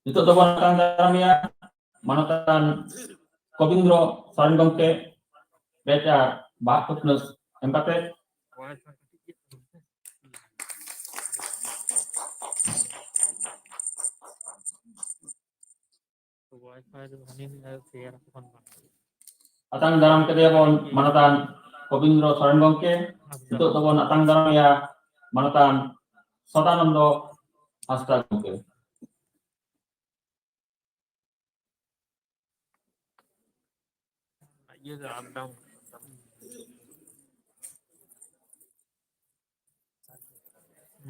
Nitok dobon atang daramia manatan Kobindro Soren gomke beca bak putnus empate atang daram kedua bon manatan Kobindro Soren gomke nitok dobon atang daramia manatan Sodanando Hasta gomke.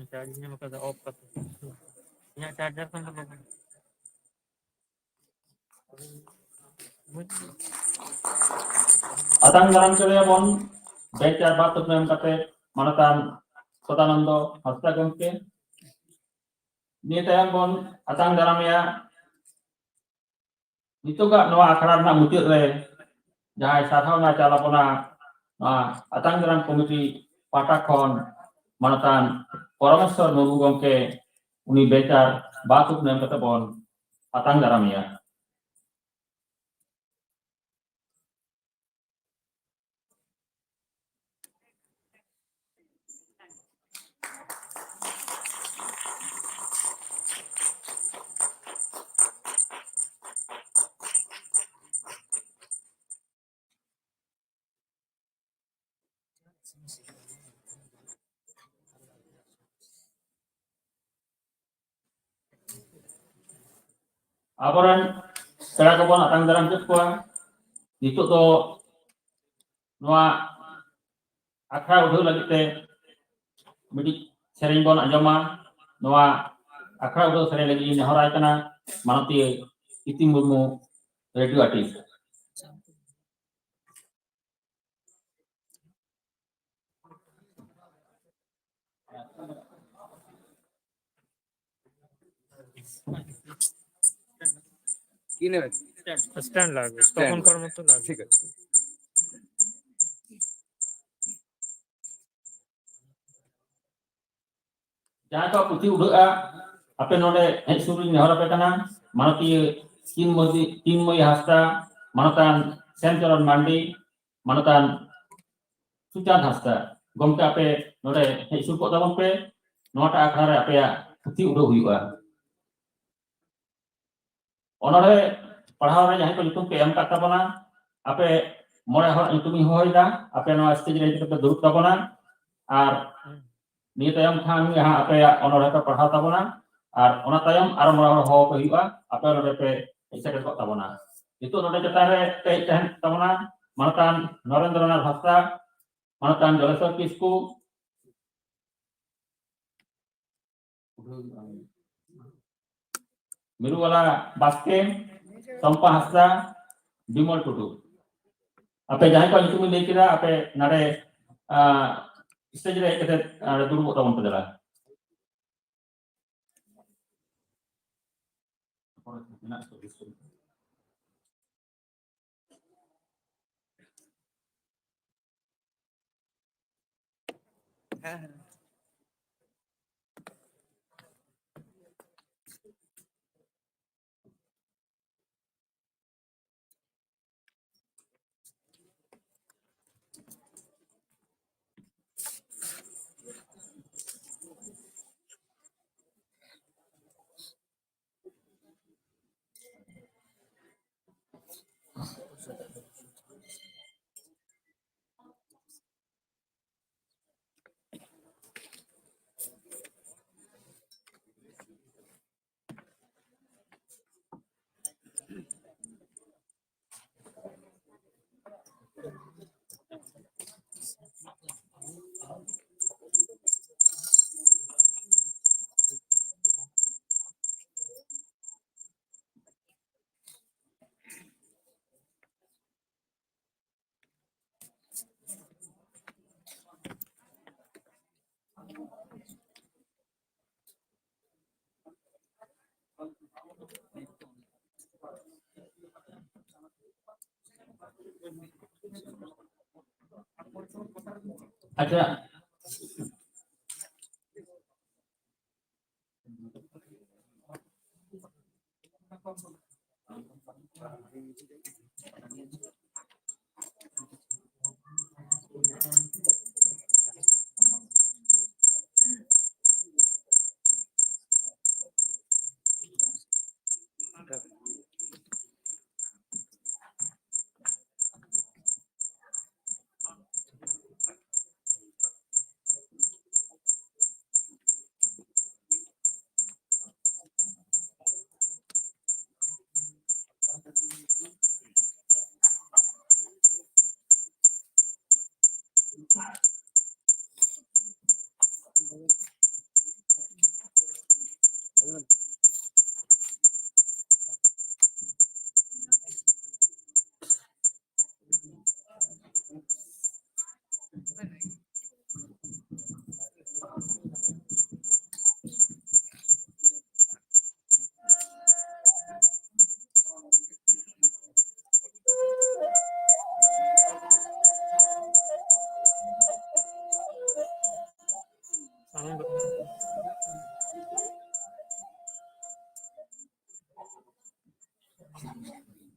Chargernya maka ada off punya charger kan belum. Atang daram kedua bon beca bak putnus empate manatan Sodanando Hasta gomke. Ni tayang bon atang daramia itu gak noa akhiran nak muncul le jahai sarhau na cala puna atang daram komiti patakon manatan Parameswar Mubu gomke uni becar batuk nem ketebon atang daramia. Aporan kera kebon atang daram cepua itu to noa akra udah lagi te midi sering bon anjama noa akra udah sering lagi nehorai kana manati itim burmu radio artis. কিনে stand লাগবে তখন করার মতো লাগবে ঠিক আছে Jangan kau putih udah apa node suri nehor apa kana manati tim moi hasta manatan Sentoron Mandi manatan Sujan hasta gomke apa node sur kok tabon pe nota akhare apa ya putih udah huyuga onore pahawara jahay ko nyutung ke am katabona apa mole hor nyutumi hoida apa no stage re kita duruk tabona ar ni tayam khan ya apa ya onore ka pahawata tabona ar ona tayam ar mora ho ko huyuga apa node pe isa ko tabona itu node ketare pe tahan tabona manatan Narendranath Hasta manatan Jaleswar Kisku Miruwala Baske Sampah Hasta Bimal Tutu apa jahay ko nyutumi lay kira apa nare stage re kita duruk tabon pedala. Ada Salam.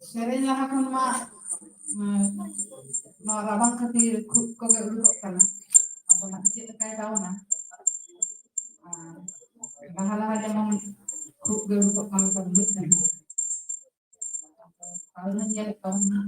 Sering lah aku mah rabang khatir ko ga ulok kana abo nak cita kay tahu na bahala aja mau ku ga ulok kana ka bulit na kalau na dia tahu na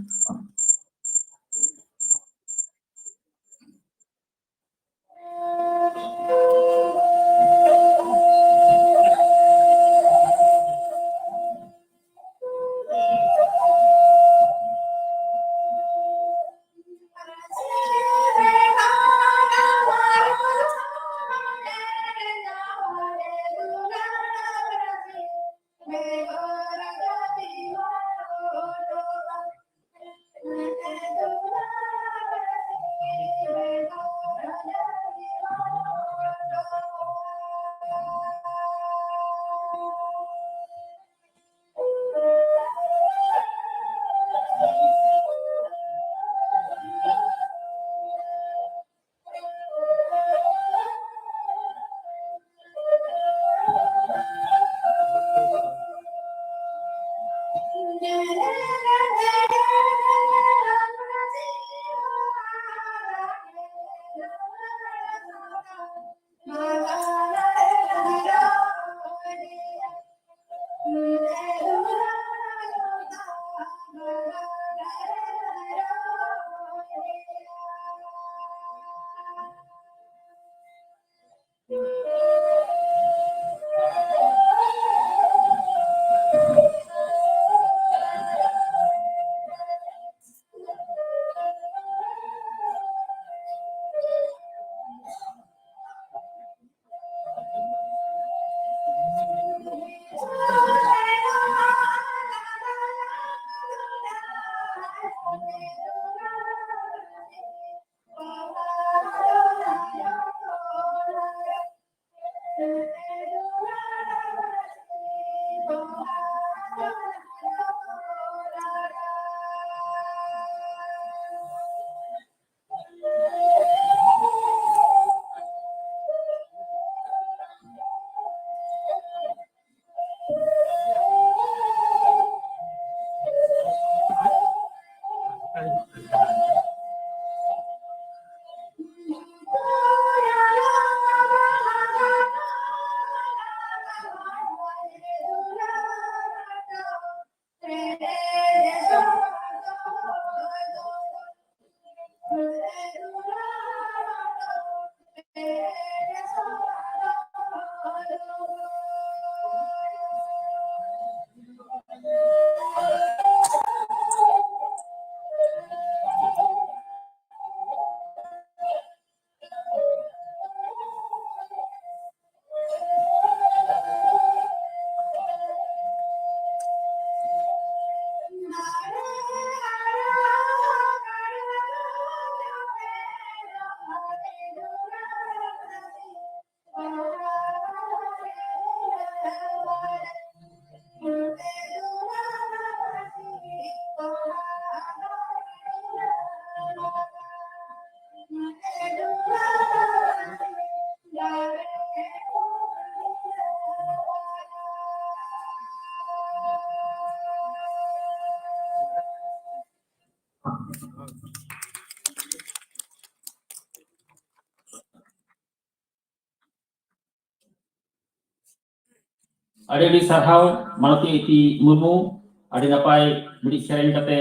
ᱟᱹᱰᱤ ᱥᱟᱨᱦᱟᱣ ᱢᱟᱱᱚᱛᱤ ᱤᱛᱤ ᱢᱩᱨᱢᱩ ᱟᱹᱰᱤ ᱱᱟᱯᱟᱭ ᱢᱤᱫ ᱥᱮᱨᱮᱧ ᱠᱟᱛᱮ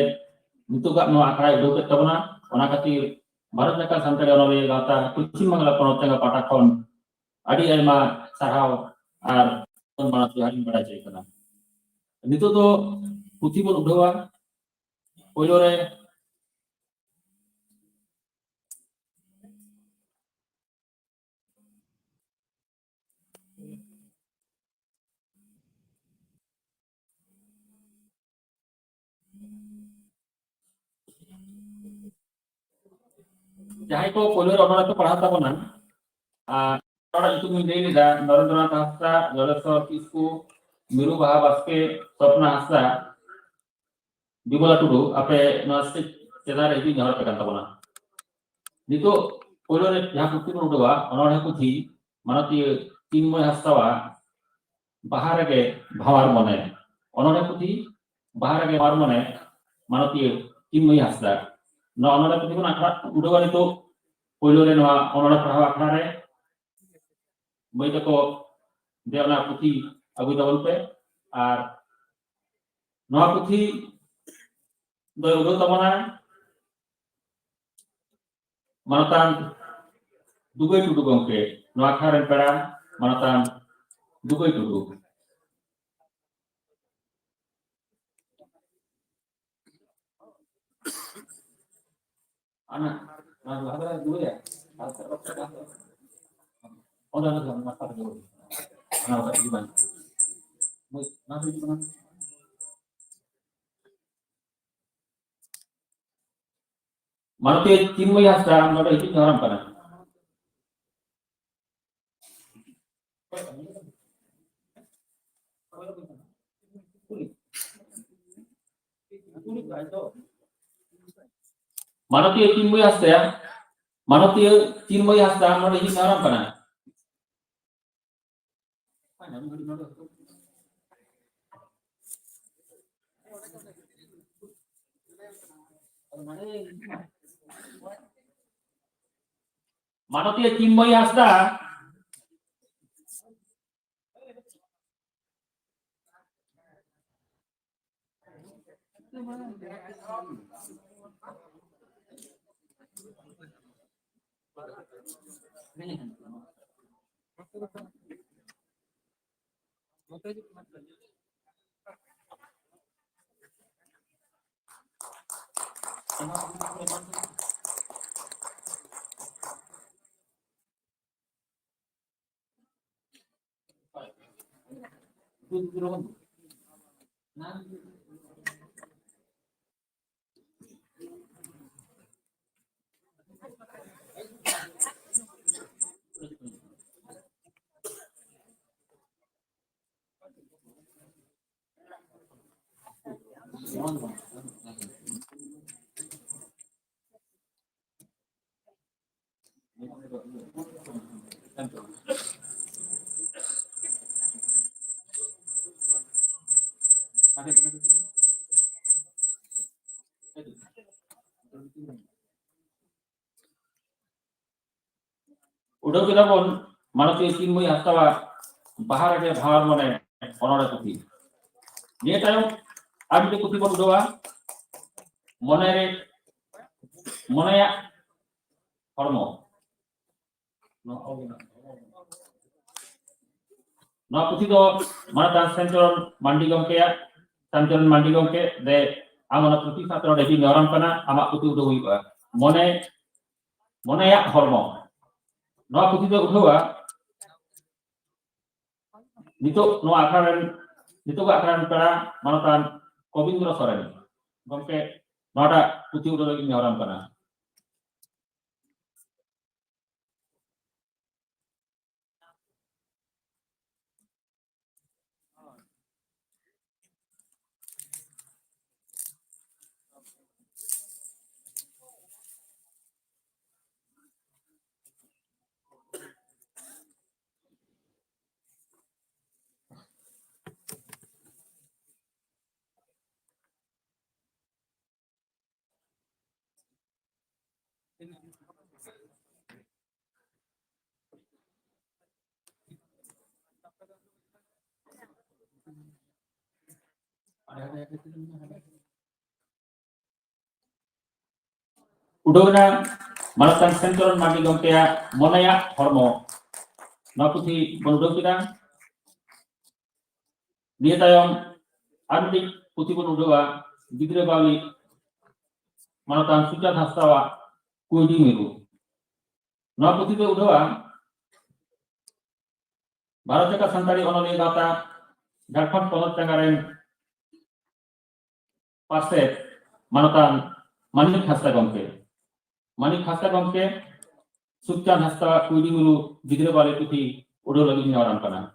ᱱᱤᱛᱚᱜᱟᱜ ᱱᱚᱣᱟ ᱟᱠᱷᱲᱟᱭ ᱩᱰᱩᱠ ᱠᱮᱫ ᱛᱟᱵᱚᱱᱟ ᱚᱱᱟ ᱠᱷᱟᱹᱛᱤᱨ ᱵᱷᱟᱨᱚᱛ ᱡᱟᱠᱟᱛ ᱥᱟᱱᱛᱟᱲᱤ ᱚᱱᱚᱞᱤᱭᱟᱹ ᱜᱟᱶᱛᱟ ᱯᱚᱥᱪᱤᱢ ᱵᱟᱝᱞᱟ ᱯᱚᱱᱚᱛ ᱡᱟᱸᱜᱟ ᱯᱟᱦᱴᱟ ᱠᱷᱚᱱ ᱟᱹᱰᱤ ᱟᱭᱢᱟ ᱥᱟᱨᱦᱟᱣ ᱟᱨ ᱢᱟᱱᱚᱛ ᱡᱚᱦᱟᱨ ᱤᱧ ᱵᱟᱲᱟᱭ ᱦᱚᱪᱚᱭ ᱠᱟᱱᱟ ᱱᱤᱛᱚᱜ ᱫᱚ ᱯᱩᱛᱷᱤ ᱵᱚᱱ ᱩᱰᱷᱟᱹᱣᱟ ᱯᱳᱭᱞᱳ ᱨᱮ ᱡᱟᱦᱟᱸᱭ ᱠᱚ ᱯᱳᱭᱞᱳ ᱨᱮ ᱚᱱᱚᱬᱦᱮ ᱠᱚ ᱯᱟᱲᱦᱟᱣ ᱛᱟᱵᱚᱱᱟ ᱦᱚᱲᱟᱜ ᱧᱩᱛᱩᱢ ᱤᱧ ᱞᱟᱹᱭ ᱞᱮᱫᱟ ᱱᱚᱨᱮᱱᱫᱨᱚᱱᱟᱛᱷ ᱦᱟᱸᱥᱫᱟ ᱡᱚᱞᱮᱥᱥᱚᱨ ᱠᱤᱥᱠᱩ ᱢᱤᱨᱩ ᱵᱟᱦᱟ ᱵᱟᱥᱠᱮ ᱥᱚᱯᱱᱟ ᱦᱟᱸᱥᱫᱟ ᱵᱤᱢᱚᱞᱟ ᱴᱩᱰᱩ ᱟᱯᱮ ᱱᱚᱣᱟ ᱥᱴᱮᱡ ᱪᱮᱛᱟᱱ ᱨᱮ ᱦᱤᱡᱩᱜ ᱱᱮᱦᱚᱨ ᱯᱮ ᱠᱟᱱ ᱛᱟᱵᱚᱱᱟ ᱱᱤᱛᱚᱜ ᱯᱳᱭᱞᱳ ᱨᱮ ᱡᱟᱦᱟᱸ ᱯᱩᱛᱷᱤ ᱵᱚᱱ ᱩᱰᱩᱠᱟ ᱚᱱᱚᱬᱦᱮ ᱯᱩᱛᱷᱤ ᱢᱟᱱᱚᱛᱤᱭᱟᱹ ᱪᱤᱱᱢᱚᱭ ᱦᱟᱸᱥᱫᱟᱣᱟᱜ ᱵᱟᱦᱟ ᱨᱮᱜᱮ ᱵᱷᱟᱣᱟᱨ ᱢᱚᱱᱮ ᱚᱱᱚᱬᱦᱮ ᱯᱩᱛᱷᱤ ᱵᱟᱦᱟ ᱨᱮᱜᱮ ᱵᱷᱟᱣᱟᱨ ᱢᱚᱱᱮ ᱢᱟᱱᱚᱛᱤᱭᱟᱹ ᱪᱤᱱᱢᱚᱭ ᱦᱟᱸᱥᱫᱟ ᱱᱚᱣᱟ ᱚᱱᱚᱬᱦᱮ ᱯᱩᱛᱷᱤ ᱵᱚᱱ ᱩᱰᱩᱠᱟ ᱱᱤᱛᱚᱜ ᱯᱳᱭᱞᱳ ᱨᱮ ᱱᱚᱣᱟ ᱚᱱᱚᱬᱦᱮ ᱯᱟᱲᱦᱟᱣ ᱟᱠᱷᱲᱟ ᱨᱮ ᱵᱳᱭ ᱛᱟᱠᱚ ᱫᱮ ᱚᱱᱟ ᱯᱩᱛᱷᱤ ᱟᱹᱜᱩᱭ ᱛᱟᱵᱚᱱ ᱯᱮ ᱟᱨ ᱱᱚᱣᱟ ᱯᱩᱛᱷᱤ ᱫᱚᱭ ᱩᱰᱷᱟᱹᱣ ᱛᱟᱵᱚᱱᱟ ᱢᱟᱱᱚᱛᱟᱱ ᱫᱩᱜᱟᱹᱭ ᱴᱩᱰᱩ ᱜᱚᱢᱠᱮ ᱱᱚᱣᱟ ᱟᱠᱷᱲᱟ ᱨᱮᱱ ᱯᱮᱲᱟ ᱢᱟᱱᱚᱛᱟᱱ ᱫᱩᱜᱟᱹᱭ ᱴᱩᱰᱩ anak nah ada dulu ya oh udah masak dulu nah udah gimana nanti gimana Manutia Chinmoy Hasta nggak ada itu orang kana Manutia Chinmoy Hasta ya Manutia Chinmoy Hasta nggak ada itu orang kana Manutia Chinmoy Hasta udah kita pun Manutia Chinmoy Hasta bahar ke bhawar mone onore puthi niya tayo abi puthi bon udoa monere moneya hormo nova puthi do manatan Sancharan Mandi gomke ya Sancharan Mandi gomke de amana puthi satro de noram kana ama puthi udo huiba moneya hormo nova puthi do udoa nito akhara pera manatan Kobindra Soren gomke nota puthi udo lagi noram kana Udahna Malatan Sentoron Magi Gongkea Monaya Hormo Naputi Bondo kita dia tayong Andik Putih pun udah Digre Bali Malatan Sucat Hastawa Kuji Miru Naputi itu udah Barateka Santari Onoli Gata Darpan Ponot Tengaren Pasir Malatan Manik Hasta Gongke Manik Hasta Gongke Sucat Hasta Kuji Miru Digre Bali Putih udah lagi nyawaran kana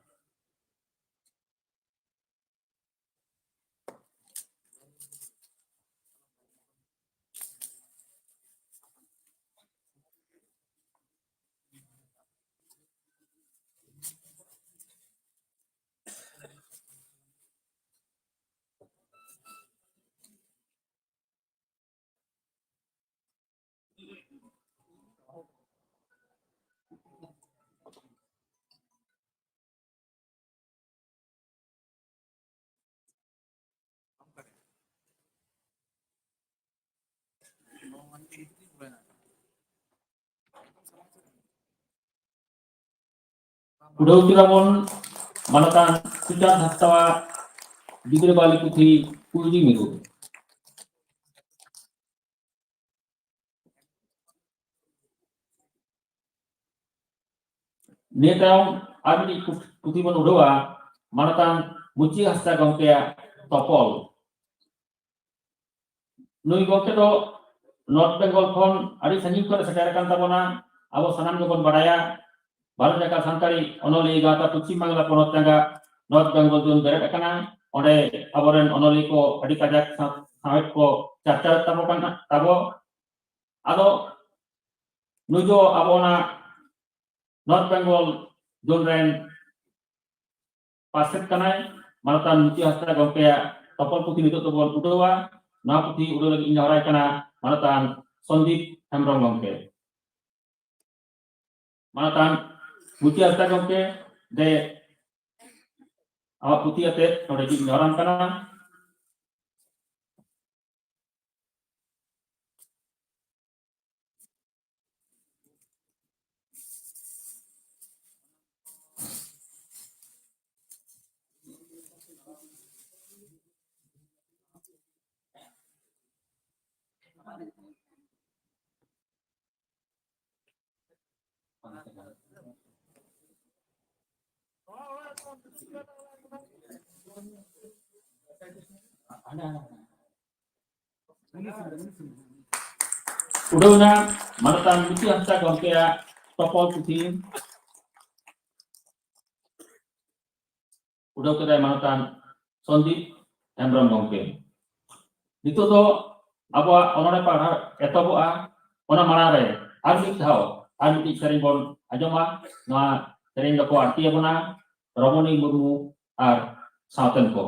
Udah utiramon Malatan Sucat Hastawa Digre Bali Putih Kuji Miru Netau Abdi Putih pun udah Malatan Muci Hasta Gongkea Topol Nui Gongke do North Bengal Khon Adi Sanjing Kore Sekarakan Tabona Abo Sanam Gobon Badaya Baru Jaka Santari Onoli Gata Puci Mangla Ponot Tangga North Bengal Dun Beret Akana Ode Aboren Onoli ko Adi Kajak Sawit ko Cacat Tabo kan Tabo Ado Nujo Abona North Bengal Dun Ren Paset Kanai Malatan Muci Hasta Gongkea Topol Putih itu Topol Udowa Na Putih udah lagi nyawarai kana Malatan Sondip Hembrong Gongke Malatan Muci Hasta Gongke de awak putih ate udah lagi nyawaran kana Udahnya Malatan Muci Hasta Gongkea Topol Putih udah kedai Malatan Sondip Hembrong Gongke itu tuh apa onore para eto boa ona marare arti thao arti sering bon ajoma na sering ko arti abona Romoni Murmu ar Sauten ko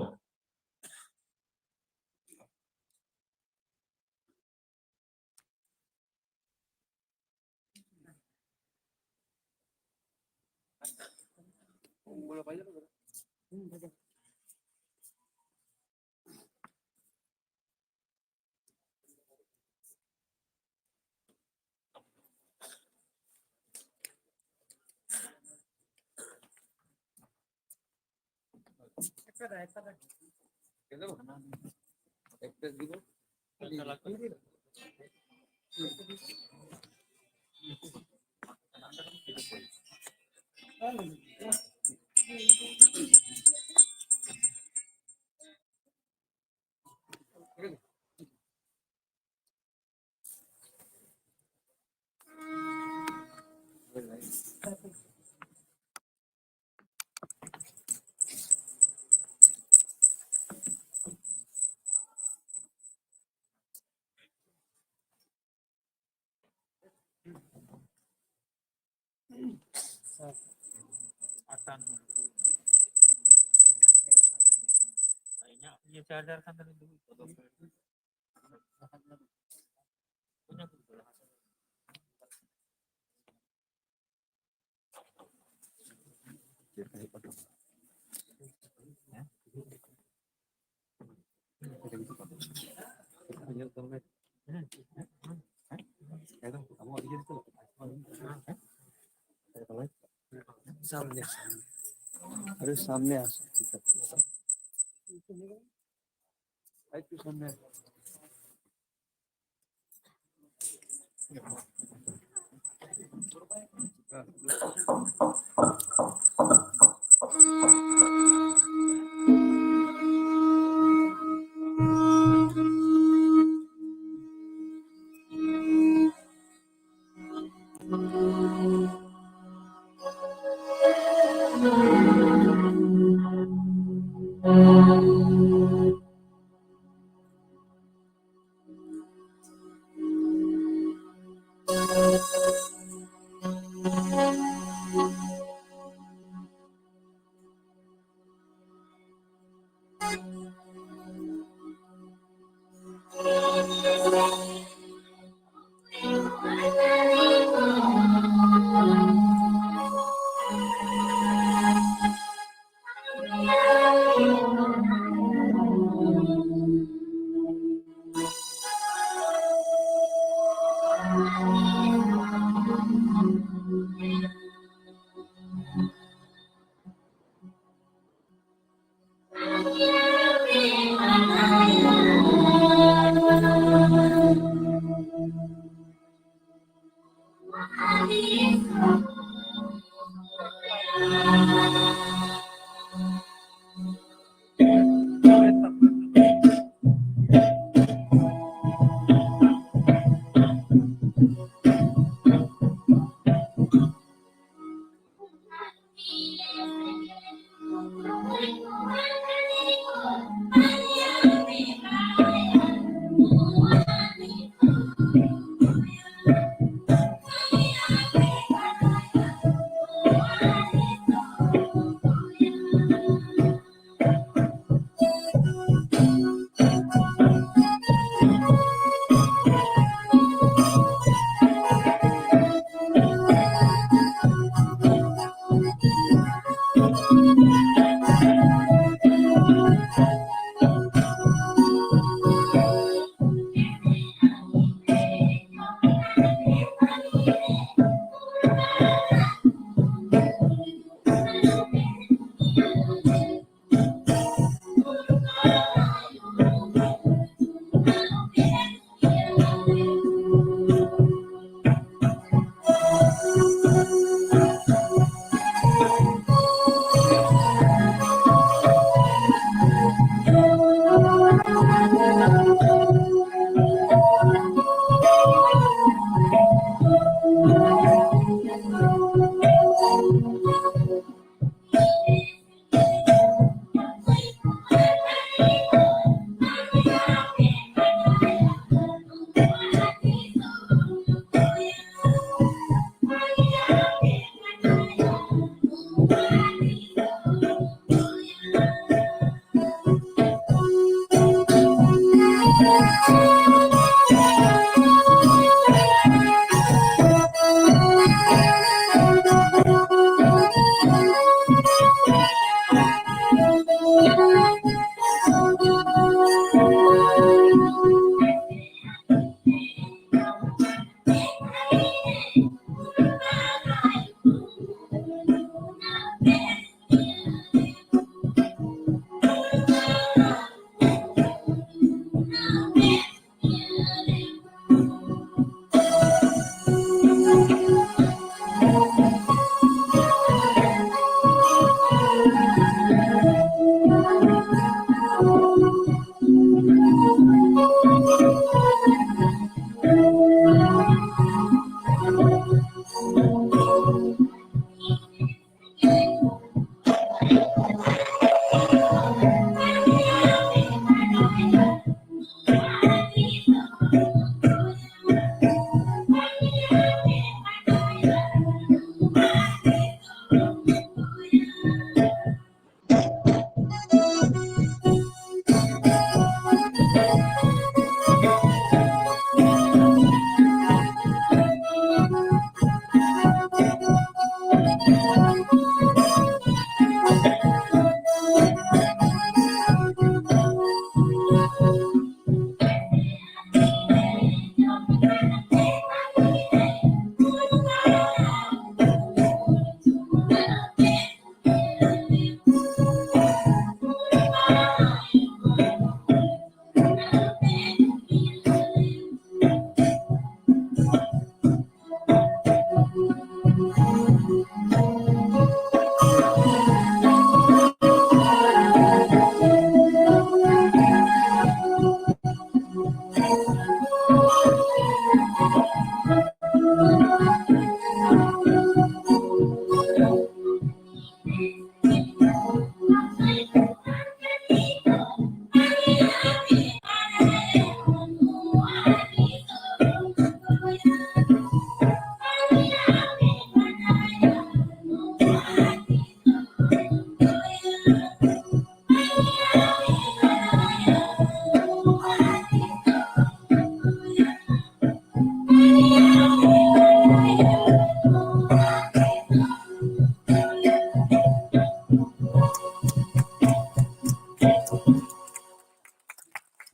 একটা দিব akan kayaknya punya cadar kan dari dulu punya betul tunjuk dompet. Itu kamu di situ. सामने अरे सामने आ सकती सामने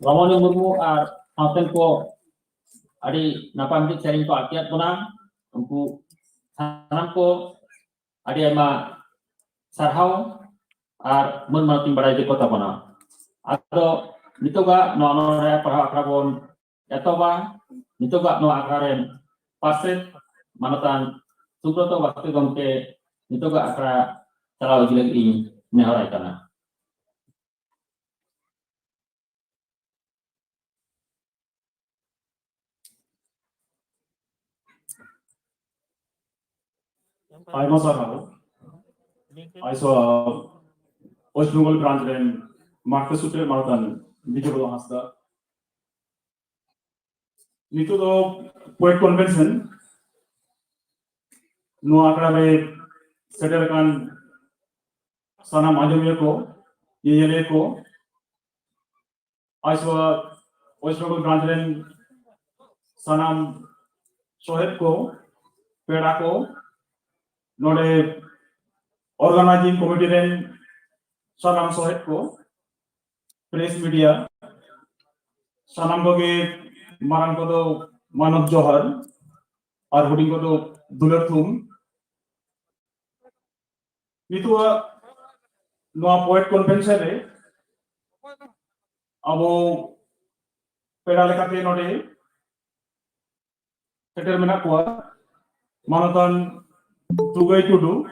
Ramoni Murmu ar Hauten ko adi napa miti sering ko atiat puna unku sanam ko adi ama sarhau ar mun matim badai di kota puna ado nitoga no anore parha akrabon etoba nitoga no akaren paset manatan subroto waktu gomke nitoga akra salau jileg ini nehorai kana. I was around. I saw West Bengal branch and Marcus Sutre Marathon, Vijay Hasta. Nito the poet convention, no akrame settle kan sana majamye ko, yele ko. I saw West Bengal branch and sana Sohet ko, Peda ko, not a organizing committee and Sanam Sohet ko, press media, Sanam Boge Maran ko do Manav Johar, or Huding ko do Dular Thum. Itu no poet convention re, abo pedale kate note, settlement kuat, Manatan Tugai Tudu,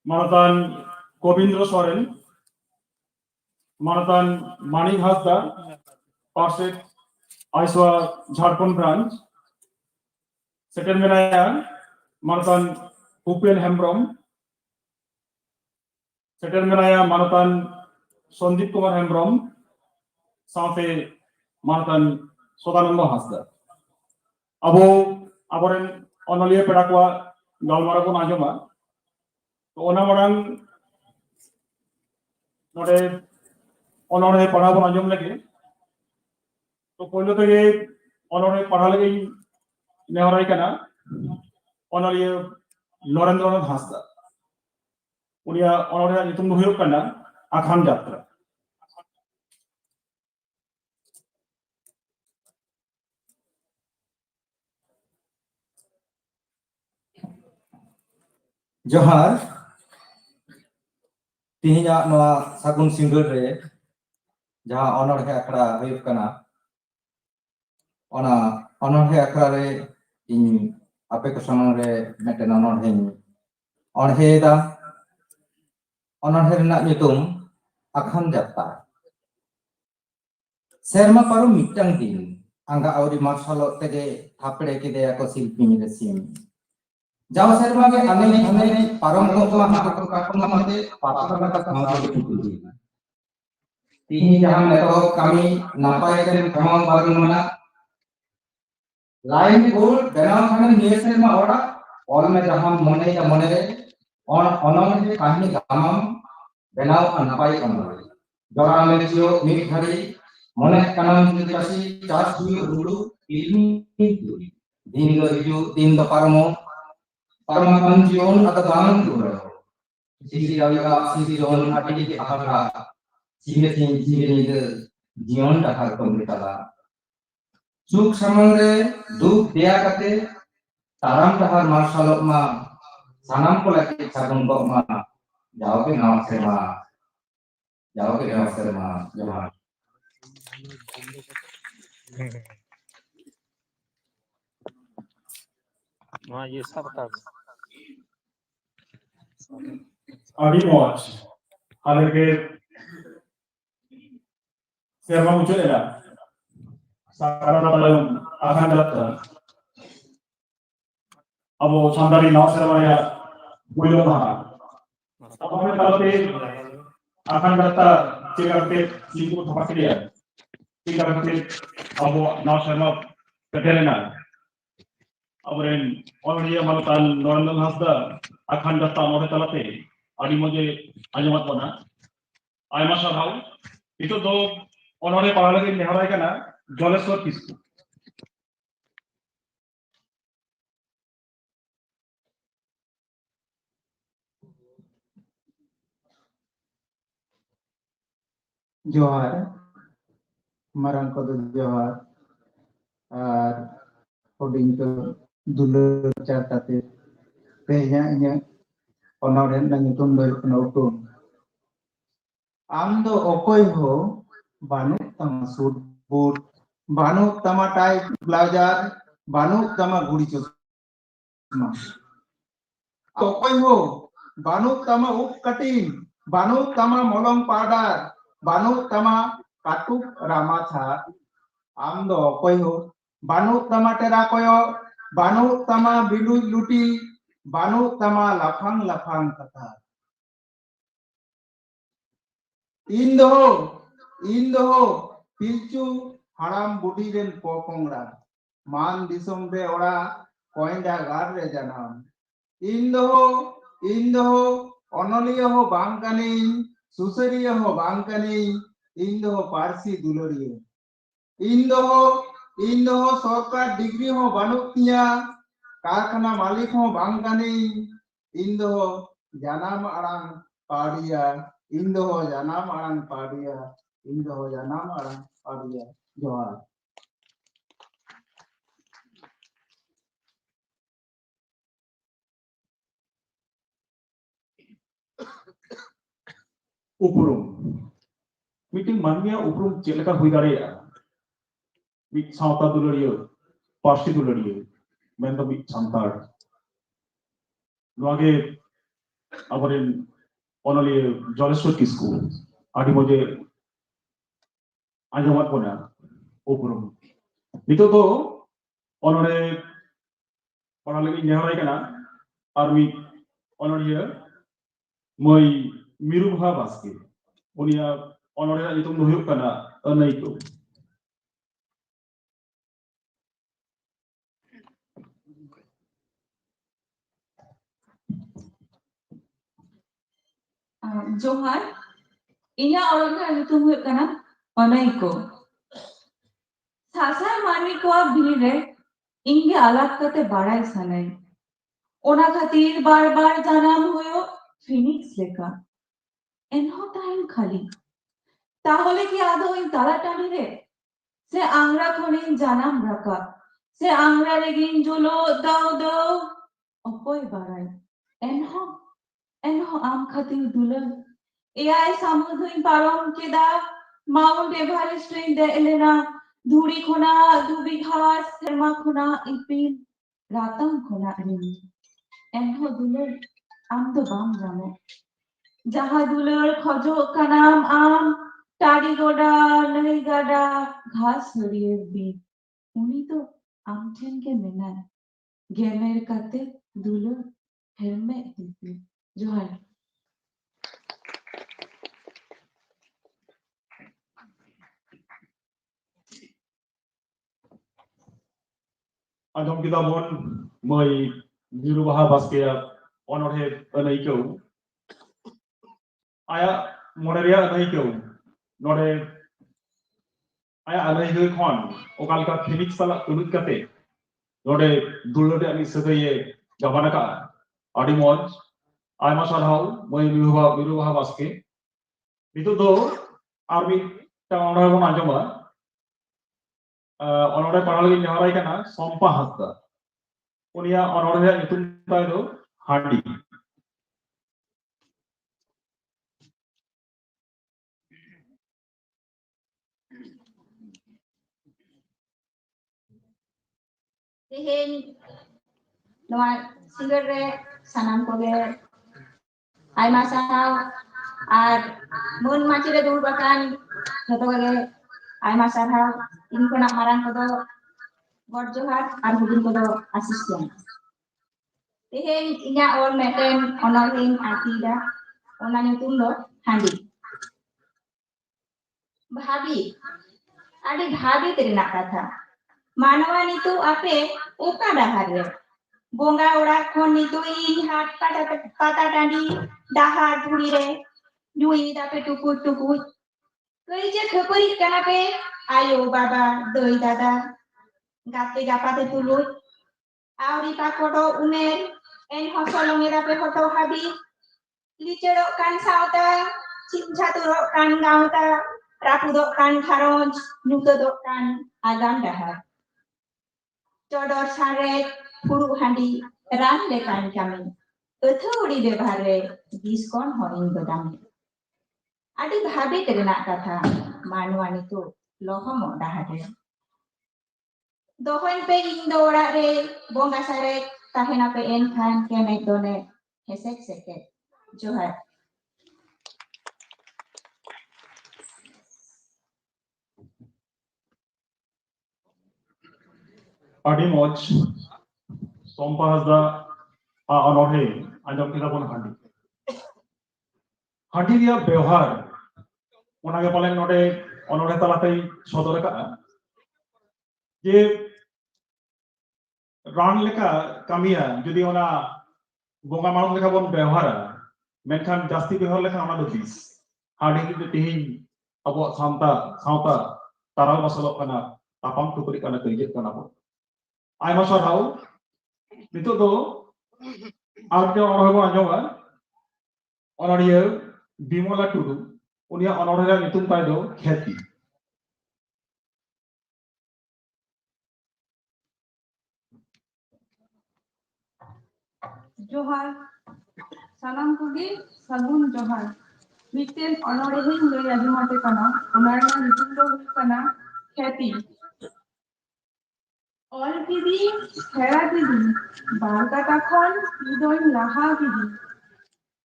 Manatan Kobindra Soren, Manatan Mani Hasda, Parset Aiswa Jharkhand branch, settlement Manatan Upian Hembrom, settlement Manatan Sondip Kumar Hembrom, Saute Manatan Sodananda Hasda. Abo aboren onolia pedakwa galmara ko najoma to ona marang node onore padhabo najom lagi to poilo tege onore padhalegi nehorai kana onolia Norendranath Hasda unia onore nitum do huyok kana Akhan Jatra. Johar, tihinya noa sagun single re, jaha honor he akra huyuk kana, ona honor he akra re in ape kosanong re meten honor he da honor he nak nyutum Akhan Jatra. Serma paru mitang din, angga auri marsalo tege thapre kide ako silpini resim. Jawa serma ke ane parom ko mate patara ka khamau itu. Tihi jaham leto kami napai kan khamau barumana lain ko benau khan niye serma ora और में जहां मने on kahini gamam benau napai onore jora me jio mi khari mone kanam kasi chas dulu ilmi din do parmo Paramahan Jion atau bangun dulu. Sisi Rawiga, sisi Jion ada di Akara. Sini itu Jion dah pemerintah. Suk samangre duk dia kate taram tahar marsalok ma sanam ko lagi sagung kok ma jauh ke nawak serma jawab. Wah, ये सब था Adi Moch, Aleke Serma muncul era, sekarang Akhan Jatra. abo sandari naw seraya puylo maha abo me talate akan data cegarte singku thapakriya cegarte abo naw serma kedelena aboren onriya maltan Norendra Hasda akan data mode talate adi moje ajamat bona ayma sarhau itu do onore paralage neharai kana Joleswar Kisku Johar, marang kodo Johar, ar hoding to dulur cartate, tehnya inya onoren na nyutum doy kana utum. Am do okoy ho banu tama sud boot, banu tama tie blazer, banu tama guri chosma. Okoy ho banu tama up cutting, banu tama molong powder, banu tama katuk ramacha. Am do okoy ho banu tama tera koyo, banu tama bilu luti, banu tama lafang lafang kata. Indo pilchu haram budi ren popongra man disong re ora koinda gar re janam Indo onoliya ho bangkani susariya ho bangkani Indo parsi duloriye Indo sorkar degree ho banuknya karkhana malik ho bangkani Indo janam arang padiya Indo janam arang padiya Indo janam arang padiya Johar uprum meeting mania uprum chelaka hui dareya big sauta duloriyo parsi duloriyo mendo big santar noage aboren onoli Joleswar Kisku adi moje ajamat bona uprum itu to onore paralagi neharai kana army onoriya moi Mirubaha Baske unia onore itu nuhuk kana anaito Johar, inya orangnya nyutum huyuk kana Onaiko. Sasai mani ko bhire inge alat kate barai sanai. Ona khatir bar janam hoyo Phoenix leka. Enho time khali. তাহলে কি আদৌ ওই তালাটানি রে সে আংরা খনিন জানাম রাখা সে আংরা রেগিন জুলো দাও অপয় বাড়াই এনহ আম খাতির দুলন AI সামুদ্রিক পারম কেদা মাউন্ট এভারেস্ট দে এলেনা ধুড়ি খোনা দুবিঘা শর্মা খোনা ইপিল রাতাম খোনা রিমি এনহ দুলন আম তো বাম জানো যাহা দুলর খজো কানাম আম টাড়ি গোডা নই গাডা ঘাস হরিয়ের বীজ উনি তো আমঠেনকে মেনায় গেমের কাতে দুলর হেরমে দিতে Johar Ajam kita mon moi Mirubaha Baske onore anaiko aya moneria anaiko nore aya anaiko khon okalka Phoenix sala unut kate nore dulode ani sagaye gabanaka adi moj ayma sarhau moi Mirubaha Baske itu do army ta onore bon ajama onore paralagi neharai kana Sompa Hasda unia onore nyutum tayo do handi Tihin noa sigare sanam koge ay masaw ar mun machire dur bakan joto koge ay masaw ini kona marang kodo god johar ar hudin kodo assistant Tehen inya ol meten onorin atida ona nyutum do handi. Bhabi adi bhabi terina kata manwa nitu ape oka dahar re bonga ora khon nitu ing hat pata tandi dahar dhuri re nyui dape tukut tukut kei je khapari kana pe ayo baba doi dada gate gapate tulut auri pakodo umer en hosolonge dape hoto habi licerok kan sauta cincaturok kan gauta rapudok kan kharonj nyutodok kan agam dahar Codor saret puru handi ran lekan kami euthuri bebhare diskon hoing godami adi bhabe terina kata manwa nitu lohomo dahare dohoin pe indo ora re bonga saret tahena pe en khan kemek done hesek seket johar ᱟᱹᱰᱤ ᱢᱚᱡᱽ ᱥᱚᱢᱯᱟ ᱦᱟᱸᱥᱫᱟ ᱚᱱᱚᱬᱦᱮ ᱟᱸᱡᱚᱢ ᱠᱮᱫᱟ ᱵᱚᱱ ᱦᱟᱺᱰᱤ ᱨᱮᱭᱟᱜ ᱵᱮᱣᱦᱟᱨ ᱚᱱᱟᱜᱮ ᱯᱟᱞᱮᱱ ᱱᱚᱰᱮ ᱚᱱᱚᱬᱦᱮ ᱛᱟᱞᱟᱛᱮᱭ ᱥᱚᱫᱚᱨ ᱟᱠᱟᱫᱼᱟ ᱡᱮ ᱨᱟᱱ ᱞᱮᱠᱟ ᱠᱟᱹᱢᱤᱭᱟ ᱡᱩᱫᱤ ᱚᱱᱟ ᱵᱚᱸᱜᱟ ᱢᱟᱲᱚᱢ ᱞᱮᱠᱟ ᱵᱚᱱ ᱵᱮᱣᱦᱟᱨᱟ ᱢᱮᱱᱠᱷᱟᱱ ᱡᱟᱹᱥᱛᱤ ᱵᱮᱣᱦᱟᱨ ᱞᱮᱠᱷᱟᱱ ᱚᱱᱟ ᱫᱚ ᱵᱤᱥ ᱦᱟᱺᱰᱤ ᱡᱩᱫᱤ ᱛᱮᱦᱮᱧ ᱟᱵᱚᱣᱟᱜ ᱥᱟᱶᱛᱟ ᱛᱟᱨᱟᱞ ᱢᱟᱥᱟᱞᱚᱜ ᱠᱟᱱᱟ ᱛᱟᱯᱟᱢ ᱠᱷᱟᱹᱯᱟᱹᱨᱤᱜ ᱠᱟᱱᱟ ᱠᱟᱹᱭᱡᱟᱹᱜ ᱠᱟᱱᱟ ᱵᱚᱱ ᱟᱭᱢᱟ ᱥᱟᱨᱦᱟᱣ ᱱᱤᱛᱚᱜ ᱫᱚ ᱟᱨ ᱢᱤᱫᱴᱟᱝ ᱚᱱᱚᱬᱦᱮ ᱵᱚᱱ ᱟᱸᱡᱚᱢᱟ ᱚᱱᱚᱬᱦᱤᱭᱟᱹ ᱵᱤᱢᱚᱞᱟ ᱴᱩᱰᱩ उनिया अनोढ़े नितुम ताय दो ख्याति जोहार सानाम कुगी सगुन जोहार मिटेन अनोढ़े हिं लई आजुमाते कना उनारना नितुम दो हुई कना ख्याति ऑल कीदी हेरा कीदी बारका ताखन इदोइन लाहा कीदी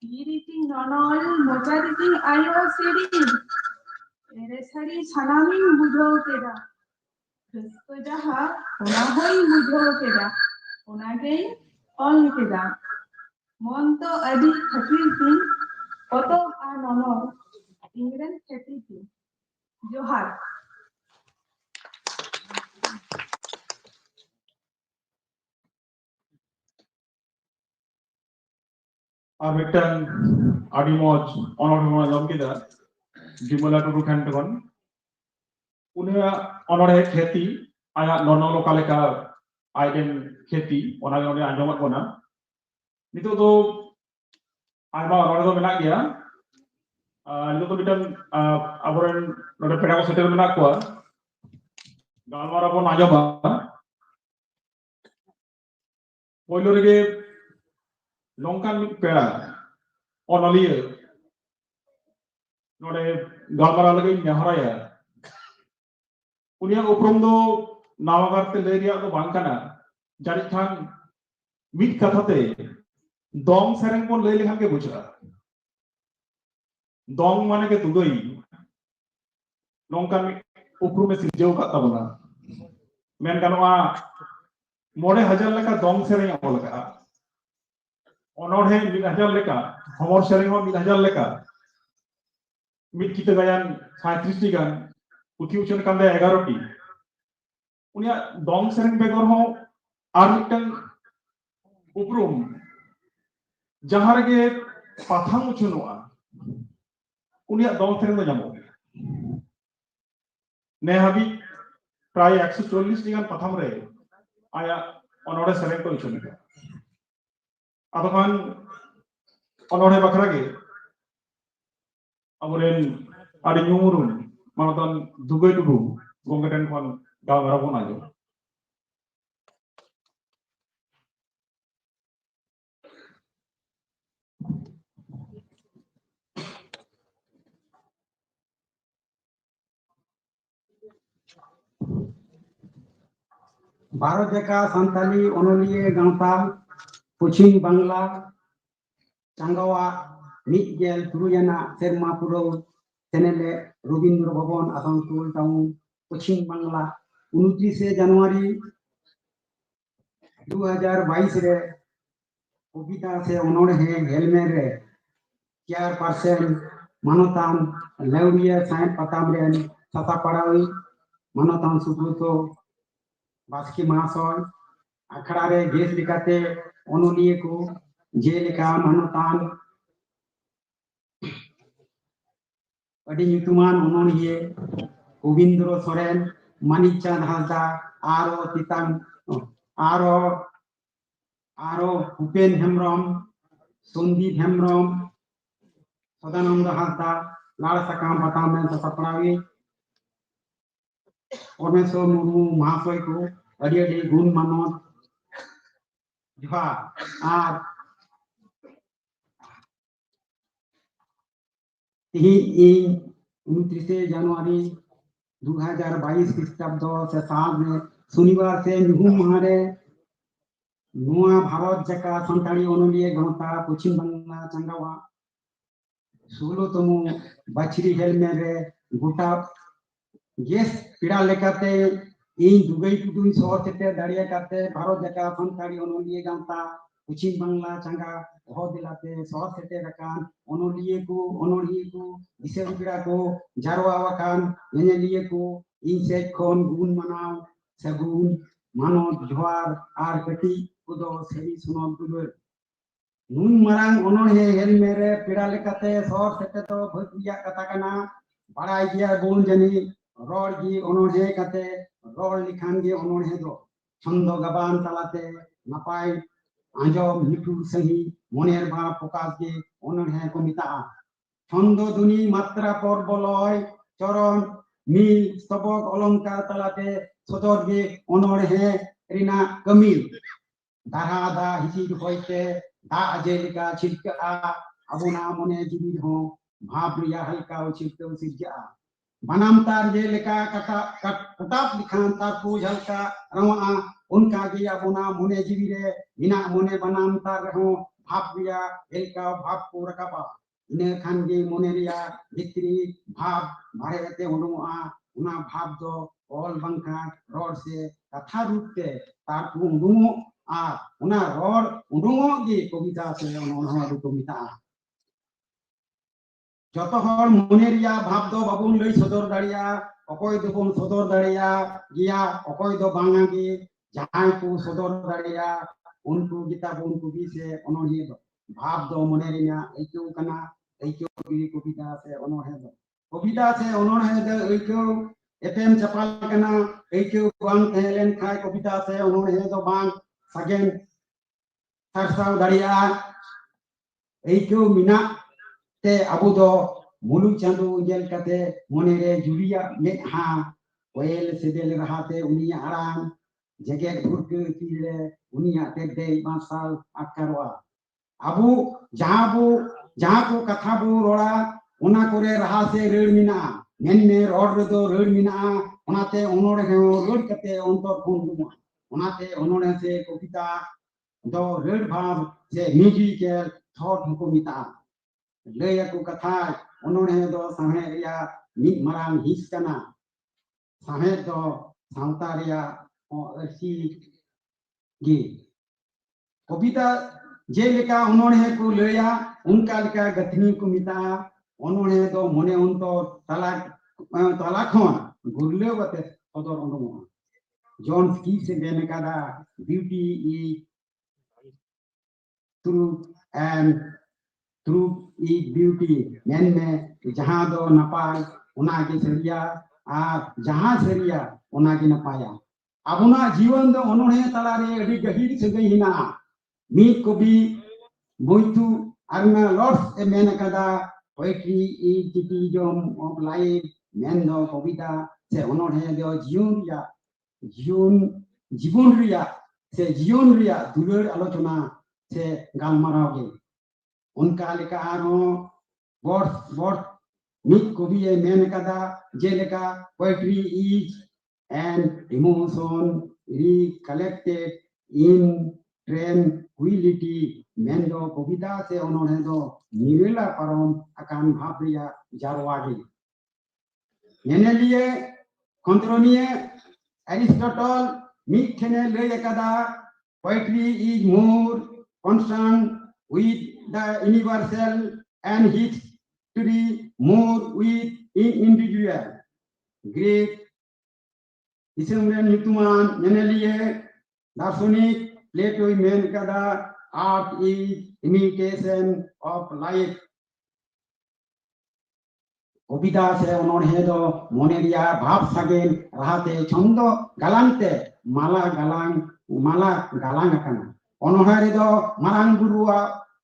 ईरीति ननल मोचारीति आयो सेरी एरे सारी सानामी बुझो केदा रस्को जहा ओना होई बुझो केदा ओना गेई ऑल केदा मन तो अभी खतीर थी ओतो आ ननो इंग्रन खेती थी जोहार और मिटन आड़ी मौज अनोढ़े बन आंजम केदा बिमला टुडू खानटगन उनिया अनोढ़े खेती आया ननो लोकालेका आइडेन खेती ओना ओने आंजमत बना नितो दो आयमा अनोढ़े दो मेना गया नितो तो मिटन आबोरेन नोडे पेड़ा को सेटल मेना कोआ गालमारा बन आंजमा पोइलो रेगे नौकान पेड़ा अनलिया नोडे गालमारा लगे नेहराया उनिया उपरम दो नावागारते लेरिया दो बांकाना जारी खान मिट कथाते दोंग सेरेंग को ले लेखान के बुझा दोंग माने के तुगई नौकान उपरम में सिर्जेव का तबना मेन गानवा मोड़े हजार लेका दोंग सेरेंग अमल का अनोढ़े 1000 लेका हमर सेरेंग हो 1000 लेका मिट किते गायन 37 टी गान पुथी उचन कांदे 11 टी उनिया दोंग सेरेंग बेगर हो आर मिटन उपरुम जहां रे पाथाम उचनोआ उनिया दोंग सेरेंग दो जामो ने हाबी प्राय 140 टी गान पाथाम रे आया अनोढ़े सेरेंग को उचन का आदोखान अनोढ़े बखरा गे अबरेन आदि नुमुरुन मानतन दुगै टुडु गंगटेन खन गावरा बनायो भारत जेका संताली ओनोलिये गांवता पश्चिम बांग्ला चांगावा मिटगेल तुरुयाना सेरमा पुरो सेनेले रविंद्र भवन आसानसोल टाउन पश्चिम बांग्ला 29 जनवरी 2022 रे कविता से उन्होंने हेलमेरे चेयरपर्सन मानोतान लेवरिया साइंस पतामरेन सता पड़ावी मानोतान सुब्रतो बास्की महाशय अखड़ा रे गेस लिखाते ओनोलिए को जे लिखा मानोतान अड़ी ᱧᱩᱛᱩᱢᱟᱱ ᱚᱱᱚᱬᱦᱤᱭᱟᱹ गोविंद्र सोरेन मानिकचांद हांसदा आरो तितान आरो भूपेन हेम्ब्रम सन्दीप हेम्ब्रम सदानंद हांसदा लाल साकाम पतामरेन सपड़ावी परमेश्वर मुर्मू महाशय को अड़ी अड़ी गुण मानत जोहार आर तीन 29 जनवरी 2022 ख्रीष्टाब्द से साल में शनिवार से ᱧᱩᱦᱩᱢ माहारे नुआ भारत जका संताली ओनोलिया गणता पश्चिम बंगाल चंगावा 16तम बछरी हेलमेरे गोटा गेस पीड़ा लेकाते इन दुगई टुडुई सह सेटे दाड़िया काते भारत जका संताली ओनोलिया गणता पश्चिम बंगाल चंगा हो दिलाते सह सेटे रकान ओनोलिया को दिशा पीड़ा को जारवा वकान नेनेलिया को इन से खन गुण मनाव सगुन मानो जोहार आर कटी कुदो सेरी सुनल दुबे नुन मरांग ओनोहे हेलमेरे पीड़ा लेकाते सह सेटे तो भगिया कथा कना बड़ाई गिया गुण जनी रोड गी ओनोहे काते रोड लिखान गे ओनोहे दो छंद गबान तलाते नपाय आंजम मिठू सही मनेर भा प्रकाश गे ओनोहे को मिता छंद दुनी मात्रा पर बलय चरण मिल स्तबक अलंकार तलाते सदर गे ओनोहे रिना कमिल दाहा दा हिसिर होइते दा जेलिका छिलका अबुना मने जिबि हो भाव रिया हल्का छिलका सिजा बनाम तार जेलिका कटाप लिखान तार पूज हल्का रवा उनका गे अबुना मने जिबि रे बिना मने बनाम तार हो भाव रिया हल्का भाव को रकाबा इने खान गे मने रिया भित्री भाव बाहेते उडुआ उना भाव दो ऑल बंका रोड से कथा रूपते तार उडुओ आ उना रोड उडुओ गे कविता से ओनोहा कविता जत हर मने रिया भाव दो बाबुन लई सदर दाड़िया अकय दोबन सदर दाड़िया गिया अकय दो बांगा गे जहां को सदर दाड़िया उनको गीता बोन कवि से ओनोही भाव दो मने रिया एको कना एको कविता से ओनोहे दो एको एपेम चपाल कना एको बांग तहलेन खाय कविता से ओनोहे दो बांग सगेन सरसाव दाड़िया एको मिना ते अबु दो मुलु चांदो जेल कते मने रे जुरिया मेहा ओयल सेदेल रहाते उनिया आराम जगेट भुरके तीले उनिया तेदे मासाल आकारवा अबु जहां को कथा बो रोड़ा उना करे रहा से रेड़ मिना मेन में रोड रे दो रेड़ मिना उनाते ओनोड़े हे रोड कते अंतर फोन दुमा उनाते ओनोड़े से कविता दो रेड़ भाव से म्यूजिकल थॉट को मिता लय को कथा ओनोहे दो साहे रिया मिद मारांग हिस कना साहे दो सावता रिया अर्सी गे कविता जे लेका ओनोहे को लया उनका लेका गथनी को मिता ओनोहे दो मने उनको तला खन गुरले वते सदर ओनमो जॉन स्की से बेनकादा beauty is truth is beauty मेन में जहां दो नपाय उना के सरिया आ जहां सरिया उना के नपाया अबुना जीवन दो ओनोहे तला रे अडी गहीर सगई हिना मी कवि मोइतु आरना लॉर्ड्स ए मेनकादा poetry is criticism of life मेन दो कविता से ओनोहे दो जीवन रिया दुलर आलोचना से गालमाराव गे उनका लेका आरो वर्ड मित कवि मेन कदा जे लेका poetry is an emotion recollected in tranquillity मेन दो कविता से ओनोहे दो निवेला परम अकान भाव रिया जारवा गे नेने लिए कंट्रोनिए एरिस्टोटल मित ठेने लय कदा poetry is more concerned with the universal and history more with individual. Great Isumren Yutuman Yenelie Darsonik Plato men kada art is imitation of life. कविता से उन्होंने तो मोनेरिया भाव सगेन रहते छंदो गलांते माला गलांग करना उन्होंने तो मरांग गुरुआ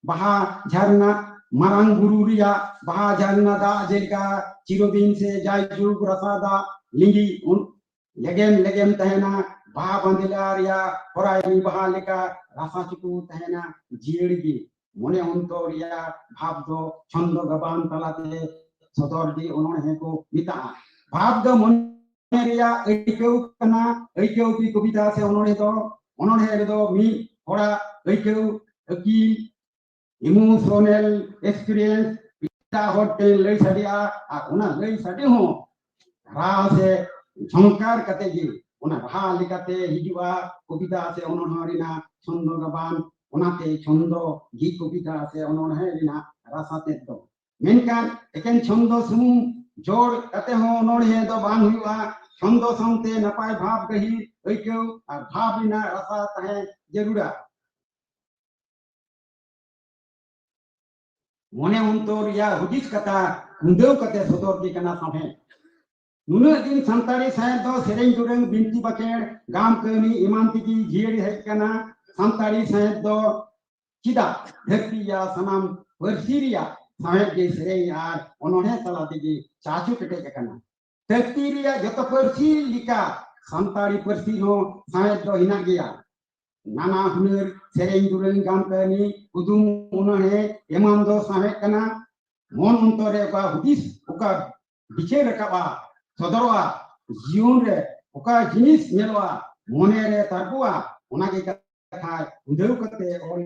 बहा झरना मरांग गुरुरिया बहा झरना दा जेका चिरोदिन से जाय जुग रसादा लिंगी लेगेम तहना बहा बंदिलारिया पराई बहा लेका रसा चुकू तहना जीड़गी मोने उनतोरिया भाव दो छंदो गबान तलाते सदर दी उन्होंने को मिता भाव द मोनेरिया ऐक्यौ कना ऐक्यौ की कविता से उन्होंने तो मी थोड़ा ऐक्यौ की इमोशनल एक्सपीरियंस पिता होते ले सदिया उना ले सदी हो राह से संकार कते जी उना राह लिकाते हिजुआ कविता से उन्होंने रिना छंदो गबान उनाते छंदो गी कविता से उन्होंने रिना रासाते तो मेनकान एकेन छंदो सुमुं जोड़ कते हो नोड़े दो बान हुआ छंदो संते नपाय भाव गही ऐक्यौ और भाव बिना रसा तहे जरूरा मोने उनतोर या हुदिस कथा कुंदेव कते सदर की कना समे नुना दिन संताड़ी साय दो सेरें दुरंग बिनती बकेड़ गाम कनी इमानती की जीड़ी है कना संताड़ी साय दो चिदा धरती या सनाम परसीरिया साहेब के सेरें यार उन्होंने तला दिगी चाचू कटे कना धरतीरिया जतो परसी लिका संताड़ी परसी हो साहेब दो हिना गया नाना हुनर सेरें दुरंग गाम कनी कुदुम उन्होंने एमान दो साहेब कना मोन उनतोरे का हुदिस उका बिचे रकाबा सदरवा जीवन रे उका जिनिस नेलवा मोने रे तरबुआ उना के कथा उदेव कते और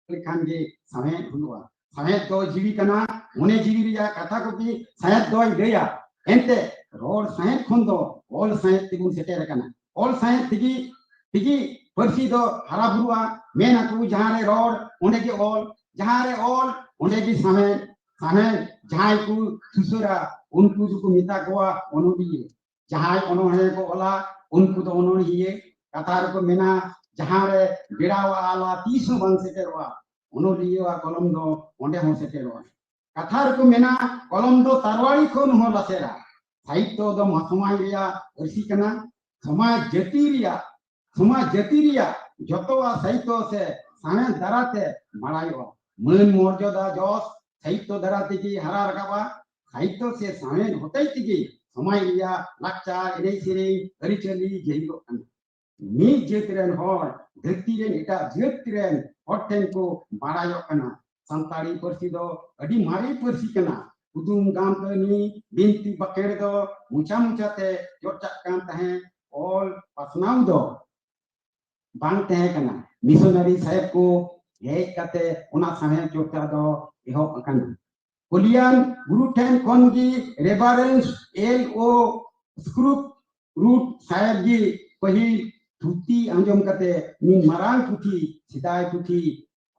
लिखान के साहेब हुआ साहेब दो जीवी कना मोने जीवी रिया कथा को की साहेब दो गया एंते रोड साहेब खुंदो ऑल साहेब तिगुन सेटेर कना ऑल साहेब तिगी परसी दो हरा बुरुआ मेना को जहां रे रोड ओंडे के ऑल जहां रे ऑल ओंडे की साहेब जहां को सुसुरा उनको जो मिता को ओनोडी जहां उन्होंने को ओला उनको तो उन्होंने ये कथा को मेना जहां रे बिड़ावा आला 30 बन सेटेरवा उन्होंने कलम दो ओंडे हो सेटेरवा कथा को मेना कलम दो तारवाड़ी खन हो लसेरा साहित्य दो समाज रिया अर्सी कना समाज जाति रिया जतवा साहित्य से साने दराते मारायो मन मर्यादा जस साहित्य दराते की हरा रकाबा साहित्य से साने होते तिगी समाज रिया लाचार एने सेरे अरिचली जेहिलो कना मी जेतरेन होर धरती रेन एटा जेतरेन होटेन को बारायो कना संताड़ी परसी दो अडी मारी परसी कना कुदुम गाम कनी बिनती बकेड़ दो मुचाते जोचा कान तहे और पसनाउ दो बांग तहे कना मिशनरी साहेब को हे कते उना साहे जोचा दो एहो कना कोलियान गुरु ठेन कोनगी रेफरेंस एलओ स्क्रूप रूट साहेब जी पही थुती अंजम कते नि मारांग पुथी सिदाय पुथी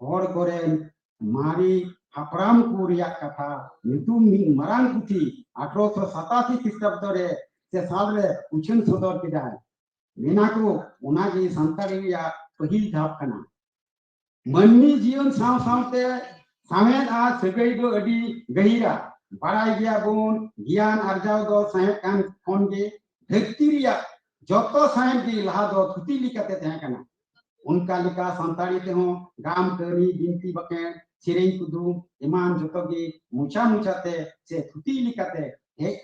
होड़ कोरेन मारी हापराम को रिया कथा नितुम नि मारांग पुथी 1887 ख्रीष्टाब्द रे से साल रे उछन सदर किदा मेना को उना जी संताड़ी रिया पहिल धाप कना मननी जीवन साव सावते सामेन आ सगई दो अडी गहिरा बड़ाई गया बोन ज्ञान अर्जाव दो साहेब कान फोन के धरती रिया जतो साहेब की लहा दो थुती लिकाते तहे कना उनका लिका संताड़ी ते हो गाम करी बिनती बके सिरें कुदुम ईमान जतो की मुचाते से थुती लिकाते हे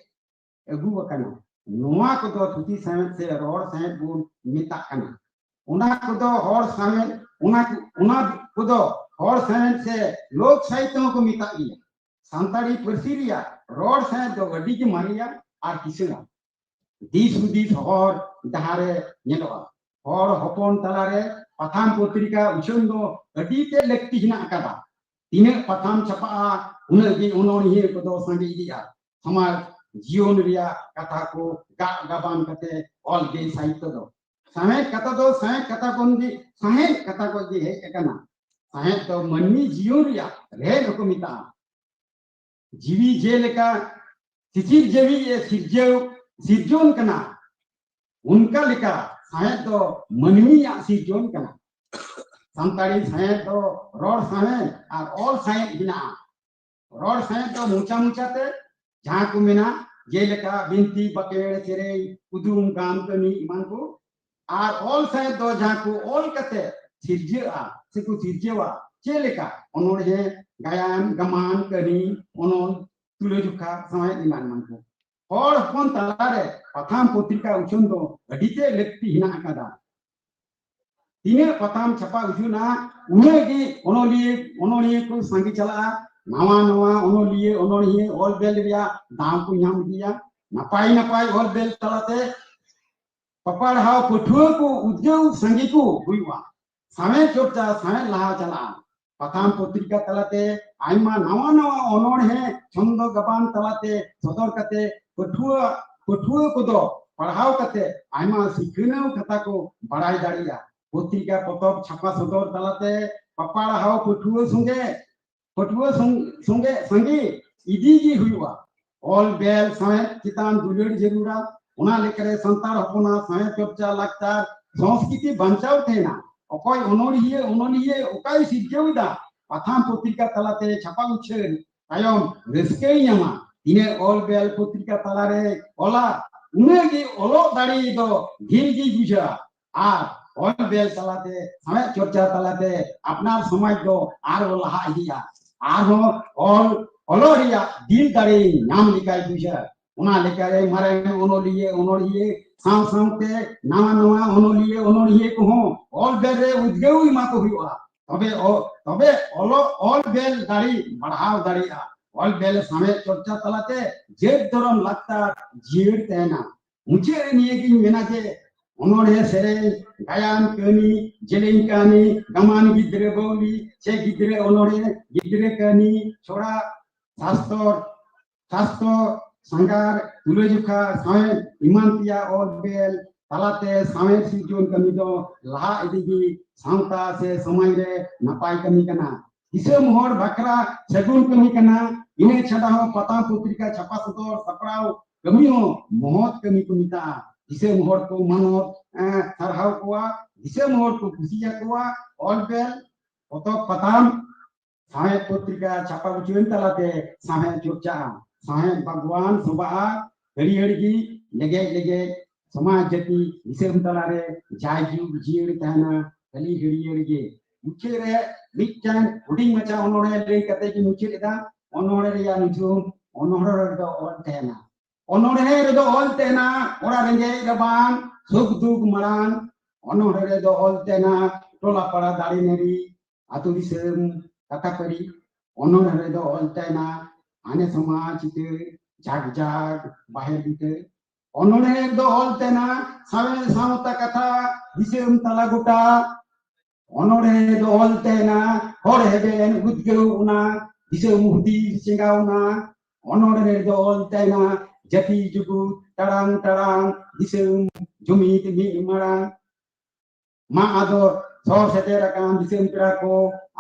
अगु कना नोआ को दो थुती साहेब से रोड साहेब गुन मिता कना उना को दो होर साहेब उना को दो होर साहेब से लोक साहित्य को मिता गया संताड़ी परसिरिया रोड साहेब दो गड्डी की मारिया और किसना दिस हुदिस होर दहारे नेलोआ होर हपन तलारे पथाम पत्रिका उछन दो अडीते लक्ति हिना अकाबा तिने पथाम छपा उनगी उनोनी को दो संगे इदिया समाज जीवन रिया कथा को गाबान कते ऑल गे साहित्य दो साहेब कथा को जी है कना साहेब तो मनमी जीवन रिया रे को मिता जीवी जे लेका सिचिर जेवी ये सिरजोन कना उनका लेका साहेब तो मनमी या सिरजोन कना संताड़ी साहेब तो रोड साहेब और साहेब बिना रोड साहेब तो मुचा ते जहां को मिना जे लेका बिनती बकेड़ सेरे कुदुम गाम कनी इमान को और ऑल साहेब दो जहां को ऑल कते सिरजेआ सिकु सिरजेवा चेलेका ओनोड़े गायन गमान कनी ओनोन तुलेजुखा समय इमान मानको और हपन तलारे पथाम पत्रिका उचन दो अडिते लेक्ति हिना अकादा तिने पथाम छपा उजुना उनेगी ओनोलिए को संगी चला नवा ओनोलिए ऑल बेल रिया दाम को नाम दिया नपाई ऑल बेल तलाते पपाढ़ाव पठुआ को उद्योग संगी को हुआ समय चोटा समय लहा चला पथाम पत्रिका तलाते आइमा नवा ओनोड़ है छंद गबान तलाते सदर कते पठुआ को दो पढ़ाव कते आइमा सिखनाव कथा को बड़ाई दाड़िया पत्रिका पतब छापा सदर तलाते पपाढ़ाव पठुआ संगी इदी जी हुआ ऑल बेल समय चितान दुलड़ जरूरा उना लेकर संतार हपना समय चर्चा लागतार संस्कृति बंचाव थेना अकोय ओनोलिए ओकाय सिरजेउदा पथाम पत्रिका तलाते छापा उछेन तायम रस्केई न्यामा इने ऑल बेल पत्रिका तलारे ओला उनेगी ओलो दाड़ी दो ढिलगी बुझा आ ऑल बेल तलाते समय चर्चा तलाते अपना समाज दो आर लहा इदिया आर हो ऑल ओलोरिया दिल दाड़ी नाम लिखाई बुझा उना लेकर मारे ओनोलिए सामते नवा ओनोलिए को हो ऑल बेल रे उद्गेउई मा को हुआ तबे ऑल बेल दाड़ी बढ़ाव दाड़िया ऑल बेल समय चर्चा तलाते जेब धरम लगता जीड़ तेना मुझे निये की मेना जे ओनोड़े सेरे गायन कनी जेलिंग कनी गमान गिद्रे बौली से गिद्रे ओनोड़े गिद्रे कनी छोड़ा शास्त्र संगार तुलेजुखा समय इमानतिया और बेल तलाते समय सिजोन कमी दो लहा इदिगी सांता से समय रे नपाई कमी कना इसे मोहर बकरा सगुन कमी कना इने छड़ा हो पता पत्रिका छपा सदर सपराव कमी हो मोहत कमी कुमिता इसे मोहर को मानो सरहाव कोआ इसे मोहर को खुशिया कोआ और बेल तो पताम समय पत्रिका छपा उचुन तलाते समय चर्चा समय भगवान सुबह हड़ी लगे समाज जाति दिसम तलारे जायजू जीड़ तहना कली हड़ी मुचे रे मिटन हुडिंग मचा ओनोड़े ले कते की मुचे लेदा ओनोड़े रे या नुचुम ओनोड़े रे दो ऑल तेना ओड़ा रेंगे रबान सुख दुख मरान ओनोड़े रे दो ऑल तेना टोला पड़ा दाड़ी नेरी आतु दिसम कथा करी ओनोड़े रे दो ऑल तेना आने समाज जाग बाहर बीते ओनोड़े दो ऑल तेना सावे सावता कथा दिसम तला गोटा ओनोड़े दो ऑल तेना हर हेबेन उद्गेउ उना दिसम हुदी सिंगाउना ओनोड़े दो ऑल तेना जति जुगु तरang दिसम जुमित मी मारां मा आदो सौ सेतेराकान दिसम पेरा को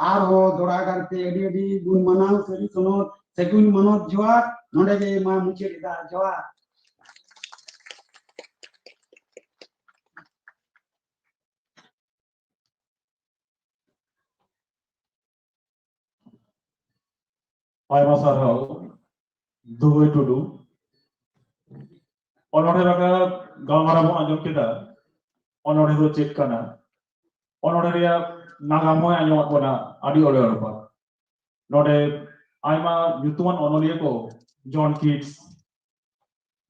आर हो दोड़ा करते एडी गुण मनाव सरी सुनो सेगुन मनोज जोआ नोडे गे मा मुचे दा जोआ आयमा सारहाव दुबई टुडू ओनोड़े रका गालमारा मो आंजम केदा ओनोड़े दो चेक काना ओनोड़े रिया नागामो आंजम बना आदि ओले ओरपा नोडे आयमा युतुमान ओनोलिए को जॉन कीट्स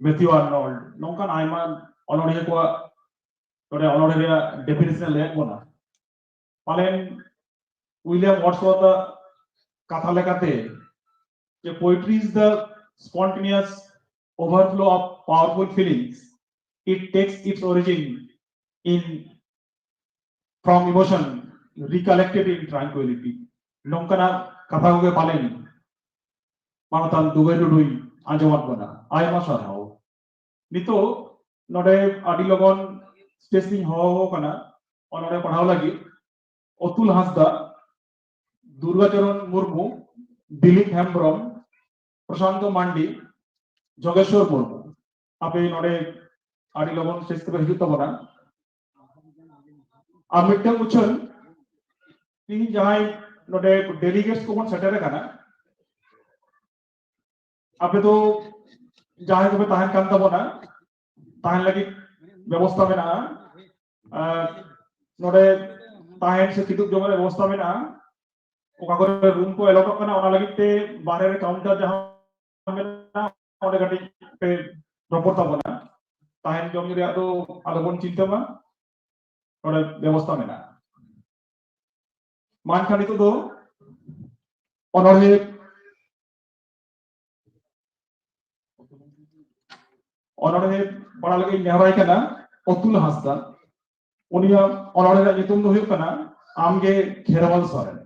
मैथ्यू आर्नोल्ड नोंकान आयमा ओनोलिए को नोडे ओनोड़े रिया डेफिनेशन ले बना पालेन विलियम वर्ड्सवर्थ कथा लेकाते कि poetry is the spontaneous overflow of powerful feelings. It takes its origin from emotion recollected in tranquility. नोंकना कथा को के पालेन मानतान दुबई डुडुई आंजमात बना आयमा सरहाव नितो नोडे आदि लगन स्टेज नी हो कना ओनोडे पढ़ाव लगी अतुल हांसदा दुर्गाचरण मुर्मू दिलीप हेम्ब्रम प्रशांत मांडी जोगेश्वर मुर्मू आपे नोडे आड़ी लगन स्टेज पे हिजुत तबना आ मिटन उछन ती जहां नोडे डेलीगेट्स को बन सेटेर कना आपे तो जहां को ताहन कान तबना ताहन लगी व्यवस्था में ना नोडे ताहन से कितुब जमरे व्यवस्था में ना ओका करे रूम को एलोट करना ओना लगी ते बाहर रे काउंटर जहां में ना ओडे गटी पे रपोर्ट तबना ताहन जम रे आदो आलो बन चिंता मा ओडे व्यवस्था में ना मान खाली तो दो ओनोडे ओनोडे बड़ा लगी नेहराई कना अतुल हांसदा उनिया ओनोडे रा नितुम दो हुयुग कना आमगे खेरवाल सोरेन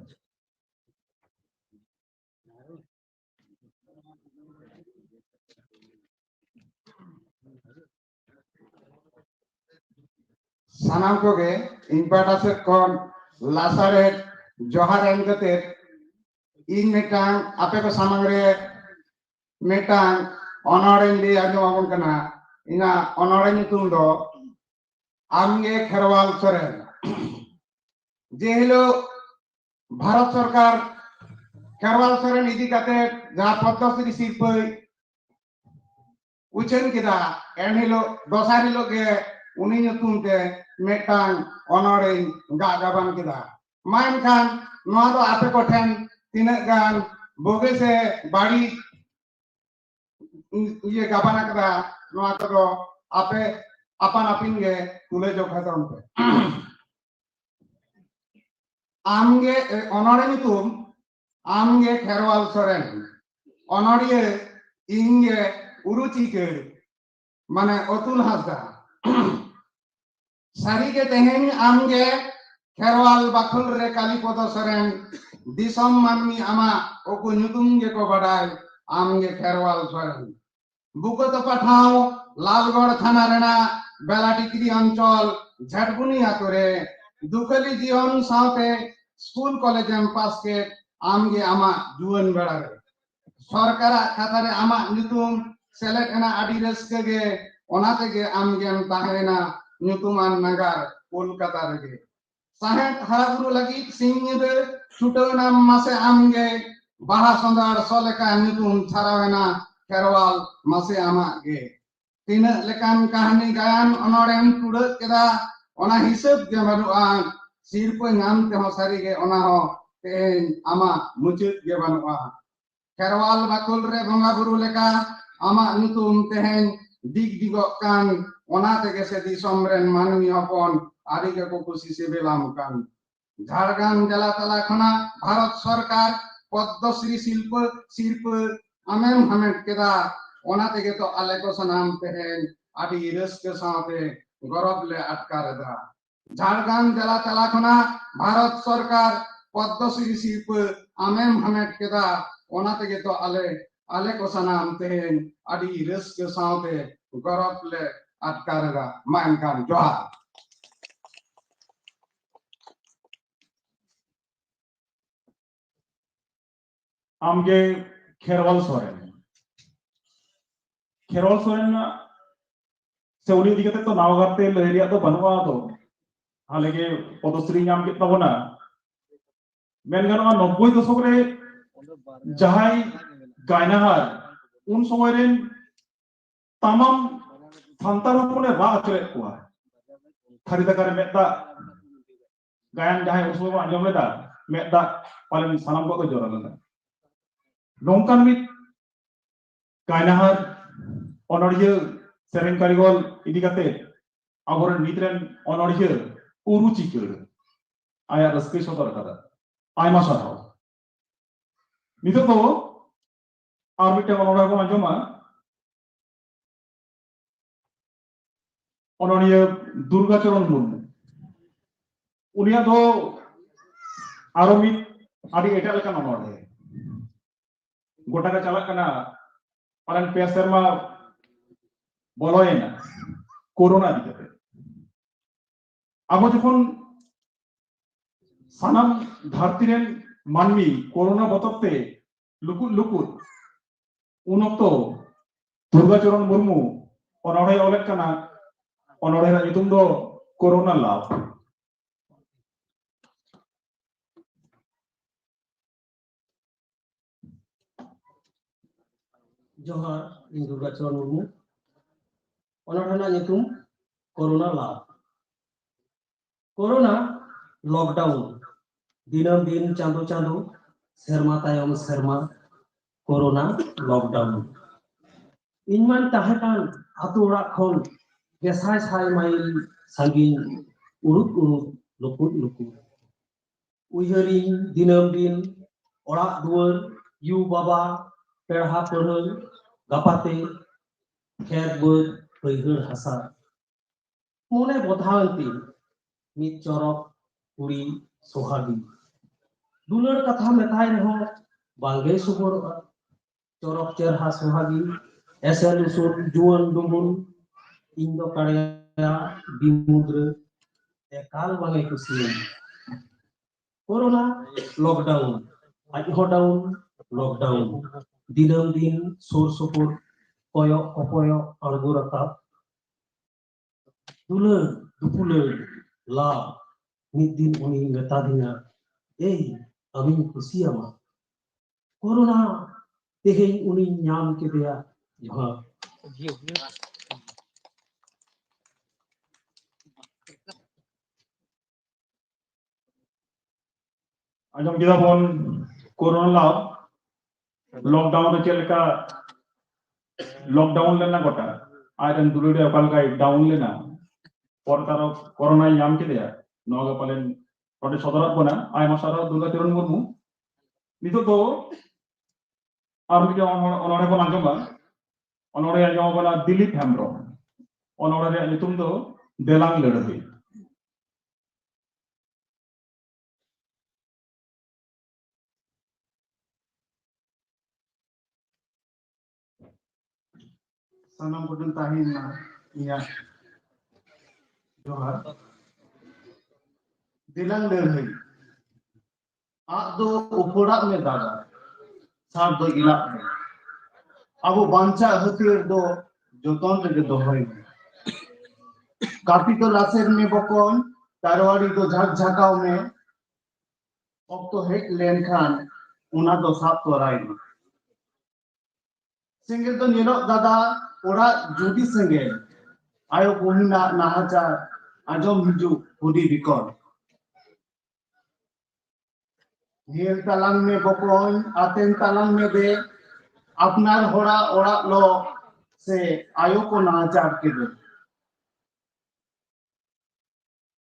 सानाम को गे इंपाटा से कौन लासारे जोहार एम कते इन मेटांग आपे को सामग्रे मेटांग ऑनोरेन ली आजो आबन कना इना ऑनोरेन नितुम दो आमगे खेरवाल सोरेन जे हिलो भारत सरकार खेरवाल सोरेन इदी कते जहां पद्मश्री सिरपै उचन किदा एन हिलो दोसार हिलो के उनी नितुम ते मेटांग ऑनोरेन गागाबान किदा मान खान नोआ दो आपे को ठेन तिना गान बोगे से बाड़ी ये गाबाना कदा नोआ तो आपे अपन अपिन गे तुले जो खतम पे आमगे ऑनोरेन तुम आमगे खेरवाल सोरेन ऑनोरिये इंगे उरुचि के माने अतुल हांसदा सारी के तेहेन आमगे खेरवाल बाखुल रे कालीपद सोरेन दिसम मानमी आमा ओकु नुतुम गे को बडाय आमगे खेरवाल सोरेन बुको तो पठाओ लालगढ़ थाना रेना बेलाटिक्री अंचल झटबुनी आतोरे दुखली जीवन साथे स्कूल कॉलेज एम पास के आमगे आमा जुवन बेड़ा रे सरकार खातारे आमा नुतुम सेलेक्ट एना आडी रस्के गे ओनाते गे आमगे ताहेना नुतुमान नगर कोलकाता रे साहेब हाराबुरु लगी सिंह छुटो नाम मासे आमगे बाहा संदार सोलेका नुतुम छारावेना खेरवाल मासे आमा गे तीन लेकान कहानी गायन अनोरेन टुडे केदा ओना हिसाब गे बनुआ सिरपो नाम ते हो सारी गे ओना हो तेन आमा मुचुत गे बनुआ खेरवाल बाकुल रे बंगा बुरु लेका आमा नुतुम तेहेन दिग दिगो कान ओना तेगे से दिसम रेन मानवी हपन आरी के को खुशी से बेलाम कान झारग्राम जिला तला खना भारत सरकार पद्मश्री शिल्प आमेम हमेट केदा ओना तेगे तो आले को सनाम तेहेन आडी रस्के साथे गौरव ले अटकार दा झारग्राम जिला तला खना भारत सरकार पद्मश्री शिल्प आमेम हमेट केदा ओना तेगे तो आले को सनाम तेहेन आडी रस्के साथे गौरव ले अटकार दा मान कान जोहार आमगे खेरवाल सोरेन से उनी दिगते तो नावगाते लहरिया तो बनवा तो हालेगे पदश्री नाम के तबना मेनगानवा 90 दशक रे जहाई गायनाहार उन समय रे तमाम संतार होने रा अचरे कुआ खरीदाकार मेदा गायन जहाई उस समय आंजम लेदा मेदा पालन सनाम को जोरा लेदा नौकान मित गायनाहार अनोड़िया सेरेन कारिगल इदी कते आबोरन नितरेन अनोड़िया उरुचिकर आया रस्के सदर कदा आयमा साराव नितो तो आर मिटे अनोड़ा को आंजमा अनोड़िया दुर्गाचरण मुर्मू उनिया दो आरो मित आदि एटा लेका अनोड़े गोटा का चालक कना पालन पे शर्मा बोलोएना कोरोना दिखते Abo jokon sanam dharti ren manmi corona botorte lukut un okto Durgacharan Murmu onore olek kana onore na nyutum do corona love. Johar ing Durgacharan Murmu onarana nyutum corona love. Corona lockdown dinam din chando serma tayom serma corona lockdown. Inman tahakan atu orak khon gesai sai mail sangin urut lukut. Uyaring dinam din orak duar yu baba perha perhel gapate kher bud baihar hasa. Mone bodhanti mit chorok puri sohagi. Dular katha metai reho bangge subor chorok cherha sohagi. Esel usur juan dumun indo karya bimudra ekal bangai kusian. Corona lockdown, ajo down lockdown. Dinam din sur supur koyok argo rakap. Dupuler la mid din uni ngetadina. Amin kusiama. Corona teheng uni nyam kedea. Johar. Ajam kita pun corona love lockdown to chelka lockdown lena gota ajan dulu dia apal kai down lena por taro corona nyam ke dia noga palen ode sodarat bona ay masara Durgacharan Murmu nito to ar kita onore pon anjom ba onore anjom bana Dilip Hembrom onore re nitum do Delang Ledoi. Sanam pun tahin iya Johar Delang Ledoi. Ado uporak me daga साथ दो इलाक में अब वो बांचा हथियार दो जोतों के दो है काफी तो लासेर में बकोन तारवाड़ी तो झाकाव में अब तो हेक लेन खान उना दो साथ तो राय सिंगल तो निलो दादा ओरा जुदी सिंगल आयो कोहिना नाहाचार आजम हिजू hoodie बिकॉल Hiel talang me bokon, aten talang me be, apnar hora ora lo se ayo ko nahachar kebe.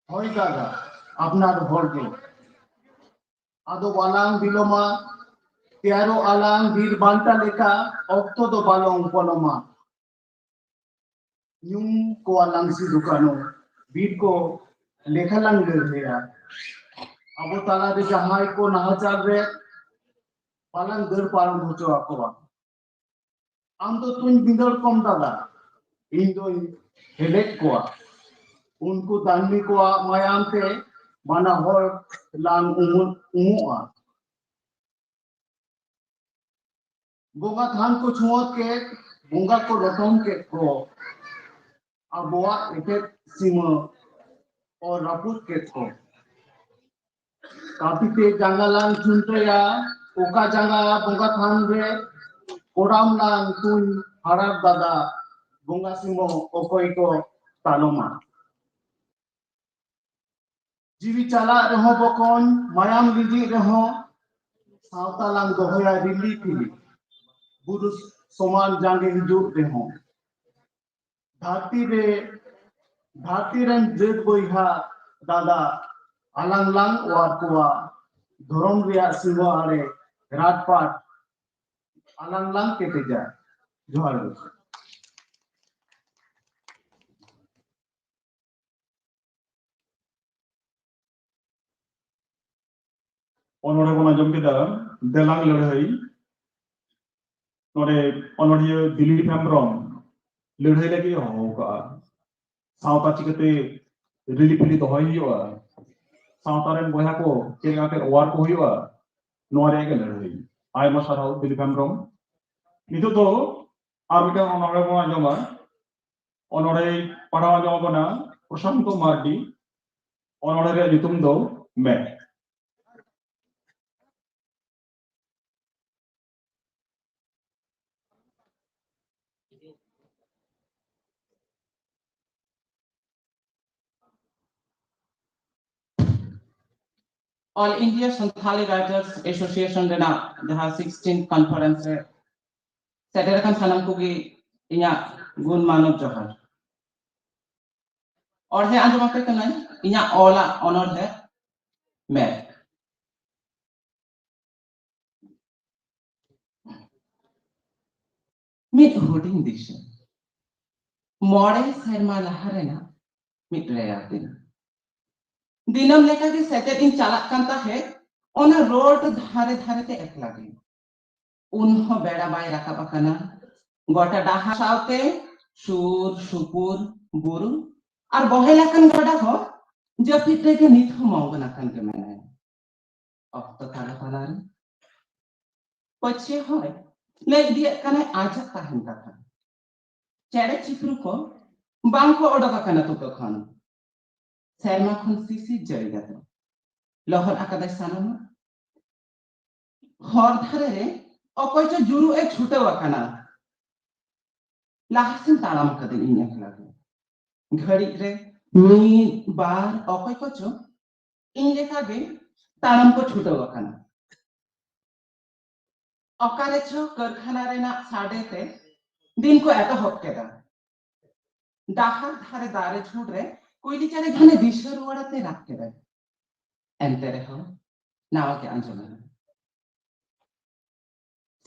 Hoi daga, apnar horge. Ado balang biloma, tiaro alang bir banta leka, okto do balong poloma. Yung ko alang si dukano, bir ko lekha lang gerhea. Abo tala de jahai ko nahachar re palang der param hocho akoba am to tun bindor kom dada indo helek ko unku danmi ko mayam te mana hor lang umua bonga than ko chuot ke bonga ko rotom ke ko aboa ete sima और रापुत के को काफी ते जंगलान चुनते या ओका जंगला बोंगा थान रे कोराम लान तुन हरार दादा बोंगा सिमो ओकोई को तालोमा जीवी चला रहो बकोन मायाम लिजी रहो सावतालांग दोहया रिली फिली बुरु समान जांगे हिजुर रहो धारती रन जेद बोइहा दादा alang lang war kuwa dorong ria siwa are ratpat alang lang kete ja johar onore bona jom kita Delang Ledoi nore onore Dilip Hembrom ledhai lagi hoga sauta chikate ᱨᱤᱞᱤ ᱯᱤᱞᱤ ᱫᱚᱦᱚᱭ ᱦᱩᱭᱩᱜᱼᱟ ᱥᱟᱶᱛᱟ ᱨᱮᱱ ᱵᱚᱭᱦᱟ ᱠᱚ ᱪᱮᱫ ᱞᱮᱠᱟ ᱠᱟᱛᱮ ᱚᱣᱟᱨ ᱠᱚ ᱦᱩᱭᱩᱜᱼᱟ ᱱᱚᱣᱟ ᱨᱮᱭᱟᱜ ᱜᱮ ᱞᱟᱹᱲᱦᱟᱹᱭ ᱟᱭᱢᱟ ᱥᱟᱨᱦᱟᱣ ᱫᱤᱞᱤᱯ ᱦᱮᱢᱵᱨᱚᱢ ᱱᱤᱛᱚᱜ ᱫᱚ ᱟᱨ ᱢᱤᱫᱴᱟᱝ ᱚᱱᱚᱬᱦᱮ ᱵᱚᱱ ᱟᱸᱡᱚᱢᱟ ᱚᱱᱚᱬᱦᱮ ᱯᱟᱲᱦᱟᱣ ᱟᱸᱡᱚᱢ ᱟᱵᱚᱱᱟ ᱯᱨᱚᱥᱟᱱᱛᱚ ᱢᱟᱨᱰᱤ ọnọᱬᱦᱮ ᱨᱮᱭᱟᱜ ᱧᱩᱛᱩᱢ ᱫᱚ ᱢᱮ All India Santhali Writers Association rena jaha 16th conference re seter kan sanam kugi inya gun manot johar orhe anjom ape kanai inya ola ọnọᱬহে me mit huding dishe more serma laharena mit reyatin dinam leka ge seter in chalak kan tahe ona road dhare dhare te ekla ge unho beda bai rakab akana gota daha saute sur supur buru ar bohelakan goda ho japit rege nit ho maugana kan ke mena okto tala talar pache hoy le dia kana ajak tahan kata chere chipru ko bang ko odoka kana to khon serma khon sisi jari gato lohon akadai sanama hor dhare re okoy cho juru e chute wakana lahasin talam kadin in ekla घड़ी रे मी बार ओकोय को चो इन लेखा गे तालम को छूटे वखाना ओकारे छो कारखाना रे ना साडे ते दिन को एतो हक केदा डाहा धारे दारे छूट रे कोइली चारे घने दिशर वड़ाते राख केदा एंते रे हो नावा के अंजम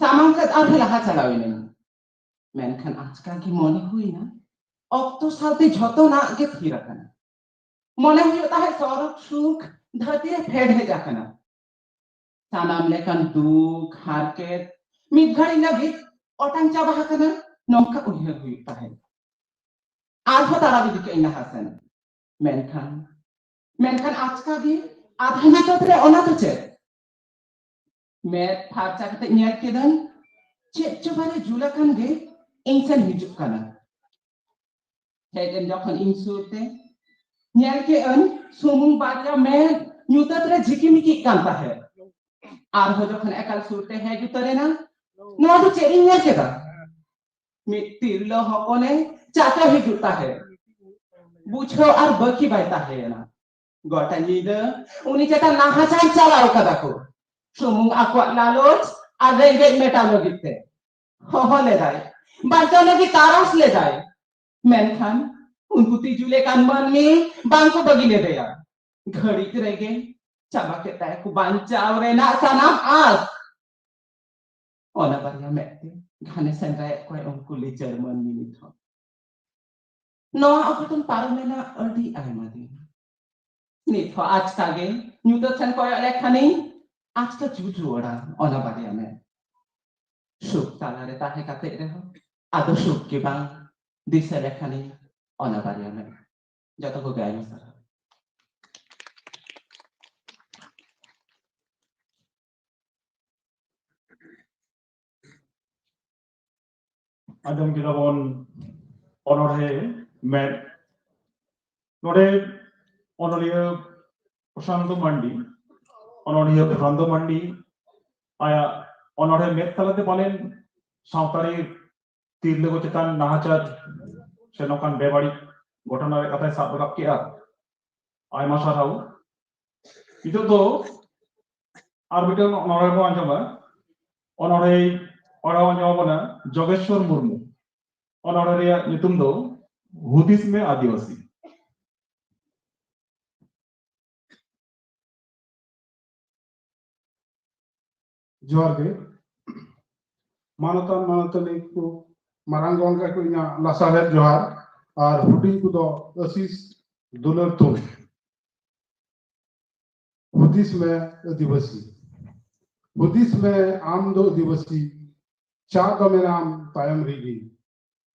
सामान का आधे लहा चलावे ने मेनखान आजका की मने हुई ना অক্ত সাথে যত না গে ফিরাকানা মনে হইও তাহে সরব সুখ ধরতিরে ফেড হে যাকানা সানাম লেখান দুঃখ হারকেত মিট ঘড়ি লাগি অটাং চাবা হাকানা নমকা উহিয়া হুই তাহে আধো তারা দিকে ইনা হাসান মেনখান আজকা গি আধানা তত্রে অনাথ চে মেট ফারচা কতে নিয়ার কেদান চেক চবারে জুলাকান গে ইনসান হিজুক কানা Hegan jokon insurte nyal ke an sumung baja me nyutat re jikimiki kan tahe ar ho jokon ekal surte he jutare na no to chering nya keda mitir lo hokone chata hi jutahe buchho ar baki bai tahe na gota nida uni chata nahachan chalao kada ko sumung akwat lalot ar renge meta logite ho le dai baca lagi taras le dai मेनखान उनको तिजुले कान मन में बांको बगिले दया घड़ी करेगे चाबा के ताय को बांचाव रे ना सनाम आस ओना बारिया मेते घने संराय कोई उनको ले जर्मन मिनिट हो नो अकटन पारमेना अडी आइमादी निथ आज कागे न्यूतो सन कोय लेखानी आज का जुजुड़ा ओना बारिया में सुख तालारे ताहे काते रे हो आदो सुख के बांग दिशा लेखानी ओना बारिया में जतो को गाय सर आजम kita bon ọনঢ়ে মে নরে অনলিয়া প্রশান্ত মান্ডি অনলিয়া প্রশান্ত মান্ডি আয়া অনঢ়ে মে তালাতে বলেন সাঁওতারি ᱛᱤᱨᱞᱟᱹ ᱠᱚ ᱪᱮᱛᱟᱱ ᱱᱟᱦᱟᱪᱟᱨ ᱥᱮ ᱱᱚᱝᱠᱟᱱ ᱵᱮᱵᱟᱹᱲᱤᱡ ᱜᱷᱚᱴᱚᱱᱟ ᱨᱮ ᱠᱟᱛᱷᱟᱭ ᱥᱟᱵ ᱨᱟᱠᱟᱵ ᱠᱮᱜᱼᱟ ᱟᱭᱢᱟ ᱥᱟᱨᱦᱟᱣ ᱱᱤᱛᱚᱜ ᱫᱚ ᱟᱨ ᱢᱤᱫᱴᱟᱝ ᱚᱱᱚᱬᱦᱮ ᱵᱚᱱ ᱟᱸᱡᱚᱢᱟ ᱚᱱᱚᱬᱦᱮ ᱯᱟᱲᱦᱟᱣ ᱟᱸᱡᱚᱢ ᱟᱵᱚᱱᱟ ᱡᱚᱜᱮᱥᱥᱚᱨ ᱢᱩᱨᱢᱩ ᱚᱱᱚᱬᱦᱮ ᱨᱮᱭᱟᱜ ᱧᱩᱛᱩᱢ ᱫᱚ ᱦᱩᱫᱤᱥ ᱢᱮ ᱟᱹᱫᱤᱵᱟᱹᱥᱤ जोहार गे मानतान मानतानी को मारांग गंगा को इना लासारे जोहार और हुडिंग को दो असीस दुलर तुम हुदिस में आदिवासी हुदिस में आम दो आदिवासी चार में नाम तायम रिगी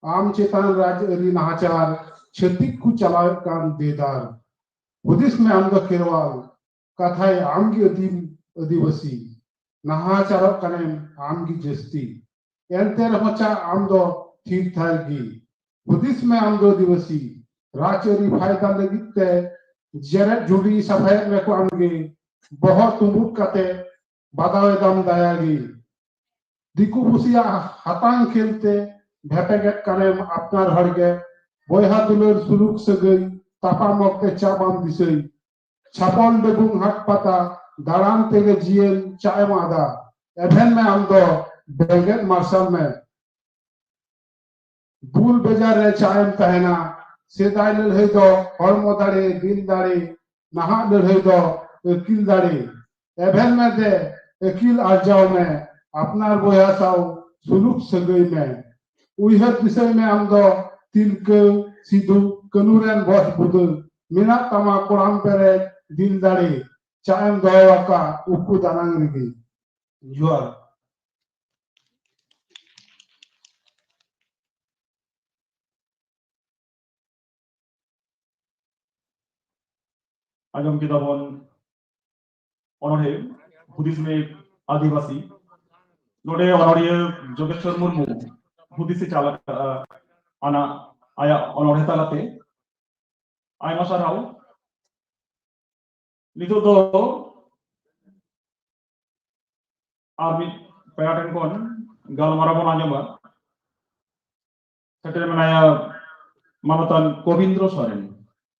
आम चेतन राज्य अरी नाचार छत्तीक को चलाए कान देदार हुदिस में आम दो खेरवाल कथाय आम की आदिवासी नहाचार कने आम की जस्ती एंते रमचा आम दो ठीक थार की हुदिस में आम दो आदिवासी राचरी फायदा लगिते जरे जुड़ी सफाई में को आमगे बहुत तुमुक कते बादावे दम दायागी दिकु बुसिया हतांग खेलते भेपेगेट कनेम अपनार हड़गे बोयहा दुलर सुलुक सगई तापा मक्ते चाबाम दिसई छापन डेबुंग हाट पाता दारान तेगे जियल चाय मादा एभेन में आम दो बेगेट मार्शल में बुल बेजार रे चायम तहना सेदाय लड़हई दो हड़मो दाड़े दिल दाड़े नहा लड़हई दो अकील दाड़े एभेन में दे अकील आजाव में अपनार बोया साव सुलुक सगई में उइहर दिसई में आम दो तिलके सिधु कनुरेन बस बुदल मिना तमा कोराम पेरे दिल दाड़े चायम दोवाका उकु दानांग रिगी जुआर आजम किताबन अनोढ़े हुदिस में आदिवासी नोडे अनोढ़िया जोगेश्वर मुर्मू हुदिस चालक आना आया अनोढ़े तालाते आयमा साराव नितो दो आर्मी पेराटेन कोन गालमारा बन आजमा सेटेल मनाया मानतान गोविंद्र सोरेन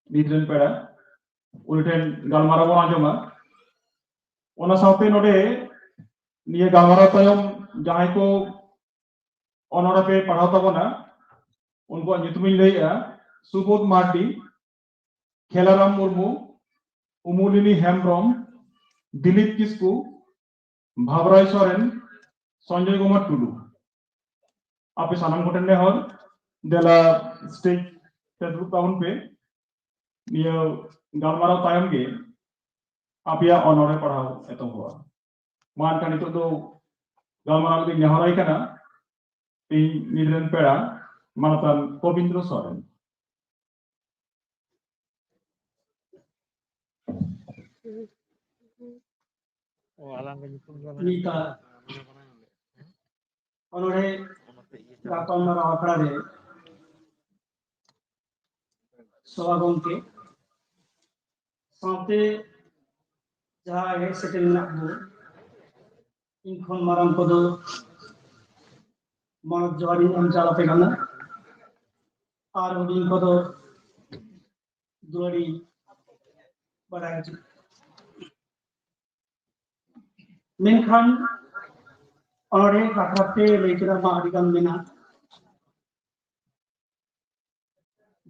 निद्रेन पेड़ा उल्टेन गालमारा बन आजमा ओना साउते नोडे निये गालमारा तायम जहां को अनोड़ा पे पढ़ाओ तबना उनको नितुमिन लइया सुबोध मार्टी खेलाराम मुर्मू उमुलिनी हेम्ब्रम दिलीप किस्कू भावराय सोरेन संजय कुमार टुडू आपे सानाम गोटेन ने हर देला स्टेज फेसबुक टाउन पे निये गालमारा तायम गे आपिया अनोड़े पढ़ाओ एतो हुआ मान का नितो दो गालमारा लगी नेहराई कना ती निद्रेन पेड़ा मानतान गोविंद्र सोरेन नीता अनोढ़े गापालमारा आखड़ा रे सभा गंके साउते जहाँ है सेटेल मेना बो इनखन माराम को दो मनोज जवारी एम चाला पे गाना आर हुडिंग को दो दुआरी बढ़ाया जी मेनखान अनोढ़े बाखराते लेकिन मारिगम मेना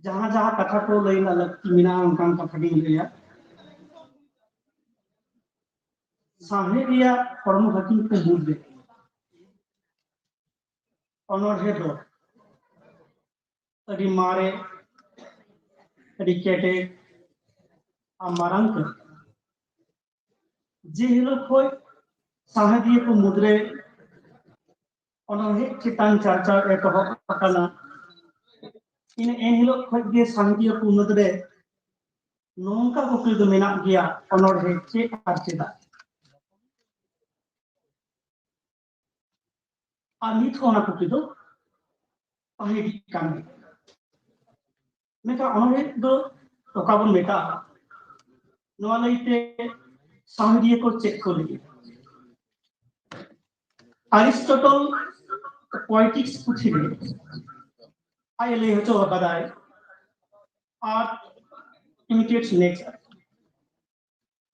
जहाँ जहाँ कथा को लेना लगती मेना उनका कथा दी गया सामने दिया परम हकीम को मूल दे अनोढ़े दो अड़ी मारे अड़ी केटे आमारंक जे हिलो कोई साहदिये को मुद्रे अनोढ़े चितान चर्चा एक हो पकना इन एन हिलो खोज गे साहदिये को मुद्रे नोंका कुकली दो मेना गया अनोढ़े चे आर चेदा नित को कुकली दो ताहे कामी मेका अनोढ़े दो ओकाबन मेटा नोआ लईते साहदिये को चेक को लगी अरिस्टोटल पोएटिक्स पुथी रे आय ले हचो बदाय आर्ट इमिटेट्स नेचर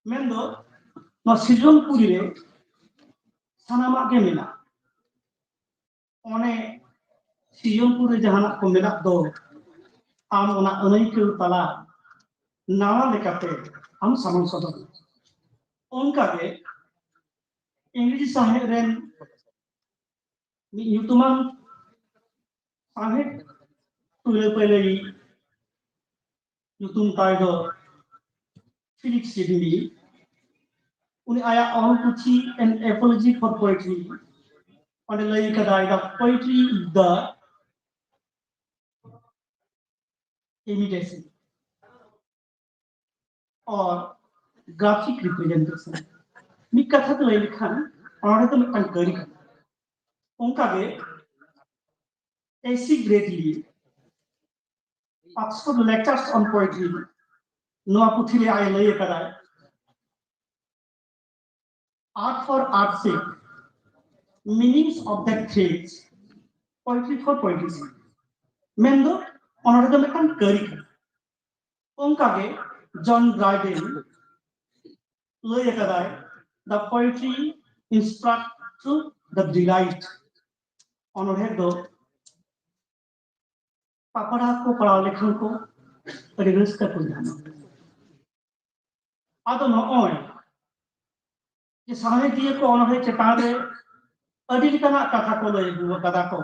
मेंदो नो सृजनपुरी रे सानामा के मेना ओने सृजनपुरी जहाना को मेना दो आम ओना अनैक्य तला नावा लेकाते हम सामान सदन उनका के इंग्लिश साहित्य रेन युतुमान साहित्य तुले पहले युतुम ताइदो फिलिक्स सिडनी उन्हें आया all Kuchi N apiology for poetry और लई कदाई द पोएट्री द imitation और ग्राफिक रिप्रेजेंटेशन मिक कथा तो लई लिखान और तो मिक करी का उनका के AC greatly Oxford lectures on poetry नोआ पुथिले आए लई करा आर्ट फॉर आर्ट से meanings of that phrase poetry for poetry mendo onore do mekan kari onka ge John Dryden lay kadai the poetry instruct to the delight onore do papada ko pada lekhan ko reverse ka ko jana ado no oi je sahitya ko onore chetare adi likana katha ko lay bu kada ko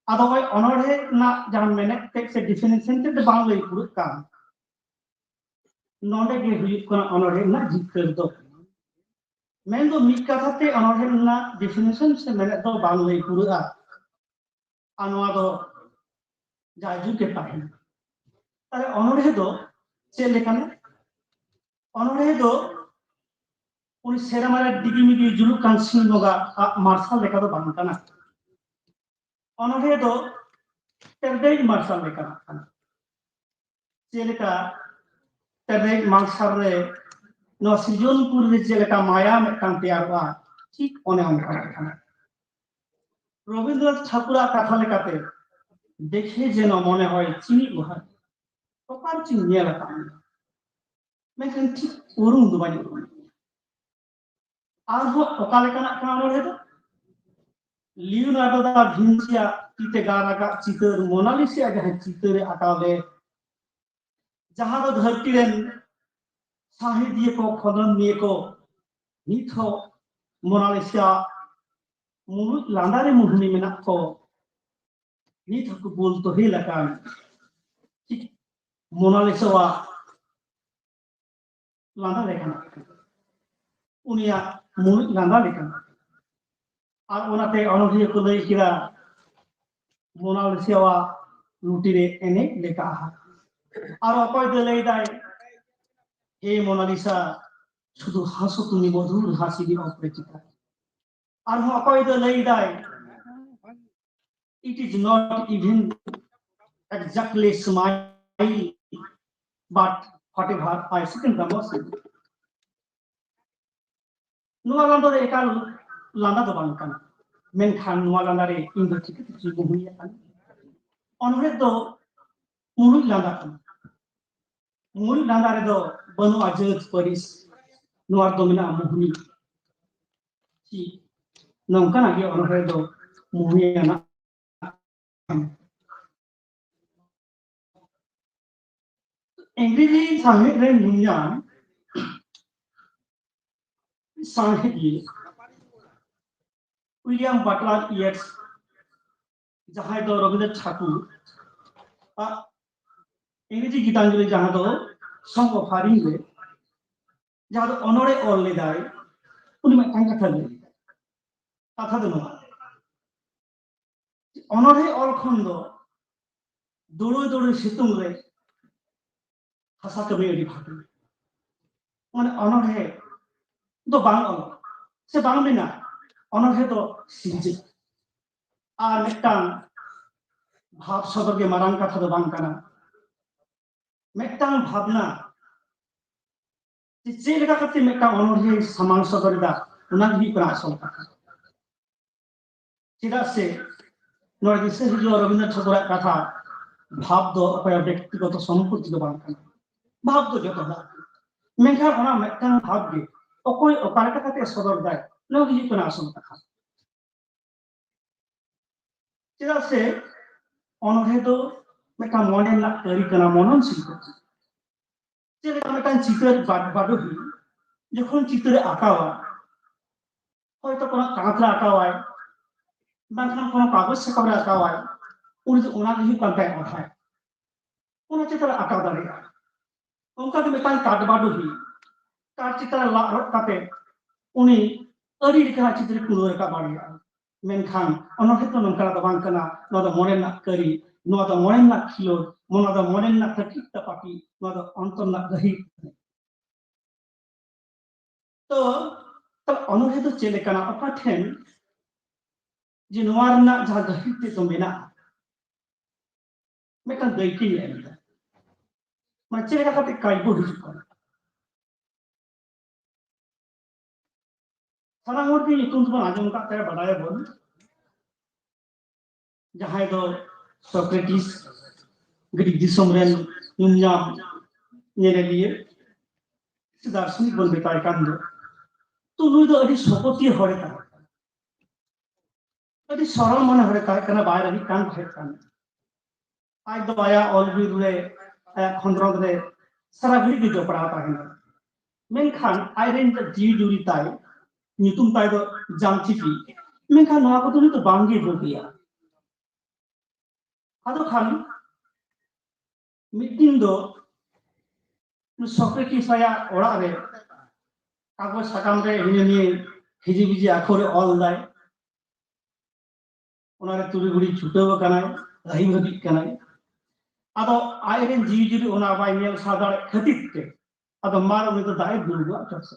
ado oi onore na jahan mene text definition te bang lay puru ka nonde ge hui ko onore na jikr do men do mi katha te onore na definition se mene do bang lay puru a anwa do jaju ke pahe tare onore do che lekana onore do उन सेरामारा डिगिमिगी Zulu कांसिन नोगा martial लेका तो बांका ना ओनोहे दो टेरदेज martial लेका ना जेलेका टेरदेज martial रे no सिजनपुर रे जेलेका माया मेटांग तैयारवा ठीक ओने ओनका ना रविंद्रनाथ ठाकुरा कथा लेकाते देखे जेनो मने होय चिनी गुहा तोकार चिन नेला का मेखन ठीक उरुम दुबानी आरहो ओकालेकाना कानो रे तो लियोनार्डो दा विंचिया तीते गारागा चितर मोनालिसा जहां चितर आकाले जहां दो धरती रेन साहित्य को खनन निये को निथो मोनालिसा मुलु लांदारे मुहनी मेना को निथो को बोल तो ही लकान मोनालिसा वा लांदा लेकाना उनिया मुलु लांदा लेकाना और उनाते अनुभव को लई किरा मोनालिसा वा लुटी रे एने लेका और अकय दे लई दाय ए मोनालिसा शुधु हासो तुमी मधुर हासि दि अप्रेचिता और अकय दे लई दाय it is not even exactly smile but whatever I second the motion nuwa lando re ekal landa do bang kan menkhan nuwa landa re indo tik tik bu huya kan onore do mulu landa kan mulu landa re do banu ajat paris nuwa do mina muhni si nongkan age onore do muhni na English sahit re nunyan sahit ye William Butler Yeats जहाँ दो रविंद्रनाथ ठाकुर इंग्रेजी गीतांजलि जहाँ दो song of हारिंग जहाँ दो ऑनरे all ले दाए उनमें कथा दो ऑनरे ऑल खंडो दोड़ो दोड़ो सितुंग रे हसा कभी एडी भाटू माने ऑनरे दो बांग ऑल से बांग बिना ऑनरे दो सिंजे और मेटांग भाव सदर के मारांग कथा दो बांग कना मेटांग भावना जे लेका कते मेटांग ऑनरे समान सदर दा उना भी प्रासल कथा चिदा से नोर दिसे हिजो रविंद्रनाथ ठाकुर कथा भाव दो अपय व्यक्तिगत सम्पत्ति दो बांग कना भाव दो जतो दा मेखा ओना मेटांग भाव के ओकोय ओकालटा कते सदर दाय नो भी प्रासल कथा चिदा से ऑनरे दो मेका मॉडर्न ला करी कना मनन शिल्प जे लेका मेका चित्र बाडो ही जखन चित्र आकावा হয়তো কোন কাগজে আঁকাওয়ায় বাংখান কোন কাগজ से कवर আঁকাওয়ায় उन ओना ही कांटे आखाय कोन चित्र आका दाड़िया उनका के मेका काट बाडो ही काट चित्र ला रकाते उनी अरी लिखा चित्र कुलो रका बाड़िया मेनखान अनोहे तो नंका दा बांग कना नो दा मॉडर्न ला करी नो दा मॉडर्न ला खिलो नो दा मॉडर्न ला तकित पाकी नो दा अंतर ला गही तो अनोहे तो चेले कना अका ठेन जे नोआ रना जहां गहिर ते तो मेना मेका गईकी एमदा मान चेले का ते काइबो हिजु कना सारा मूर्ति nyutum तो आजम का ते बडाय बोल जहां दो सोक्रेटिस ग्रीक दिसम रेन नुन्याम नेरे लिए दार्शनिक बन बेताय कान दो तो नुई दो अडी सपति हरे का अडी सरल मन हरे का कना बाय रही कान भाई कान आज दो आया ऑल भी रे खंद्रद रे सारा घड़ी के जोपड़ा ताहेना मेनखान आइरेन जी जुरी ताई nyutum ताई दो जामचिपी मेनखान नोआ को तो बांगी बोगिया आदो खान मीटिंग दो सोक्रेटिस आया ओड़ा रे कागज साकाम रे हिनी हिजी बिजी आखोरे ऑल दाय ओनारे तुरी गुड़ी छुटेव कनाय रही हबी कनाय आदो आइरेन जी जुरी ओना बाय नेल सादार खतित के आदो मार उनी तो दाय दुलगो चस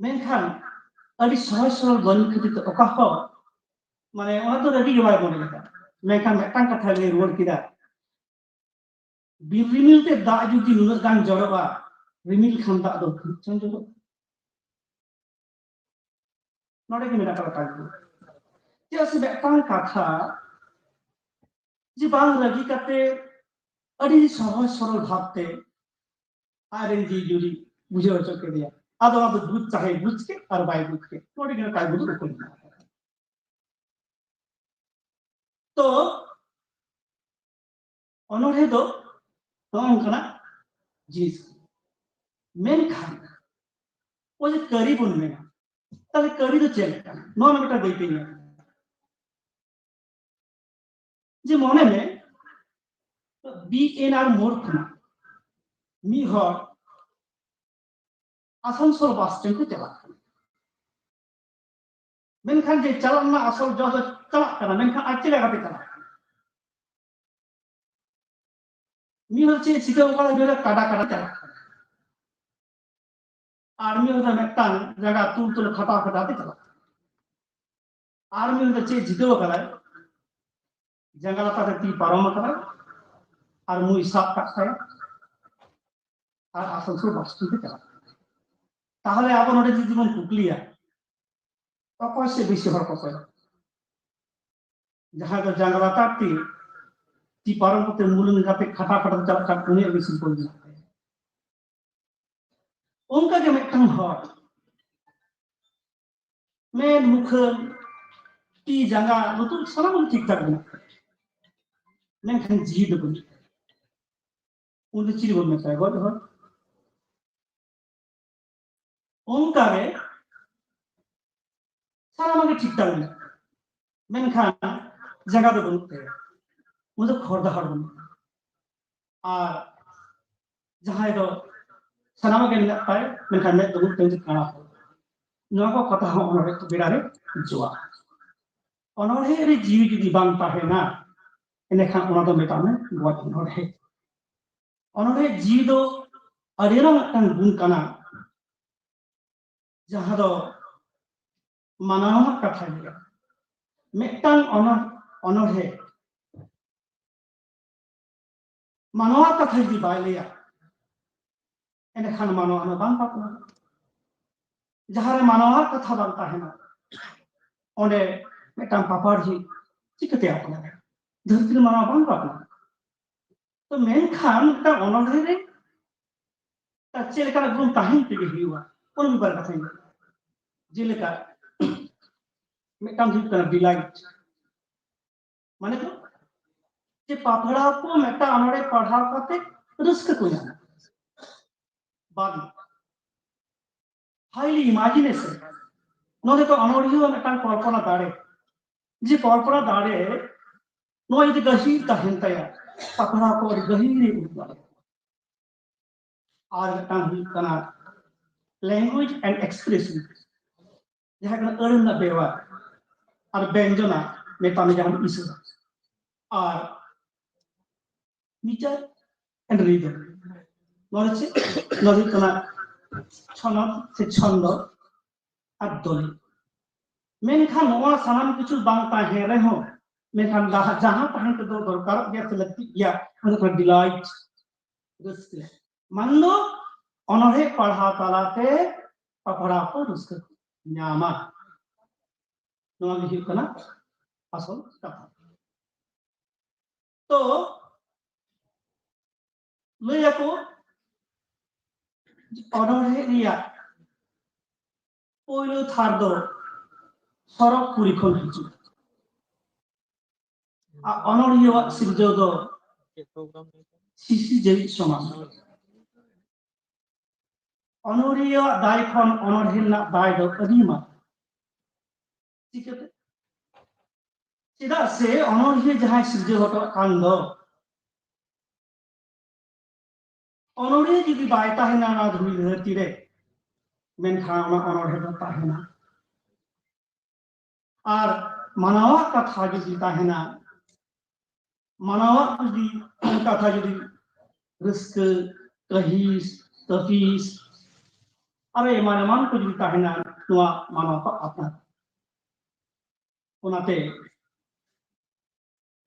मेनखान अडी सहज सरल बन खतित ओका हो माने ओना तो रेडी बाय बने लगा मेनखान मेटांग कथा ले रोड किदा बिरिमिल ते दा जुदी नुना गान जड़वा रिमिल खान दा दो चन जड़ो नोडे के मेरा कथा जे से मेटांग कथा जी बांग रगी कते अडी सहज सरल भावते आरेन जी जुरी बुझे चके दिया आदो आदो बुझ चाहे बुझ के और बाय बुझ के नोडे के काय बुझ को तो अनोहे दो नोंकना जीस मेनखान वो जे करी बुन में तले करी तो चल नो ना बेटा देते हैं जे मोने में बीएनआर मोड खुना मी हर आसनसोल बस स्टैंड को चला मेनखान जे चलना असल जो चला करना मेनखान आज चला का चला मिहर चे सिका वाला जो काटा काटा चला आर्मी होता मेटांग जगह तुल तुल खटा खटा ते चला आर्मी होता चे जितो करा जंगल का ती पारम करा और मुई साफ का खाया और आसनसोल बास्तु ते चला ताहले आप नोडे जीवन कुकलिया अकय से बेसि हर को जहां को जंगल का ती पारम को मूलन गाते खटा खटा चला का उन्हें बेसि बोल दिया उनका के मेटंग हर मैं मुख ती जंगा लुतु सलाम ठीक ठाक बना मैं खान जी दो बनी उन चिरी बोल में काय गो उनका के सलाम के ठीक ठाक बना मैं खान जगह दो बनते मुझे खोरदा हर बना और जहां दो सलाम के मिला पाए मैं खान में दो तेज काना नवा को कथा हो ओनरे तो बिरारे जुआ ओनरे रे जीव जुदी बांग ताहे ना इने खान ओना तो मेता में गॉड ओनरे जीव दो अरेरा मतन गुण कना जहां दो मानव कथा लिया मेटांग ओनरे मानव कथा जी बाय लिया इने खान मानव अन बांग पापना जहां मानव कथा बनता है ना ओंडे मेटां पापाड़ जी चिकते अपना धरती मानव बांग पापना तो मेनखान ता ओनरे रे ता चेलका गुण ताहिन ते हिवा कोन भी बार कथा जेलेका मेटां जी ता डिलाइट माने तो जे पापड़ा को मेटा ओनरे पढ़ा करते रस्क को जाना बाद हाईली इमेजिनेशन नोदे तो अनोरियो मेटां कल्पना दाड़े जे कल्पना दाड़े नो यदि गहीर तहनतया पकड़ा को गहीर उठा और मेटां हुई लैंग्वेज एंड एक्सप्रेशन जहां कना अरना बेवा और व्यंजना मेटा में जहां इस और nature and rhythm knowledge knowledge कना छनद से छंद और दली मेनखान नोआ सामान किछु बांग ताहे रहे हो मेनखान जहां ताहे के दो दरकार गया से लगती गया मतलब डिलाइट रस्के मानो अनहे पढ़ा तालाते पढ़ा को रस्के न्यामा नोआ भी कना असल कथा तो लैया को अनहे रिया पोइलो थार दो सरक पुरी खन हिजु अनरिया सिरजो दो सिसी जेवी समान अनरिया दाय खन अनरहिना दाय दो अदीमा चिकते चिदा से अनरिया जहां सिरजो हतो कांदो अनरिया जुदी बाय ताहेना ना धुई धरती रे मेनखान अनरहे दो ताहेना और मानवा कथा जुदी ताहेना मानवा जुदी कथा जुदी रिस्क कहिस तफीस अरे मानमान को जुदी ताहेना तुआ मानवा को अपना उनाते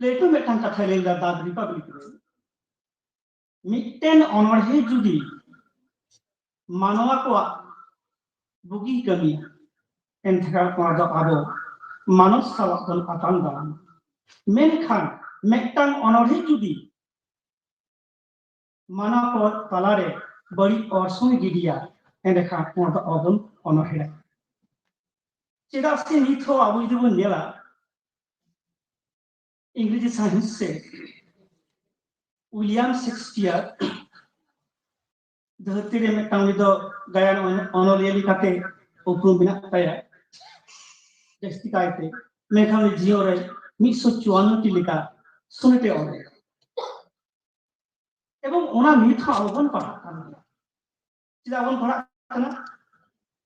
प्लेटो में टांग कथा ले दाद रिपब्लिक मिटेन अनरहे जुदी मानवा को बुगी कमी एंथका को आबो मानव सालापन आतान दान मेनखान मेक्टांग अनरहे जुदी माना को तलारे बड़ी अरसों गिडिया एंडखा कोन अबन अनरहे चेदा से निथो आबो जुबन नेला इंग्लिश साइंस से विलियम शेक्सपियर धरती रे मेक्टांग दो गायन अनलियली काते उपरुम बिना ताया जस्ती कायते मेखान जियो रे 154 टी लिखा सुनते ओरे एवं ओना निथो आबन पढ़ा कान चिदा बन पढ़ा कना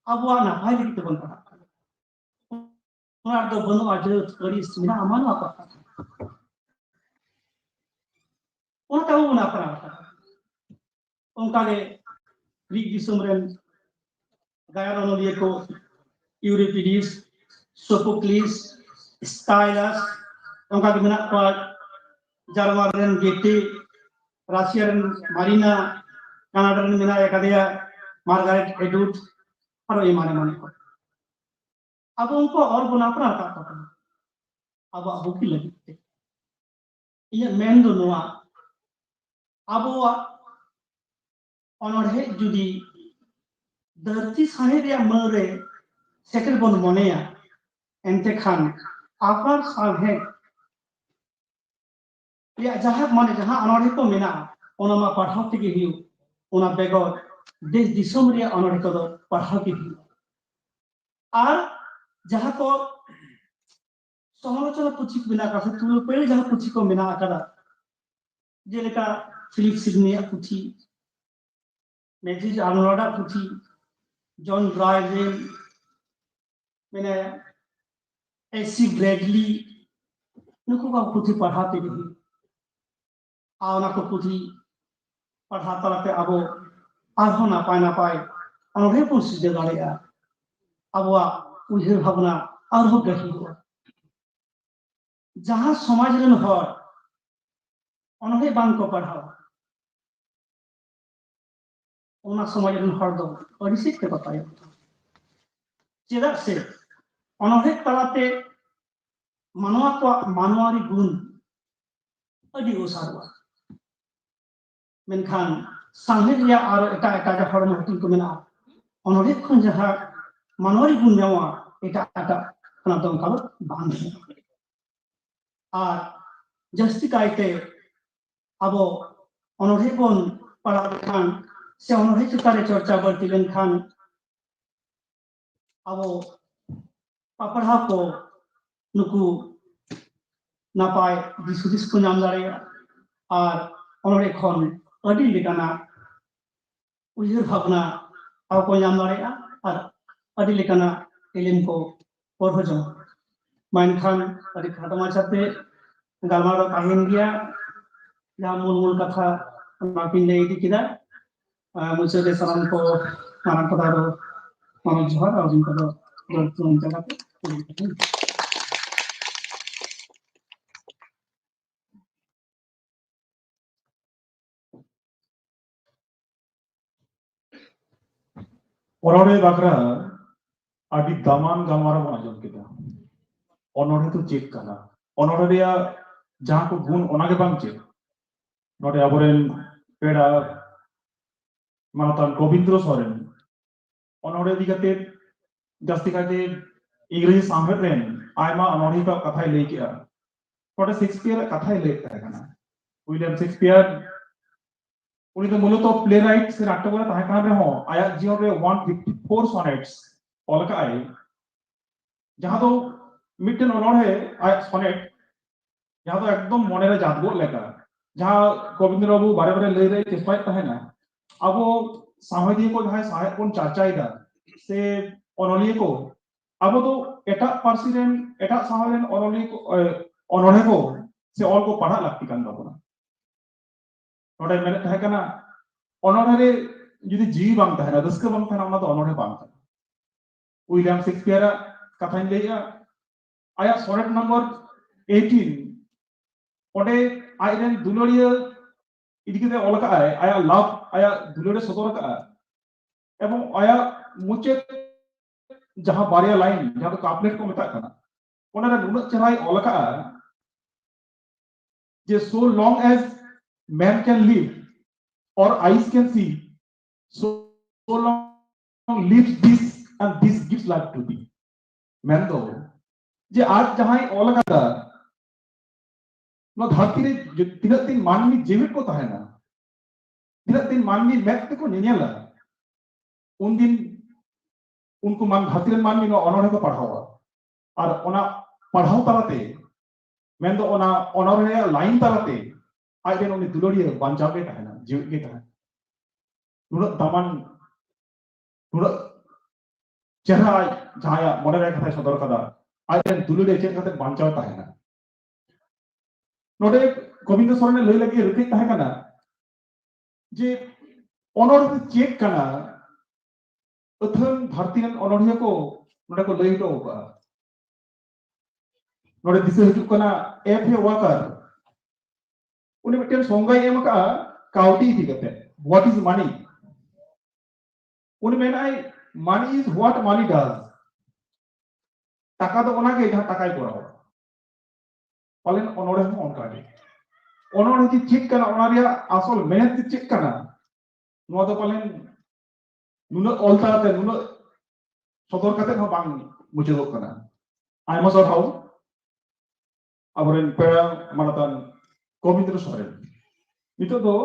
आबुआ ना भाई लिखते बन पढ़ा ओना दो बनो आजो करी सुना अमानो पढ़ा ओना ताऊ ओना पढ़ा उनका के ग्रीक दिसुमरेन गायन अनलिय को यूरिपिडिस सोफोक्लिस स्टाइलस उनका के मेना को जर्मन गेटे रशियन मारिना कनाडा मेना एकदिया मार्गारेट एडुट और ये माने को अब उनको और गुना पर आता अब अब की लगी ये मेन दो नोआ अब अनरहे जुदी धरती साहे रे मरे सेकल बन मनेया एंते खान आपन साहे या जहां माने जहां अनरहे को मेना ओनामा पढ़ाव के हिउ ओना बेगोर देश दिसम रे अनरहे को पढ़ाव के हिउ और जहां को समालोचना पुची बिना का से तुलो पहले जहां पुची को मेना आकरा जेलेका फिलिप सिडनी पुची मैजिज आर्नोल्डा पुची जॉन ड्राइवेन मैंने एसी ब्रैडली नुको का पुची पढ़ाते रही आवना को पुची पढ़ाता रहते अब आहो ना पाए अनरहे पुन सिद्धे गाड़िया अब उहे भावना और हो गही हो जहां समाज रन हर अनरहे बांग को पढ़ाओ ओना समाज रन हर दो अडिसित के बतायो चेदा से अनरहे तलाते मानवा को मानवारी गुण अडी ओसारवा मेनखान सांगे रिया और एटा एटा हरम हटिन को मेना अनरहे खन जहां मानवारी गुण नेवा एटा एटा कना दम कालो बांध और जस्ती कायते अब अनरहे बन पढ़ा खान से अनरहे चुकारे चर्चा बढ़ती लेन खान अब पढ़ा को नुकु नापाय दिसुदिस को नाम दारे और अनरहे खन अडी लेकाना उइहर भावना आव को नाम दारे और अडी लेकाना एलिम को पढ़ो जम माइन खान अडी खातमा चाहते गालमारो काहिन गया जहां मूल मूल कथा मापिन ले इदी किदा मुझे के सलाम को marang pada ro mama johar au jin pada ro tun jaga te Orang bakra adi daman gamara bana jom kita. Onore tu cek kana. Onore dia jahan ko gun onage bang cek. Note aboren peda manatan Gobindro Soren. Onore dikate jasti kate इंग्रेजी सामने rain Aima अनोही का कथा ले किया थोड़ा Shakespeare कथा ले kana William Shakespeare उनी तो मूलत प्ले राइट से नाटक वाला ताहे कहां रहो आया जीवन रे 154 सोनेट्स ऑलका आए जहां तो मिटन ऑनर है आया सोनेट जहां तो एकदम मने रे जादगो लेका जहां गोविंद बाबू बारे बारे ले रहे चेष्टा ताहे ना अब वो साहित्य को जहां साहित्य को चर्चाइदा से अनलिए को अब तो एटा पार्सिडेन एटा साहरेन अनलिए को अनहे को से ऑल को पढ़ा लगती कान दाबना नोडे मेरे ताहे कना अनरे जुदी जीव बांग ताहे ना रस्क बांग ताहे ना ओना तो अनरे बांग ताहे विलियम शेक्सपियर कथा लेया आया सोनेट नंबर 18 ओडे आइरेन दुलरिया इदिके ऑलका आया लव आया दुलरे सदर का एवं आया मुचे जहां बारिया लाइन जहां तो कापलेट को मेता कना ओना रे नुना चराई ऑलका जे so long as man can live or eyes can see so long lives this and this gives life to thee man do जे आज जहां ऑलका दा नो धरती रे तिना तीन मानवी जीवित को ताहे ना तिना तीन मानवी मेत को निनेला उन दिन उनको मान धरती रे मानवी नो अनोरे को पढ़ावा और ओना पढ़ाव तालाते मेन दो ओना अनोरे लाइन तालाते आइदेन उनी दुलरिया बांचाव के ताहे ना जीवित के ताहे नुना दामान नुना चेहरा जहाया मने रे कथा सदर कदा आइदेन दुलरिया चेक कते बांचाव ताहे ना नोडे गोविंद सोरेन लई लगी रिके ताहे कना जे अनोरे चेक कना अथन धरती रन अनोरिया को नोडे को लई दो बा नोडे दिसे हिजु कना एफ ए वाकर उनी मिटन सोंगाई एम का काउटी थी कते व्हाट इज मनी उनी मेनाई money is what money does टाका तो ओना के जहां टाकाई कराओ पालन अनोरे हम ओनका दे अनोरे जी चेक कना ओनारिया असल मेहनत चेक कना नो तो पालन नुना ऑलता ते नुना सदर कते हो बांग मुचेदो कना आइमा सरहाउ अबरेन पेड़ा मानतान गोविंद सोरेन नितो दो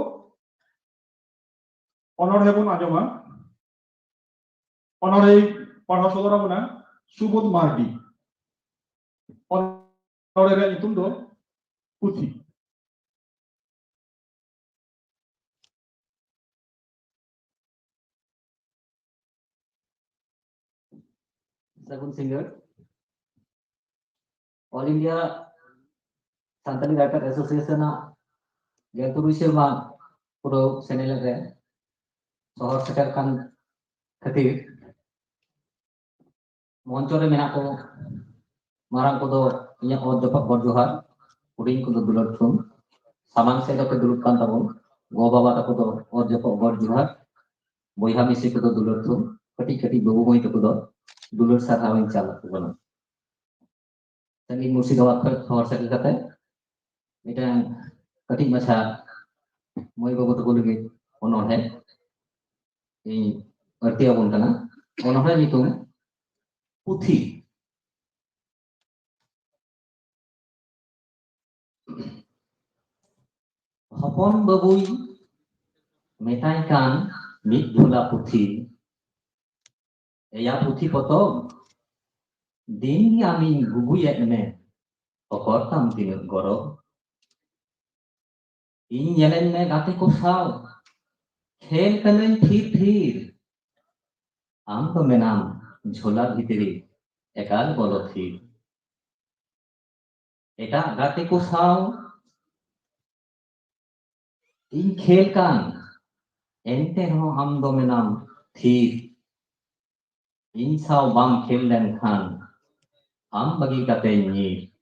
अनोरे बन आजमा अनोरे पढ़ा सदरा बना सुबोध मार्डी अनोरे रे नितुम दो पुथी Sagun Singer, All India Santali Writer Association Genturu ma puro senel re sohor setel kan khatir moncho re mena ko marang ko do inya ko jopak bor johar uding ko do dulot thum samang se do ko dulut kan tabon go baba ta ko do or jopak bor johar boiha misi ko do dulot thum kati kati babu moi ko do dulur sarhawin chala bana tangi Murshidabad khat khawar sakil kate eta kati macha moi babu to lagi onor hai ei arti abon kana onor hai nitum puthi hopon babui metai kan mid dhula puthi या पुथी पतो दिन ही आमी गुगुये ने पकड़ताम दिन गरो इन Yellen में गाते को साव खेल कनेन थीर आम तो मेनाम झोला भीतरी एकाल बोलो थी एटा गाते को साव इन खेल कान एंते हो हम दो मेनाम Thief. ᱤᱧ ᱥᱟᱶ ᱵᱟᱢ ᱠᱷᱮᱞ ᱞᱮᱱᱠᱷᱟᱱ ᱟᱢ ᱵᱟᱹᱜᱤ ᱠᱟᱛᱮ ᱧᱤᱨ.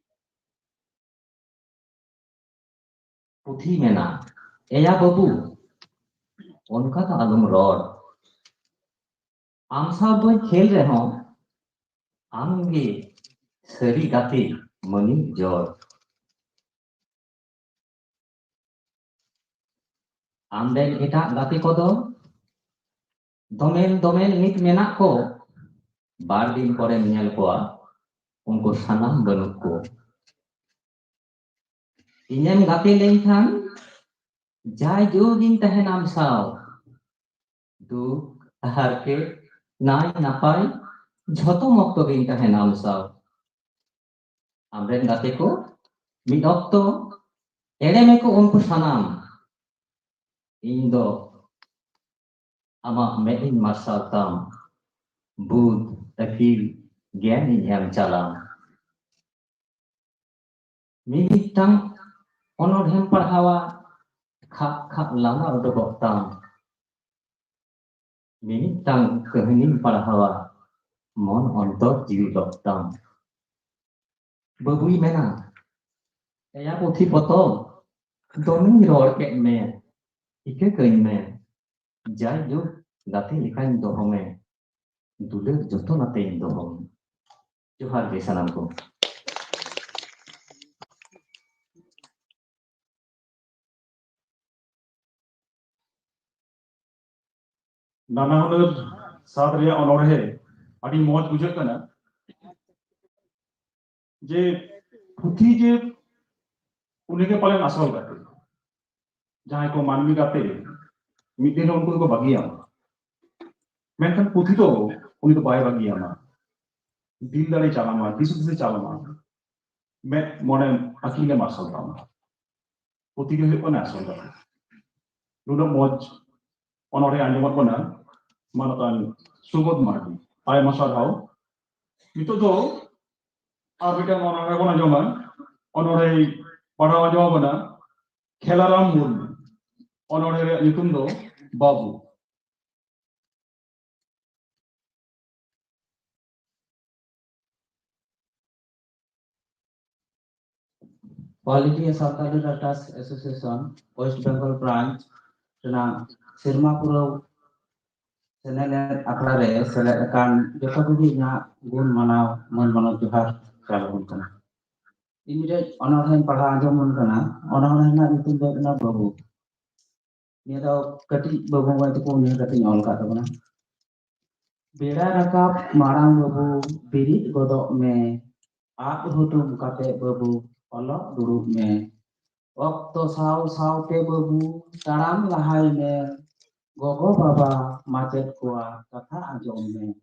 ᱯᱩᱛᱷᱤ ᱢᱮᱱᱟ, ᱮᱭᱟ ᱵᱟᱹᱵᱩ, ᱚᱱᱠᱟ ᱫᱚ ᱟᱞᱚᱢ ᱨᱚᱲ. ᱟᱢ ᱥᱟᱶ ᱫᱚᱧ ᱠᱷᱮᱞ ᱨᱮᱦᱚᱸ ᱟᱢᱜᱮ ᱥᱟᱹᱨᱤ ᱜᱟᱛᱮ ᱢᱟᱹᱱᱤᱡ ᱡᱚᱲ. ᱟᱢᱨᱮᱱ ᱮᱴᱟᱜ ᱜᱟᱛᱮ ᱠᱚᱫᱚ ᱫᱚᱢᱮᱞ ᱱᱤᱛ ᱢᱮᱱᱟᱜ ᱠᱚ. ᱵᱟᱨ ᱫᱤᱱ ᱯᱚᱨᱮᱢ ᱧᱮᱞ ᱠᱚᱣᱟ ᱩᱱᱠᱩ ᱥᱟᱱᱟᱢ ᱵᱟᱹᱱᱩᱜ ᱠᱚ. ᱤᱧᱮᱢ ᱜᱟᱛᱮ ᱞᱮᱱᱠᱷᱟᱱ ᱡᱟᱭ ᱡᱩᱜᱤᱧ ᱛᱟᱦᱮᱱ ᱟᱢ ᱥᱟᱶ. ᱫᱩᱠ ᱦᱟᱨᱠᱮᱛ ᱱᱟᱭ ᱱᱟᱯᱟᱭ ᱡᱷᱚᱛᱚ ᱚᱠᱛᱚ ᱜᱤᱧ ᱛᱟᱦᱮᱱ ᱟᱢ ᱥᱟᱶ. ᱟᱢᱨᱮᱱ ᱜᱟᱛᱮ ᱠᱚ ᱢᱤᱫ ᱚᱠᱛᱚ ᱮᱲᱮ ᱢᱮᱠᱚ ᱩᱱᱠᱩ ᱥᱟᱱᱟᱢ. ᱤᱧ ᱫᱚ ᱟᱢᱟᱜ ᱢᱮᱫ ᱤᱧ ᱢᱟᱨᱥᱟᱞ ᱛᱟᱢ. ᱵᱩᱫ ᱟᱹᱠᱤᱞ ᱜᱮᱭᱟᱱ ᱤᱧ ᱮᱢ ᱪᱟᱞᱟᱢ. ᱢᱤᱢᱤᱫᱴᱟᱝ ᱚᱱᱚᱬᱦᱮᱢ ᱯᱟᱲᱦᱟᱣᱟ ᱠᱷᱟᱜ ᱞᱟᱸᱫᱟ ᱩᱰᱩᱠᱚᱜ ᱛᱟᱢ. ᱢᱤᱢᱤᱫᱴᱟᱝ ᱠᱟᱹᱦᱱᱤᱢ ᱯᱟᱲᱦᱟᱣᱟ ᱢᱚᱱ ᱚᱱᱛᱚᱨ ᱡᱤᱣᱤᱫᱚᱜ ᱛᱟᱢ. ᱵᱟᱹᱵᱩᱭ ᱢᱮᱱᱟ, ᱮᱭᱟ ᱯᱩᱛᱷᱤ ᱯᱚᱛᱚᱵ, ᱫᱚᱢᱮᱧ ᱨᱚᱲ ᱠᱮᱫ ᱢᱮ, ᱤᱠᱟᱹ ᱠᱟᱹᱧ ᱢᱮ. ᱡᱟᱭᱡᱩᱜᱽ ᱜᱟᱛᱮ ᱞᱮᱠᱟᱧ ᱫᱚᱦᱚ ᱢᱮ. ᱫᱩᱞᱟᱹᱲ ᱡᱚᱛᱚᱱ ᱟᱛᱮᱧ ᱫᱚᱦᱚ ᱢᱮ. ᱡᱚᱦᱟᱨ ᱜᱮ ᱥᱟᱱᱟᱢ ᱠᱚ. नाना हुनर साथ रे अनोढ़े अड़ी मौज बुझाग कना जे पुथी जे उनके पाले आसल गाते जहां को मानवी गाते मिद दिन उनको को बागिया मेनखान पुथी तो उनी तो बाय बागिया मा दिल दाड़े चालामा दिस चालामा मैं मने अकीले मार्शल तामा पुथी के होना आसल गाते नुनो मौज अनोढ़े आंजमत कना मानतान सुबोध मार्डी आय मसार हाउ नितो दो आबिटा अनोढ़े बना जमा अनोढ़े पढ़ावा जमा बना खेलाराम मुर्मू अनोढ़े नितुम दो बाबू. All India Santali Writers Association West Bengal branch rena Sirma Puro Seneled Akra re seled akan jota kudi nya gun manau man manau johar kalabun kana. Immediate onorhen padha anjamun kana onorhen na nitum do na babu. Ni do kati babu wa tu ni kati nyol ka tabana. Beda rakap marang babu birit godok me ap hutum kate babu olok duruk me. Waktu saw te babu taram lahai me gogo baba macet kuat kata anjom me.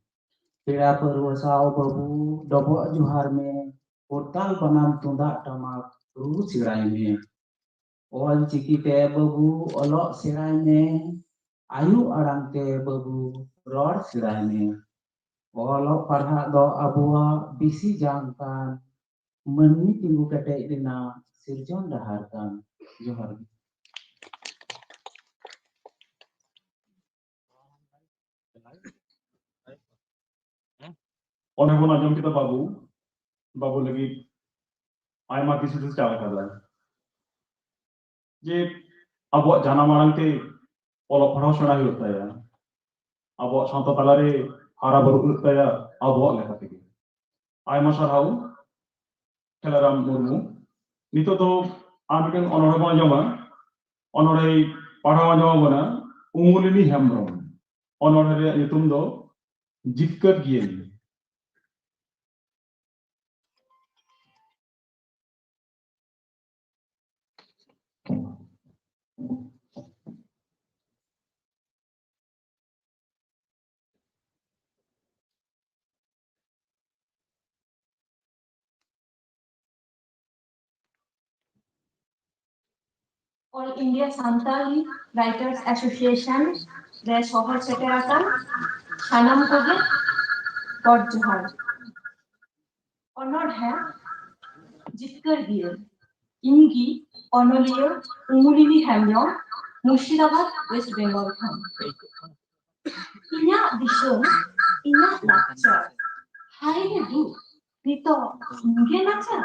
Pira perwa saw babu dobo juhar me portal panam tundak tamak ru sirai me. Ol ciki te babu olok sirai me ayu arang te babu ror sirai me. Olok parha do abua bisi jangkan meni tinggu ketek dina sirjon daharkan. Johar. Oner bon ajam kita babu lagi ayma kisu cala kada je abuak jana marang te olok padhaw sena huyuk taya abuak santa talare hara baru huyuk taya abuak leka tege ayma sarhau Khelaram Murmu nito to amiken onorhe bon jama onorhe padhaw jama bana Umulini Hembrom onorhe nitum do Jitkar Gieli. All India Santali Writers Association re sohor seterakan sanam koge god johar. Onorhe Jitkar Giel Ingi Onoliyo Umulini Hembrom Murshidabad West Bengal khan. inya disong, inya lakcar. Hai du, nito mungkin lakcar.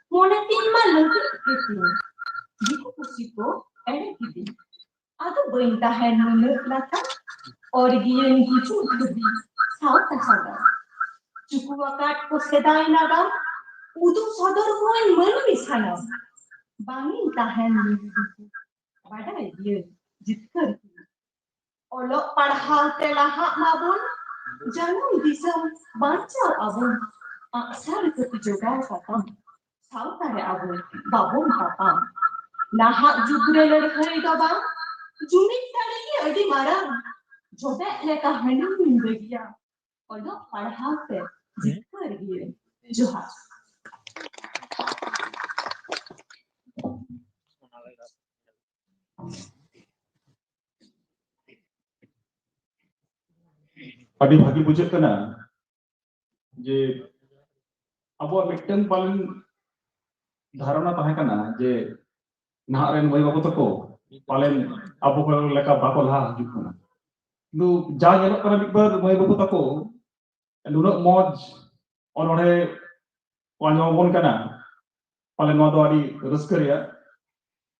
Mone tin ma lagi gitu. Diku kusiko, gitu. Atau berintah hendak lakcar. Origin gitu lebih sauta sauta. Cukup wakat posedain naga. Udu sodor koin menu sana. Bangin tahan dulu. Badai dia jitkar. Olok padhal telahak mabun. Jangan bisa baca abun. Aksar ketujuan katam. Sautare abun babun katam. Nahak jugre ladhai gabang. Jumit tadi adi marang. Jodoh leka hendak menjadi. Olok padhal te jitkar dia. Johar. ᱟᱹᱰᱤ ᱵᱷᱟᱹᱜᱤ ᱵᱩᱡᱷᱟᱹᱜ ᱠᱟᱱᱟ ᱡᱮ ᱟᱵᱚᱣᱟᱜ ᱢᱤᱫᱴᱟᱝ ᱯᱟᱞᱮᱱ ধারণা ᱛᱟᱦᱮᱸ ᱠᱟᱱᱟ ᱡᱮ ᱱᱟᱦᱟᱜ ᱨᱮᱱ ᱢᱟᱹᱭ ᱵᱟᱹᱵᱩ ᱛᱟᱠᱚ ᱯᱟᱞᱮᱱ ᱟᱵᱚ ᱠᱚ ᱞᱮᱠᱟ ᱵᱟᱠᱚ ᱞᱟᱦᱟ ᱦᱤᱡᱩᱜ ᱠᱟᱱᱟ ᱠᱤᱱᱛᱩ ᱡᱟ ᱧᱮᱞᱚᱜ ᱠᱟᱱᱟ ᱢᱤᱫᱵᱟᱨ ᱢᱟᱹᱭ ᱵᱟᱹᱵᱩ ᱛᱟᱠᱚ ᱱᱩᱱᱟᱹᱜ ᱢᱚᱡᱽ ᱚᱱᱚᱬᱦᱮ ᱠᱚ ᱟᱸᱡᱚᱢᱟᱵᱚᱱ ᱠᱟᱱᱟ ᱯᱟᱞᱮᱱ ᱱᱚᱣᱟ ᱫᱚ ᱟᱹᱰᱤ ᱨᱟᱹᱥᱠᱟᱹ ᱨᱮᱭᱟᱜ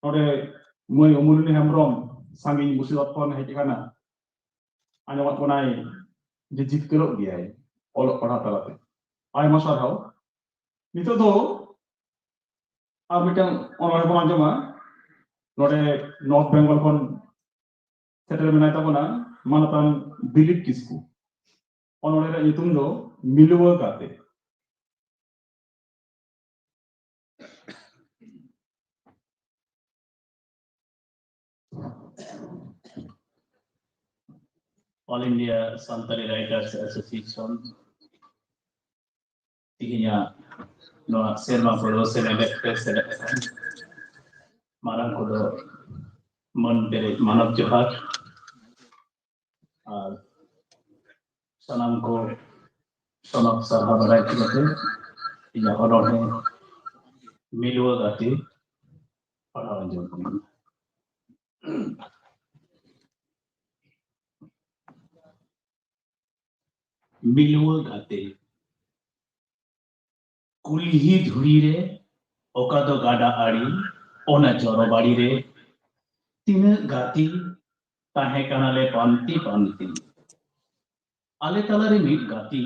ᱱᱚᱰᱮ ᱢᱟᱹᱭ ᱚᱢᱩᱞᱤᱱᱤ ᱦᱮᱢᱵᱨᱚᱢ ᱥᱟᱺᱜᱤᱧ ᱢᱩᱨᱥᱤᱫᱟᱵᱟᱫ ᱠᱷᱚᱱ ᱦᱮᱡ ᱟᱠᱟᱱᱟ ᱟᱸᱡᱚᱢᱟᱫ ᱵᱚᱱᱟᱭ ᱡᱮ ᱡᱤᱛᱠᱟᱹᱨᱚᱜ ᱜᱮᱭᱟᱭ ᱚᱞᱚᱜ ᱯᱟᱲᱦᱟᱜ ᱛᱟᱞᱟᱛᱮ ᱟᱭᱢᱟ ᱥᱟᱨᱦᱟᱣ ᱱᱤᱛᱚᱜ ᱫᱚ ᱟᱨ ᱢᱤᱫᱴᱟᱝ ᱚᱱᱚᱬᱦᱮ ᱵᱚᱱ ᱟᱸᱡᱚᱢᱟ ᱱᱚᱰᱮ ᱱᱚᱨᱛᱷ ᱵᱮᱝᱜᱚᱞ ᱠᱷᱚᱱ ᱥᱮᱴᱮᱨ ᱢᱮᱱᱟᱭ ᱛᱟᱵᱚᱱᱟ ᱢᱟᱱᱚᱛᱟᱱ ᱫᱤᱞᱤᱯ ᱠᱤᱥᱠᱩ ᱚᱱᱚᱬᱦᱮ ᱨᱮᱭᱟᱜ ᱧᱩᱛᱩᱢ ᱫᱚ ᱢᱤᱞᱣᱟᱹ ᱜᱟᱛᱮ All India Santali Writers Association tihinya noa serma puro selebet selebet marang kodo mon bere manav johar ar sanam ko sonok sarha barai kite tinya onone milwa gati padhawan jom milwa gati कुल्ही धुरी रे ओकादो गाडा आड़ी ओना जरो बाड़ी रे तीन गाती ताहे कानाले पांती पांती आले तला रे मिट गाती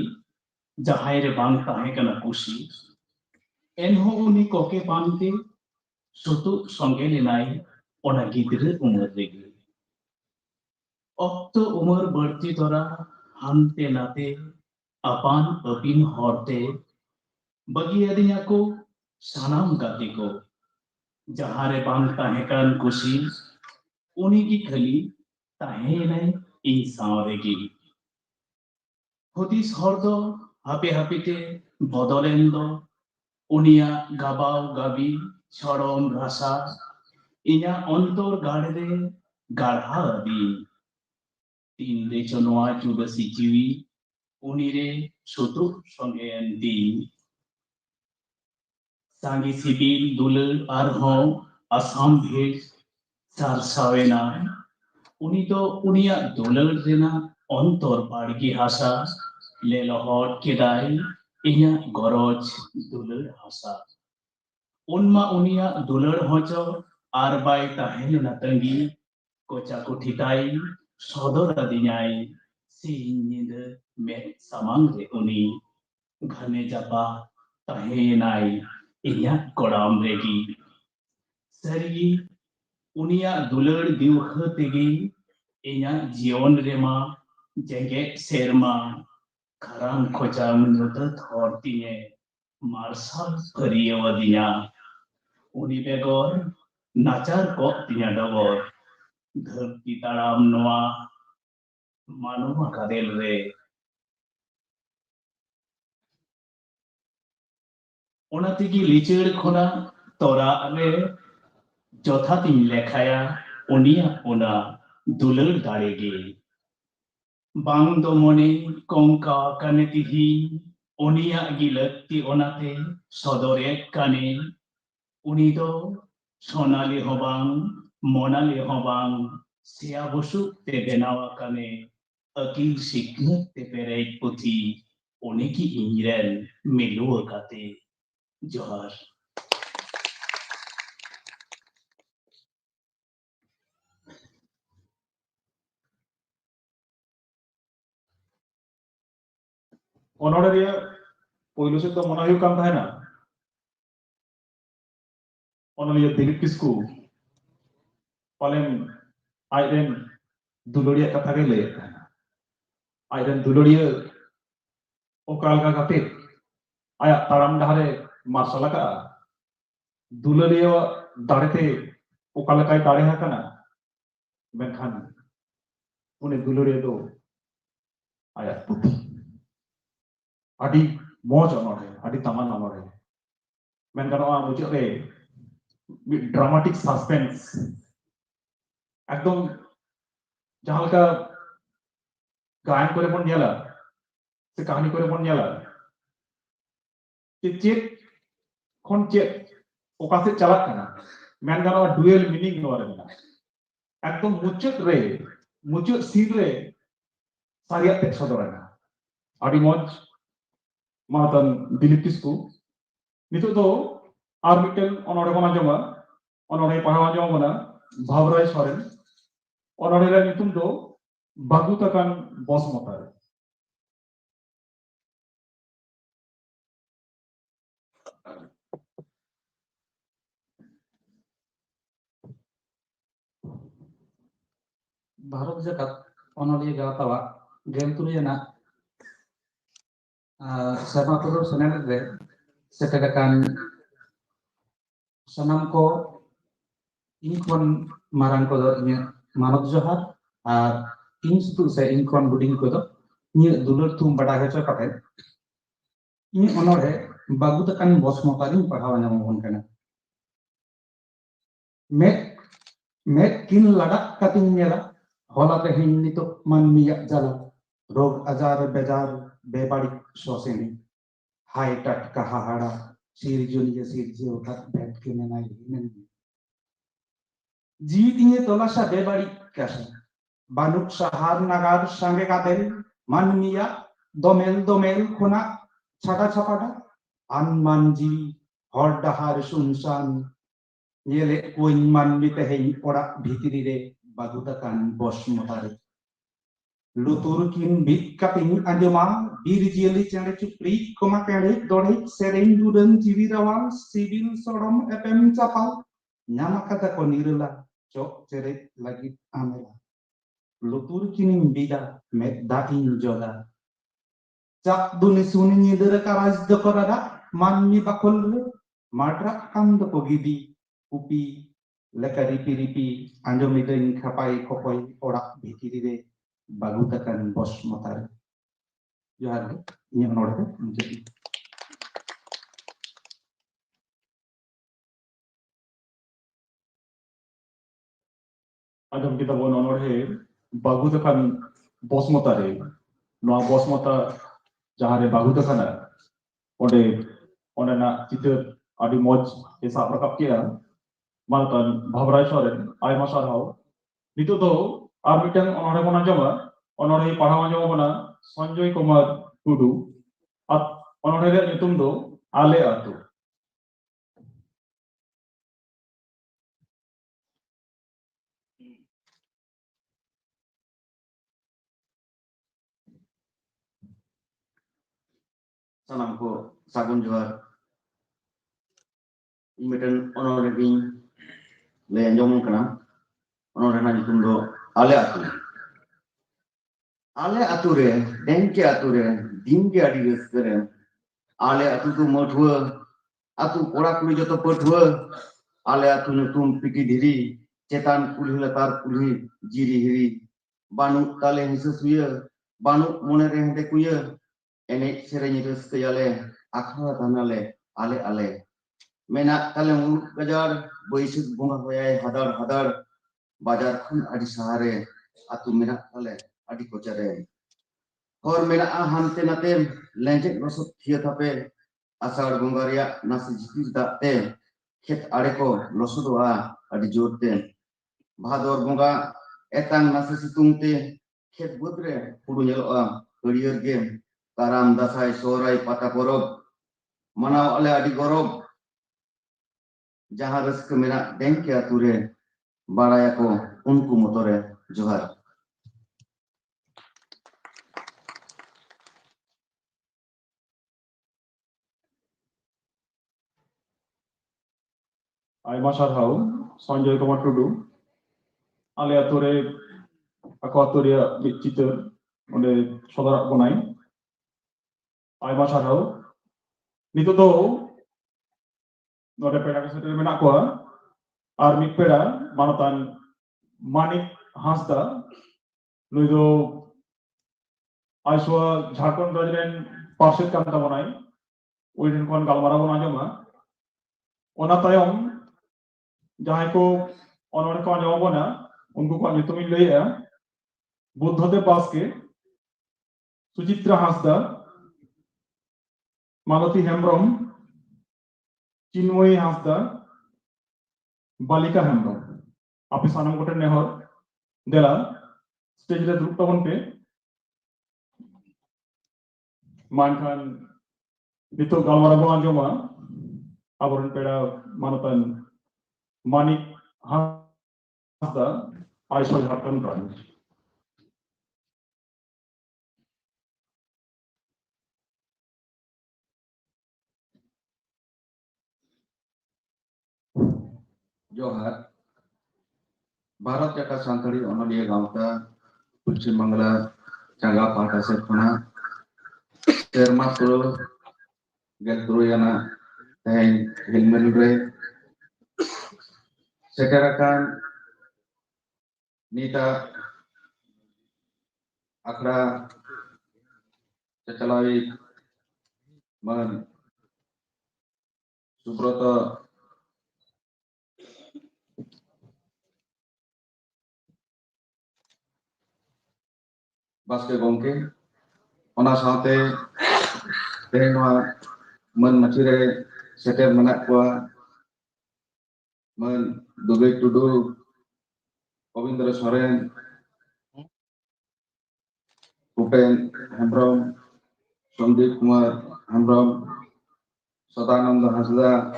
जहाय रे बांग ताहे काना कुशी एनहो उनी कोके पांती सुतु संगे लेनाय ओना गिद्रे उमर रेगे ऑक्तो उमर बढ़ती तोरा हानते नाते अपान अपिन हरते बगी अदिया को सानाम गाती को जहां रे बांग ताहे कान कुशी उनी की खली ताहे नहीं इन सावरे की हुदिस हर दो हापे हापे ते बदलेन दो उनिया गाबाव गाबी छड़म रासा इना अंतर गाड़ रे गाढ़ा दी तीन रे चनवा चुबसी जीवी उनी रे सुतु संगे दी सांगी सिबिल दुलर आरहों आसाम भेज सार सावेना उनी तो उनिया दुलर देना अंतर पाड़गी हासा ले लहर केदाई इन्या गरज दुलर हासा उनमा उनिया दुलर होचो आरबाई ताहेले नतंगी कोचा कुठिताई सदर अदिन्याई सीनिद में समांग रे उनी घने जापा ताहेनाई इन्या कोड़ाम रेगी सरी उनिया दुलर दिवख तेगी इन्या जीवन रेमा जेगे सेरमा खराम खोचाम नुदत हरतीने मार्शल करियवदिया उनी बेगर नाचार को तिया डगर धरती ताराम नोआ मानुमा कादेल रे ओनातिगी लिचड़ खोना तोरा रे जोथा तीन लेखाया उनिया उना दुलर दाड़ेगे बांग दो मोने कोंका काने तिही उनिया गिलती ओनाते सदरे काने उनी दो सोनाली होबांग मोनाली होबांग सिया बसु ते बेनावा काने akil sikap te perai puthi oniki injiran melu kate johar. Honoraria puyulu sih tuh mana kan tahena. Honoraria Dilip Kisku paling aiden duloria kata gele. Aiden duloria okal kate ayak taram dahare masalah ka duloria darete okal kai dare hakana. Menkan uni duloria do ayak puti. Adi moj onore, adi taman onore. Menkan orang muncul dramatic suspense. Ekdom jahal ka गायन करे पन नियाला से कहानी करे पन नियाला चेत खन चेत ओका से चला करना मैन गाना डुएल मीनिंग नो वाले ना एकदम मुचुत सीन रे सारिया टेक्स्ट होता है आदि मौज मातन दिलीप किस्कू नितो तो आर्मिटेल ऑनोरे बना जमा ऑनोरे पढ़ावा जमा बना भावराय सोरेन ऑनोरे ला नितुम दो बागु तकन बॉस मोता है Bharat जाकत onolия gawatawa game turiyana Sermapuro channel re seterakan sanam ko inkon marang ko nya manok johar ar instu se inkon buding ko nya dulur tum bada hecho kate ini onore bagu tekan bos mokarin padhawan yang kana met kin ladak kating nyala hola tehin nito manmiya jala rog ajar bejar bebarik soseni hai tat kahahara sirjuniya sirje otat bet kene nai hinen jiwitinya tolasha bebarik kasha banuk sahar nagar sange kadel manmiya domel khona chata chapada anmanji hor dahar sunsan yele koin manmi tehin ora bhitiri re bagutakan bos motare lutur kin bit kaping anjoma bir jeli chare chupri koma kare dore sereng dudan jiwi rawal sibil sorom epem capal nyama kata konirla cok cere lagi amela lutur kin bida med datin joda cak duni suni nyidere karaj dokorada manmi bakol madra kam do pogidi upi lekari piripi anjom ideng kapai kopoi orak bhitiri re bagutakan bos motar johar ini onore menjadi adam kita bon onore bagutakan bos motare no bos mota jahare bagutakan onde na citeur adi moj esa prakap kia maltan bhavrai soren ay masar hau nitu do armitan onore bona jama onore padhawa jama bona sanjoy kumar tudu at onore re nitum do ale atu sanam ko sagun johar imeten onore bin le anjom kana onore na nitum do ale atu re denke atu re dinge adi resere ale atu tu mothua atu kora kuri joto pothua ale atu nutum piki diri cetan kulhi latar kulhi jiri hiri banu tale hisusuya banu monere hente kuya ene serenya reskayale akhara tanale ale mena tale muluk gajar boisik bunga hoyai hadar bajar khun adi sahare atu mena tale adi kocare hor mena hante nate lenjek rosot thia thape asar bungaria nasi jipir date khet areko losodoa adi jorte bhador bunga etang nasi situngte khet bud re pudu nyeloa harier ge karam dasai sorai pata porob manau ale adi gorob jaha raska menak dengke ature baraya ko unku motore johar. Aima sarhau Sanjay Kumar Tudu ale atore aku aturia citeur onde saudara bonai aima sarhau nitu do node peda kesetel menak koa ar mid peda manatan Manik Hasda nui do aiswa Jharkhand Rajren Parshid kan tabonai uin kon galmarau bon anjoma ona tayom jahay ko onone ko anjoma bona unku ko nyutumin laya Buddhadev Baske Suchitra Hasda Malati Hembrom Chinmoy Hasda Balika Hembrom api sanam kote nehor dela stage re duduk tabon pe mankan itu galmara bon anjoma aboren peda manatan Manik Hasda Aiswa Jharkhand Branch. Johar, Bharat Jaka Santari Onodia Gauta, Pachim Bangla, Jaga Pata Serpana, Serma Puro, Geltruyana, Teng Hilmenre, Sekarakan, Nita, Akra, Cacalawi, Man, Subroto, Baske Gongke, Ona Sante, Tengwa, Man Macire, Seter Manakwa, Man Dugai Tudu, Govindra Soren, Upen Hembrom, Sandip Kumar Hembrom, Sadananda Hasda,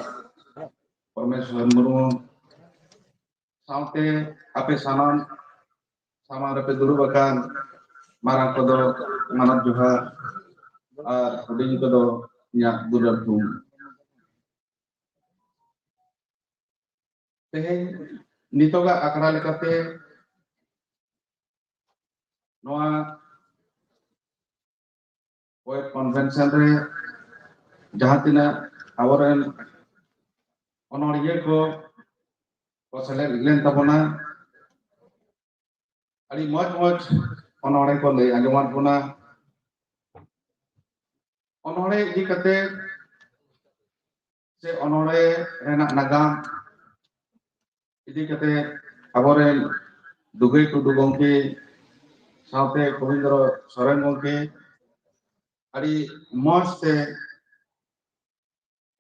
Parmeshwar Murmu, Sante Ape Sanan, Sama Rape Duru Bakan, Marang Kodo, Manat Johar, Huding Kodo, Nyak Durar Tum. Teheng nitoga akra lekate noa poet convention re jahan tina awaren onoriye ko sele iglen tabona ali moj onore ko lay anjuman puna onore idi kate se onore renak nagam idi kate awaren Dugai Tudu Gongke saute Govindra Soren Gongke adi mos te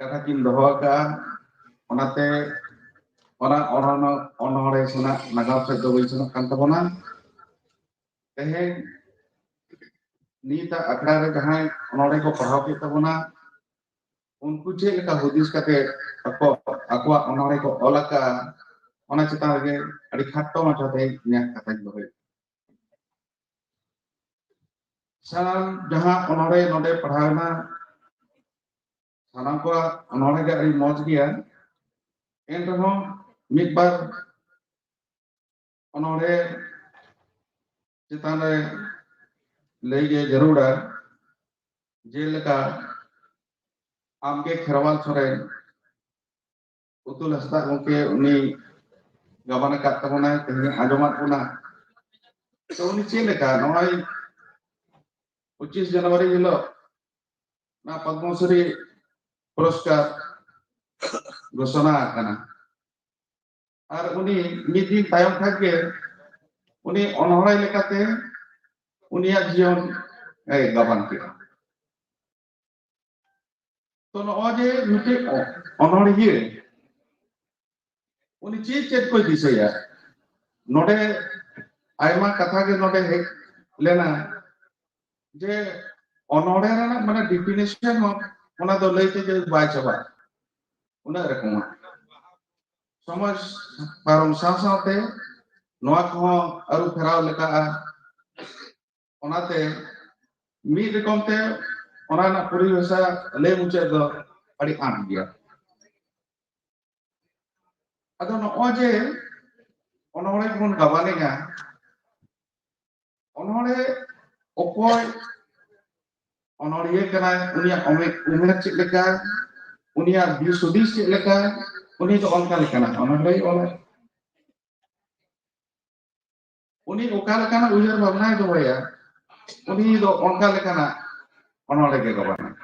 kata kin doho ka onate orang onore suna nagam se Dugai suna kan tabona teheng nita akra re jahan onore ko pahau ke tabona unku je ka hudis kate akwa onore ko olaka ona chitan ge adi khatto macha te nya kata dohe salam jahan onore node padhana sanam ko onore ge adi moj gya en reho midbar onore chitan re lay ge jarura jeleka amge Kherwal Soren Utul Hasda Gongke uni gabana kat tabona teheng ajomat puna to uni cheleka noi 25 Januari hilo na Padmasri Puruskar घोषणा kana ar uni midi tayom thake uni onorai lekate uniak jion gaban kira to no oje mite onoriye uni chet ko disaya node aima katha ge node lena je onore rena mane definition ho ona do leite je bai chaba una rakoma samaj parom saute noa ko aru pherao leka onate mi rekom te ona na puribesa le muche do adi an dia ado no oje onore kon gabalenga onore okoy onoriye kana unia umer cik leka unia disudis cik leka uni do onka lekana onore ole uni oka lekana ujar bhabna do ya uni do onka lekana onore ke gabana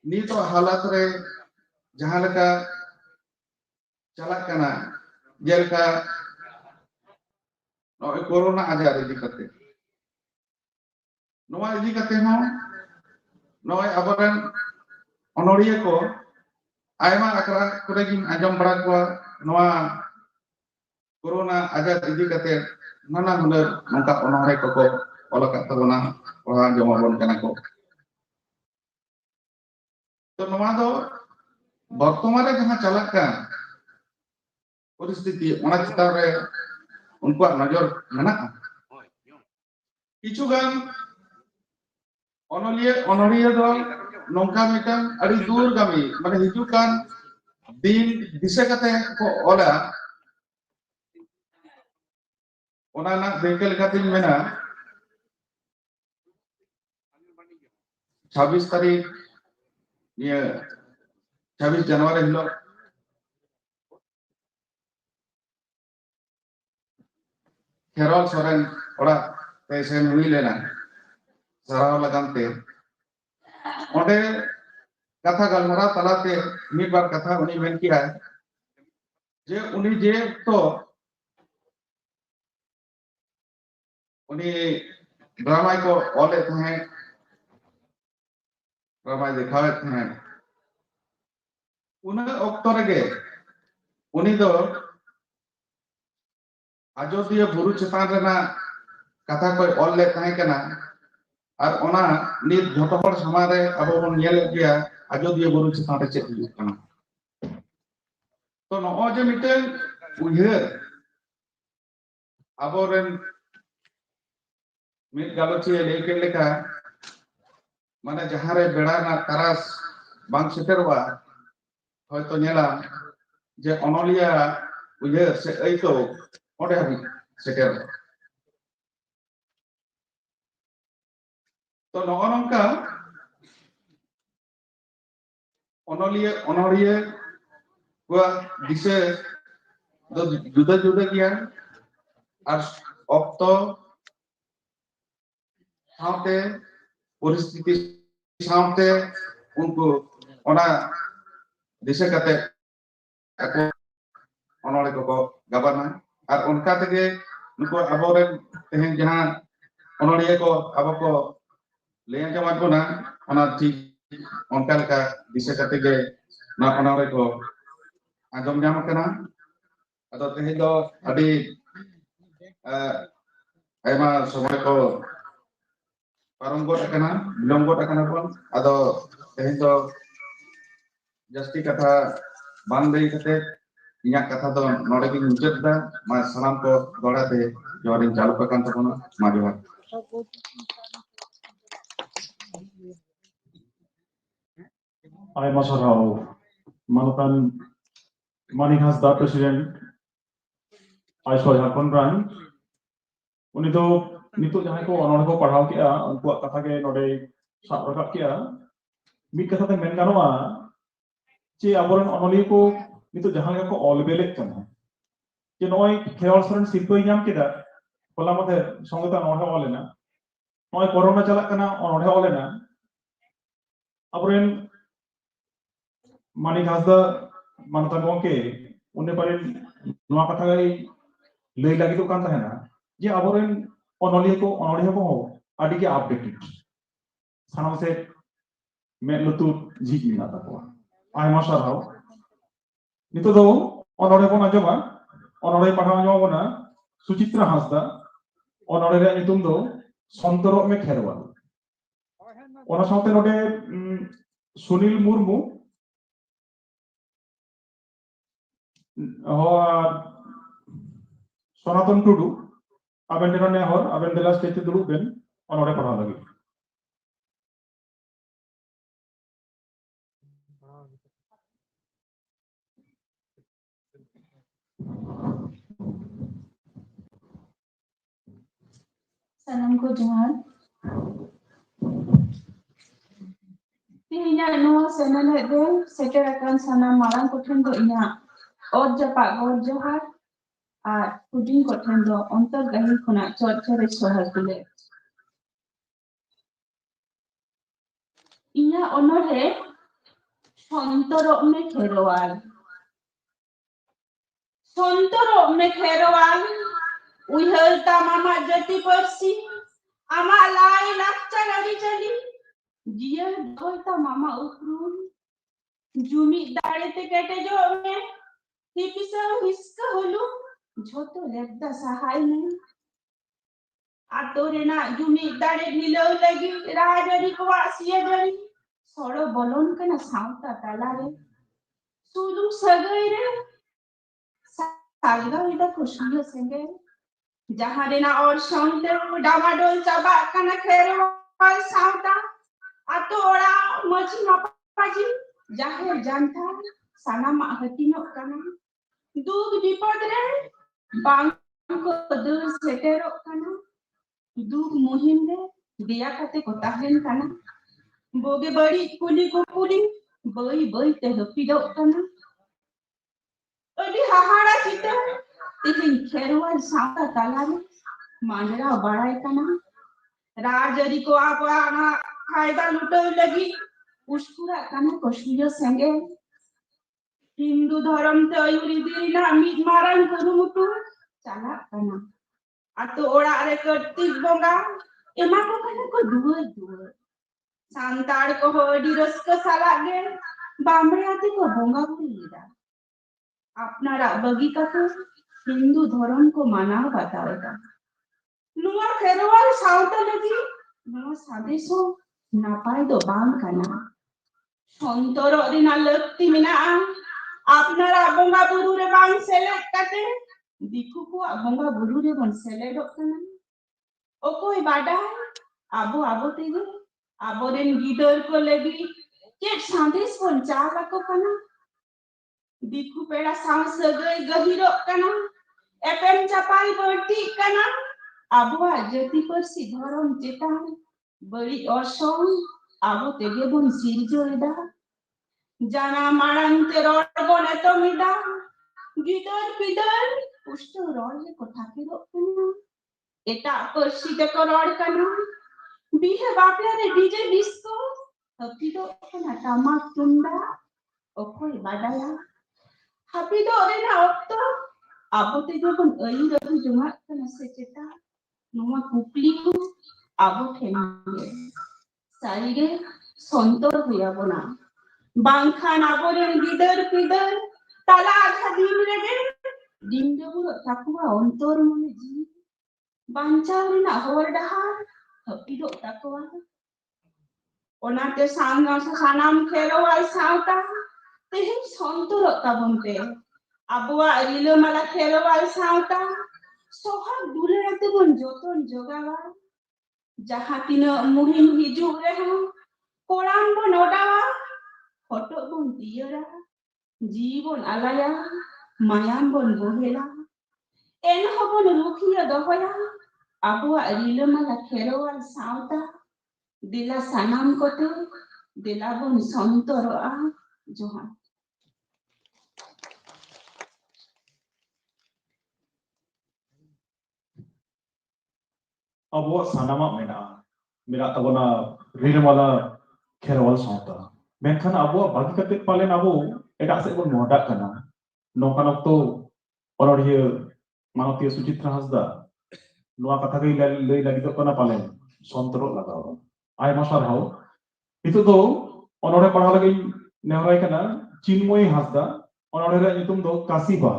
ni to halat re jahan leka chalak kana jelka no corona ajar idi kate noa idi kate ho noy abaran onoriye ko ayma akra kore gin ajam bara ko noa corona ajar idi kate nana hunar nongka onore ko ola ka tabona orang jamabon kana ko to noa do বর্তমানে যাহা চালাক kan পরিস্থিতি ona চিন্তা re unkuak nojor menaka kichu gan onoriya do nongka mitang adi dur kami mane hijukan din disa kate ko ola ona nak bengkel kating mena 26 tarik niya 26 Januari hilok Kherol Soren ora pesen hui lena sarau lagante onde katha galmara talate midbar katha uni men kiya je uni je to uni drama ko ole thahe drama dekhawe thahe una okto rege uni do Ajodiya buru chetan rena katha koy ol le tahe kana ar ona nit jhoto hor samare abo bon nyel gya Ajodiya buru chetan re chet hujuk kana to no je miten uyher aboren mit galochi leke leka mane jahare beda na taras bang seterwa hoyto nyela je onolia uyher se eito onde habi seter to nongka onolia gua dise do juda kia ar okto saute परिस्थिति सामते उनको ona dise kate aku onole ko gabana ar onka tege nuko aboren tehen jahan onoliye ko abako leyan jaman ko na ona ঠিক onka leka dise kate ge na onole ko ajom nyam kana ado tehen do adi ayma somay ko parom got akana bilom got akana pon ado tehen do jasti kata bang dei kate inyak kata do node gi mucet da ma salam ko doda te jorin chalu ka kan tabona ma johar ay masarau manutan Manik Hasda President Aishwar Jharkhand branch uni do nitu jahay ko onor ko padhaw kia unkuak katha ge node sab rakap kia mid katha te men ganoa che aboren onoliya ko nitu jahan ko ol belek kana je noy Kherol Soren sirpoi nyam kida hola mothe songeta onor olena noy corona chalak kana onor olena aboren Manik Hasda manutan gongke uni parin noa katha gai lei lagi tu kan tahena je aboren onoliya ko adi ke updated sanam se me lutu jigi na takwa ay masarau nito do onore pon ajoma onore padhaw ajoma bona Suchitra Hasda, Honorary Nitundo, Sondoro Me Kherwal. Ona saute note Sunil Murmu, Sonatan Tudu, Abendera Nehor, Abendela State Duruben, Honore Paralagi. Salam ko johar. Inya no senanet de sekerakan sanam marang kothen do inya od japak god johar ar huding kothen do ontor gahi khona chorchore sohar dule. Inya onore sontorok me kherowal. Sontorok me kherowal uyhar ta mama jati parsi ama lai lakchar arizali Dia doita mama ukrun jumi darete kete jo me hipisa hiska holu jhoto lebda sahay me atore na jumi dare nilo lagi rajari ko asiya jari soro bolon kana sauta talare sulu sagai re salga ida khushio senge jahare na or shaunte damadol chaba kana kherwal sauta Ato ora machi mapaji jahir janta sanama hatinok kana dug dipadre bang ko dur seterok kana dug muhim re dia kate kotahen kana boge bari kuli kupuli bai te hapidok kana adi hahara chita tihin kherwal sauta talare manra barai kana rajari ko apa फायदा लुटाई लगी उस्कुरा kana Kashmir संगे हिंदू धर्म ते अयुरी दिना मिद मारन कुरुमुटु चाला kana ato ora re kartik bonga ema ko kana ko duar santar ko hodi raska salage bamrati ko bonga bulira apnara bagi kata hindu धर्म को माना बतावेगा नुआ खेरवाल साउता लगी नुआ सादेशो Napai do bang kana sontoro dina lekti mina apnara bonga buru re bang selek kate diku ko bonga buru re bon seledok kana okoi bada abo tege aboren gidor ko legi ket sandesh bon chala ko kana diku pera sang sagai gahirok kana epem capai berti kana abo jati persi dharam cetan bari osong abo tege bon sirjo eda jana marang teror bon etomida gidor pidor pusto rol ko thakiro kana eta persi te koror kana bihe bapla re dj disco hapido kana tamak tunda okoi badala hapido re na otto abo tege bon ai ro jungat kana seceta numa kupli ko abo khemge sarige sontor huya bona bangkhan aboren gidar pidar tala adha din rege din debu takwa ontor mone ji banchar na hor dahar hapido takwa onate sanga sanam kherowal sauta tehin sontor tabonte abwa rilo mala kherowal sauta sohag durate bon joton jogawa Jaha tina muhim hiju reha koran bon odawa photo bon tiara jibon alaya mayam bon bohela en hobon rukhiya dohoya abwa rilama la kherowal sauta dila sanam kote dila bon sontoroa johan Abo sanama mena tabona rirmala kherwal sauta menkhan abo bagi kate palen abo eta se bon moda kana nongkan okto onoriya manatiya Suchitra Hasda noa katha kai lei lagi do kana palen sontoro lagaw ai masar hau itu do onore padha lagi neurai kana Chinmoy Hasda onore ra nyutum do Kasiba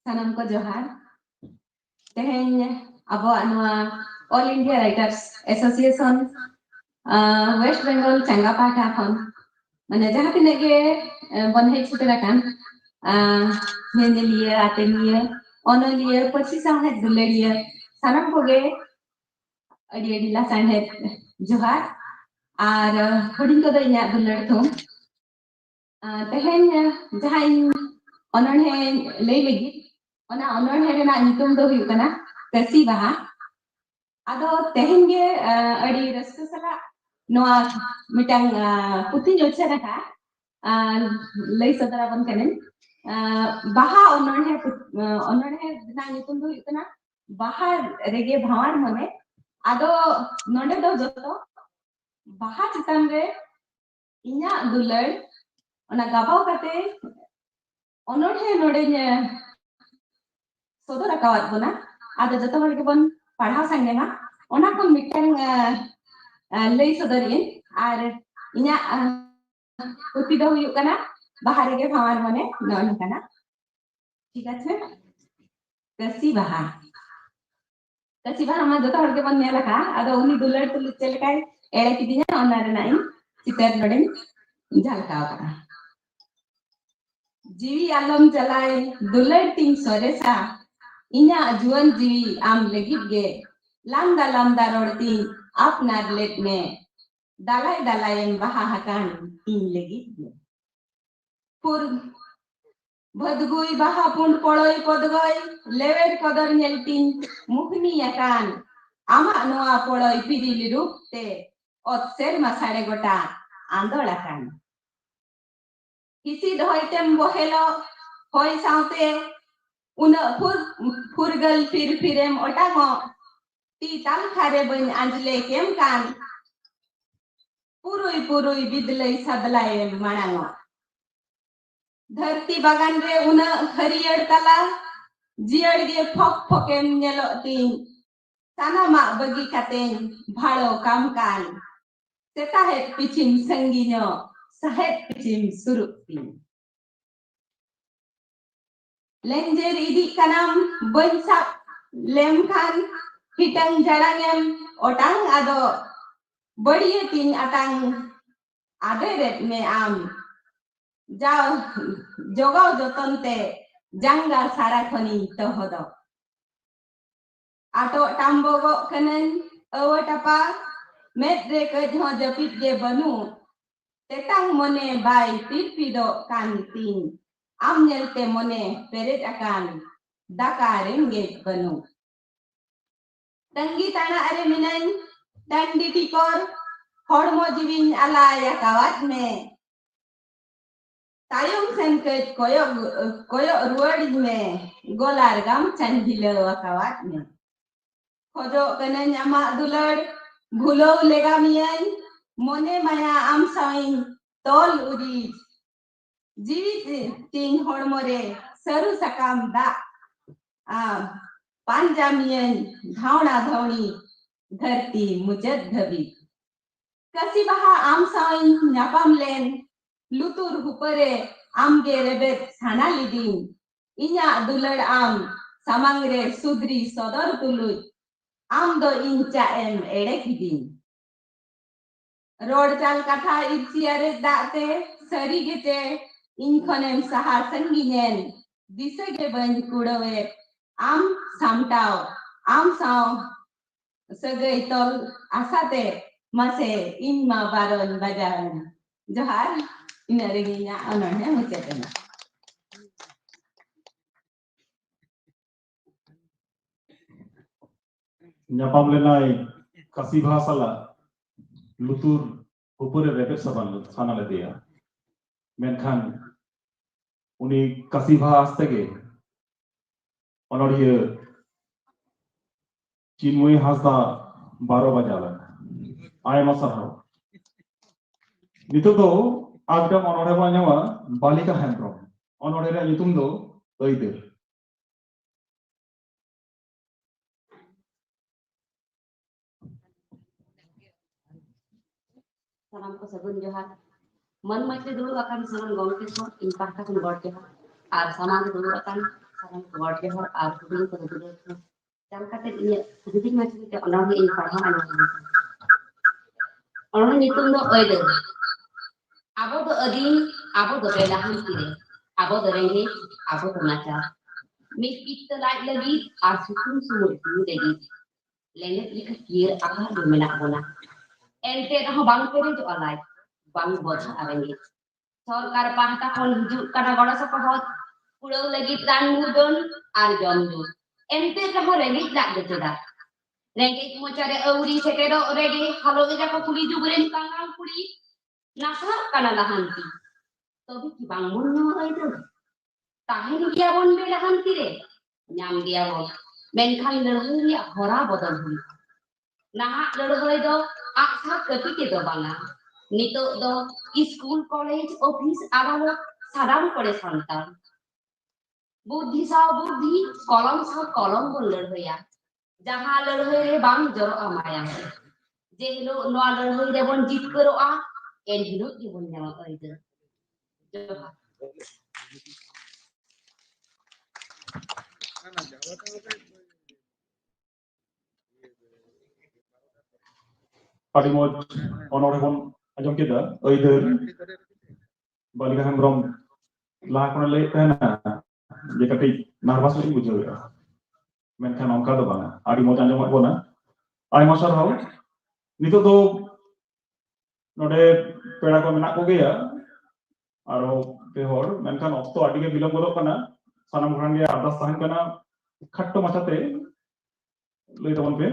Sanam ko johar. Teheny abo anwa All India Writers Association West Bengal Changapatha khon mane jaha tinac ge bon hej seterakan nyeliya ateliya onoliya persi sanghet duleriya sanam ko ge adi adi la sanghet johar ar huding ko do inya duler thum teheny jaha ononhe lay lagi ona ononhe rena nyutum do huyuk kana Kasi Baha ado teheny ge adi raska sala noa mitang puthi jocha raka lay sadaraban kanen Baha ononhe na nyutum do huyuk kana Baha rege bhawar mane ado nonde do joto Baha chitan re inya dular ona gabaw kate ononhe node sodor akawat bona ada joto hor ge bon padhaw sangema ona kon mitang lay sodorin ar inya puthi do huyuk kana Baha rege bhawar mane non kana ঠিক আছে Kasi Baha ma joto hor ge bon nela ka ado uni dular tulut chelkai ere kidinya ona rena in citar nodem jalkaw kana jiwi alam jalai dular ting soresa inya juan jiwi am legit ge lamda rorti apnar let me dalai Baha hakan in legit ge pur Bhadgui Baha pun poloi podgoi lewer kodor nyeltin mukhni yakan ama noa poloi pidili rupte ot serma sare gota andolakan kisi doitem bohelo hoi saute una furgal firem otango ti tal khare ban anjle kem kan purui bidlai sadlai manango धरती बागान रे उना हरियर तला जियर गे fuck फकेम नेलो तीन साना मा बगी कातेन भाड़ो काम कान सेता है पिचिम संगीनो सहेत पिचिम सुरुपीन लेंजर इदी kanam बंसाप लेम खान हिटंग जड़ांगेम ओटांग आदो बढ़िए तीन अटांग आधे रेत में आम Jauh jogaw jotonte janggal sarakoni tohodo ato tambogo kanen awatapa medre kejho japit ge banu tetang mone bai pipido kantin amnyelte mone peret akan daka renge banu tangi tanah are minan dandi tikor hormo jiwin ala yakawat me Tayong sengket koyok ruwadi me golar gam candila wakawat me kojo kena nyama dular gulo legamian mone maya am sain tol udi jiwit tin hormore saru sakam da panjamian dhauna dhauni dharti mujad dhabi Kasi Baha am sain nyapam len Lutur hupare am ge rebet sana lidin inya dular am samangre sudri sodor tulut am do inca em ere kidin road chal katha irciare date sari gete in khonem saha sanginen disage ban kudawe am samtao am saw sagai tol asate mase inma baron bajan johar ina reginya ononhe mucetena nyapam lenai kasi bhasala lutur upore rebet saban sanale dia menkhan uni kasi bhas tege onoriye chinmoy hasda 12 bajala ayama sarho nitu do agdam onore banyawa balika hembrom onore ra nyutum do oider Salam ko sagun johar man maite dulu akan salam gongke so in pahta kun gorke ar samang dulu akan salam keluar johor ar huding ko dulu jam kate ini huding macam itu orang ini paham anu orang itu no oide abo do adin abo do belahan tire abo do rengi abo do naca mis kita lagi ar sukun sumur lagi lenet lika kir apa do menak bona ente dah bang pere jo alai bang bosa arengi सरकार पाहता kon hijuk kana gora sapahot pulau lagi ran mudon ar jomdu ente kaho lagi dak geda lagi mo care auri sekero lagi halo ida ko kuli juguren kangang kuli nasa kana lahanti tobi ki bang munno aido tahen dia bon be lahanti re nyam dia ho menkhan lehoi ya hora bodol hui naha lehoi do aksa ketik do banga nito do school college office adalah sadam kore santan buddhi sa buddhi kolom bolor hoya jaha lehoi re bang joro amaya je hilo no lehoi re bon jit karo a en hilo di bon nyama oide ᱟᱹᱰᱤ ᱢᱚᱡᱽ ᱚᱱᱚᱬᱦᱮ ᱵᱚᱱ ᱟᱸᱡᱚᱢ ᱠᱮᱫᱟ ᱟᱹᱭᱫᱟᱹᱨ ᱵᱟᱞᱤᱠᱟ ᱦᱮᱢᱵᱨᱚᱢ ᱞᱟᱦᱟ ᱠᱷᱚᱱᱮ ᱞᱟᱹᱭᱮᱫ ᱛᱟᱦᱮᱱᱟ ᱡᱮ ᱠᱟᱹᱴᱤᱡ ᱱᱟᱨᱵᱷᱟᱥ ᱞᱤᱧ ᱵᱩᱡᱷᱟᱹᱣᱮᱫᱼᱟ ᱢᱮᱱᱠᱷᱟᱱ ᱚᱱᱠᱟ ᱫᱚ ᱵᱟᱝᱟ ᱟᱹᱰᱤ ᱢᱚᱡᱽ ᱟᱸᱡᱚᱢᱚᱜ ᱵᱚᱱᱟ ᱟᱭᱢᱟ ᱥᱟᱨᱦᱟᱣ ᱱᱤᱛᱚᱜ ᱫᱚ ᱱᱚᱰᱮ ᱯᱮᱲᱟ ᱠᱚ ᱢᱮᱱᱟᱜ ᱠᱚᱜᱮᱭᱟ ᱟᱨᱚ ᱯᱮ ᱦᱚᱲ ᱢᱮᱱᱠᱷᱟᱱ ᱚᱠᱛᱚ ᱟᱹᱰᱤ ᱜᱮ ᱵᱤᱞᱚᱢ ᱜᱚᱫᱚᱜ ᱠᱟᱱᱟ ᱥᱟᱱᱟᱢ ᱠᱚᱴᱷᱮᱱ ᱜᱮ ᱟᱨᱫᱟᱥ ᱛᱟᱦᱮᱱ ᱠᱟᱱᱟ ᱠᱷᱟᱴᱚ ᱢᱟᱪᱷᱟᱛᱮ ᱞᱟᱹᱭ ᱛᱟᱵᱚᱱ ᱯᱮ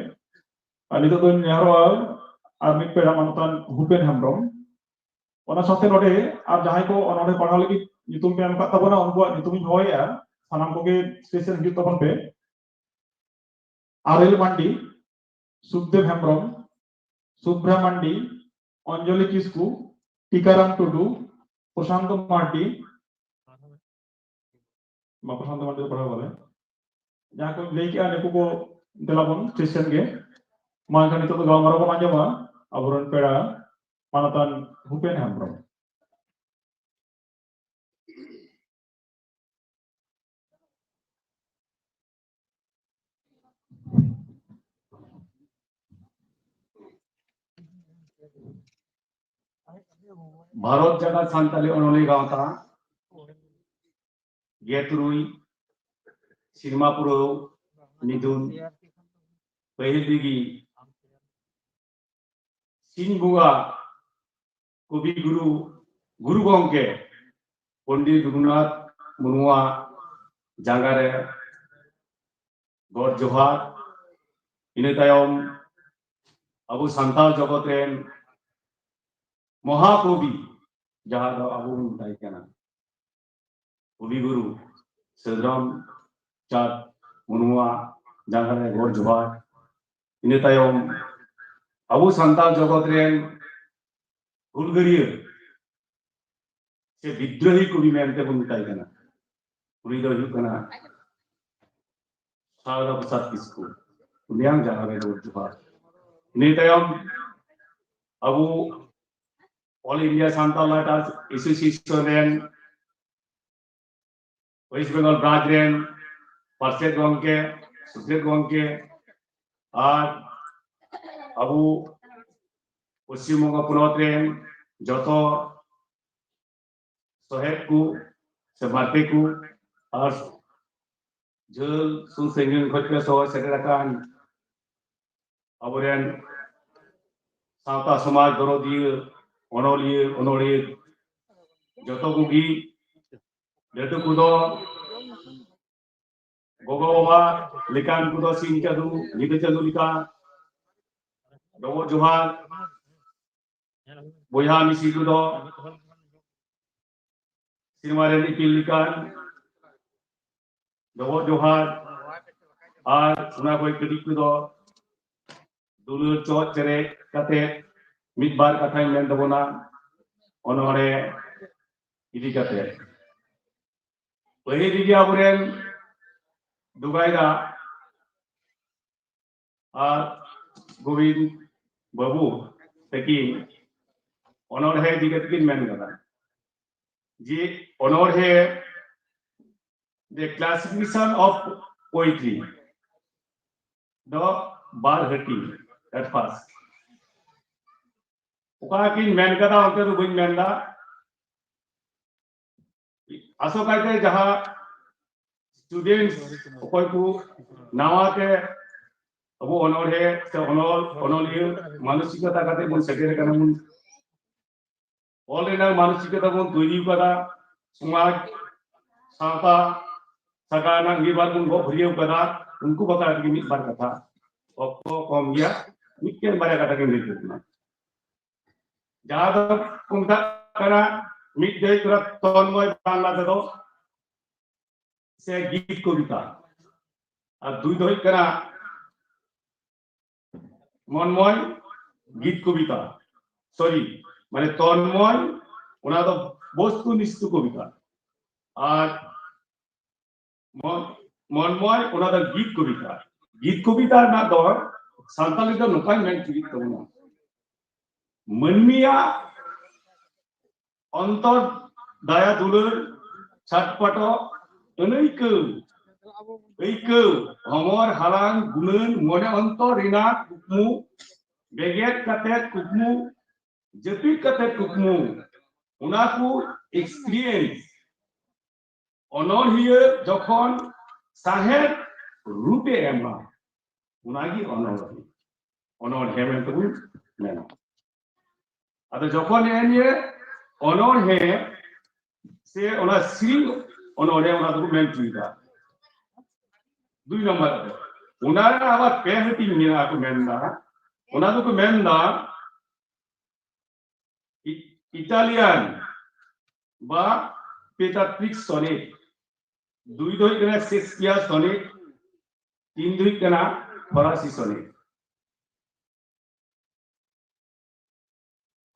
ᱟᱨ ᱱᱤᱛᱚᱜ ᱫᱚᱧ ᱱᱮᱦᱚᱨᱚᱜᱼᱟ ᱟᱨ ᱢᱤᱫ ᱯᱮᱲᱟ ᱢᱟᱱᱚᱛᱟᱱ ᱵᱷᱩᱯᱮᱱ ᱦᱮᱢᱵᱨᱚᱢ ᱚᱱᱟ ᱥᱟᱶᱛᱮ ᱱᱚᱰᱮ ᱟᱨ ᱡᱟᱦᱟᱸᱭ ᱠᱚ ᱱᱚᱰᱮ ᱯᱟᱲᱦᱟᱣ ᱞᱟᱹᱜᱤᱫ ᱧᱩᱛᱩᱢ ᱯᱮ ᱮᱢ ᱟᱠᱟᱫ ᱛᱟᱵᱚᱱᱟ ᱩᱱᱠᱩᱣᱟᱜ ᱧᱩᱛᱩᱢᱤᱧ ᱦᱚᱦᱚᱭᱮᱜᱼᱟ ᱥᱟᱱᱟᱢ ᱠᱚᱜᱮ ᱥᱴᱮᱥᱚᱱ ᱦᱤᱡᱩᱜ ᱛᱟᱵᱚᱱ ᱯᱮ আরেল মান্ডি সুখদেব হেমব্রম শুভ্রা মান্ডি অঞ্জলি কিসকু টিকারাম টুডু প্রশান্ত মার্ডি প্রশান্ত মার্ডি পড়া বলে जहाँ को लेके आने को दिलाबन स्टेशन के मानका नितो गालमाराव बन आंजमा अबरन पेड़ा मानतान भूपेन हेमब्रम भारत जगत सान्ताली अनोली गावता गेतरुई सिरमापुरो निदुन पहिल दिगी सिंगुआ कवि गुरु गंके पंडित रघुनाथ मुर्मुआ जांगारे गड जोहार इने तायम अबु सान्ताल जगत रेन महाकवि जहाँ दो अबु मिताय कना कवि गुरु सदराम चाँद मुर्मुआ जांगारे गड जोहार इने तायम अबु सान्ताल जगत रेन हुलगरिया से विद्रोही कवि मेनते बन मिताय कना उनी दो हुयुग कना सारदा प्रसाद किस्कू उनियां जांगारे गड जोहार इने तायम अबु all India Santal writers association रेन वेस्ट बेंगल ब्रांच रेन पार्षद गंके सुप्रीम गंके और अबु पश्चिम बंग पनत रेन जतो सहेद को से बाते को और जल सुन सेंगन खटके सो सेटरकान अबरेन सावता समाज दरोदिया ओनोलिया जतो गुगी लेटो कुदो गोगो बाबा लेकान कुदो सिंह चादू निदे चादू लिका डबो जोहार बोया मिसी कुदो सिनेमा रेडी पिलिकान डबो जोहार और सुना कोई कदी कुदो दुलुर चोट चरे कते मिद बार कथा मेन तबोना ओनोरे इदी कते पहिल दिगी अबरेन दुगाइदा और गोविंद बाबू तकी ओनोरे दिगत किन मेन कदा जी ओनोरे the classification of poetry, the Barhati at first. Ukakin Mankada onte do bain menda. Asokate jaha students okoy ku nawate abu onore se onol manusikata kate bon setere kana mun already manusikata bon toiri kada समाज साता सगाना गिबार बुन गो भरियो कदा उनको बता कि मिट बार कथा ओको कम गया मिटके बारे कथा के मिलना जहां कुंता करा मिट दे तुरा तन्मय बांग्ला दो से गीत कविता और दुई दई करा मनमय गीत कविता सॉरी माने तन्मय उना तो वस्तुनिष्ठ कविता और मनमय उना दा गीत कविता ना दो सांताली दा नुकाय मेन गीत तबना मनमिया अंतर दया दुलर छटपटो अनैको हमर हालां गुनन मने अंतर रिना कुकमु बेगेट कते कुकमु जपि कते कुकमु उनाकु एक्सपीरियंस অনহিয়ে যখন সাহেব রূপে এমা উনাগি অনহি অনর হেমেন তো মেনা আদা যখন এনিয়ে অনর হে সে ওনা শ্রী অনরে ওনা তো মেন তুইদা দুই নম্বর উনারা আবার পেহটি নিয়া কো মেনদা ওনা তো মেনদা ইতালিয়ান বা पेटाट्रिक सनेट दुई दई कना शेक्सपियर सनेट तीन दई कना फरासी सनेट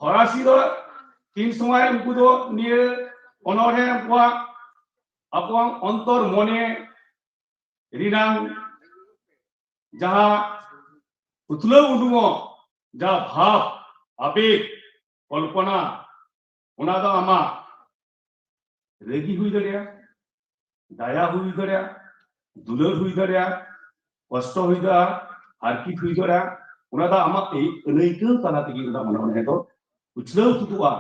फरासी दो तीन समय उनको दो निये अनरे अपवा अपवा अंतर मने रिनां जहा उतलो उडुमो जा भाव आवेग कल्पना उना दो आमा रेगी हुई दरिया दया हुई दरिया दुलर हुई दरिया कष्ट हुई दरिया हारकित हुई दरिया उनादा आमा ए अनैको तलाते की उदा मना है तो उछलो तुआ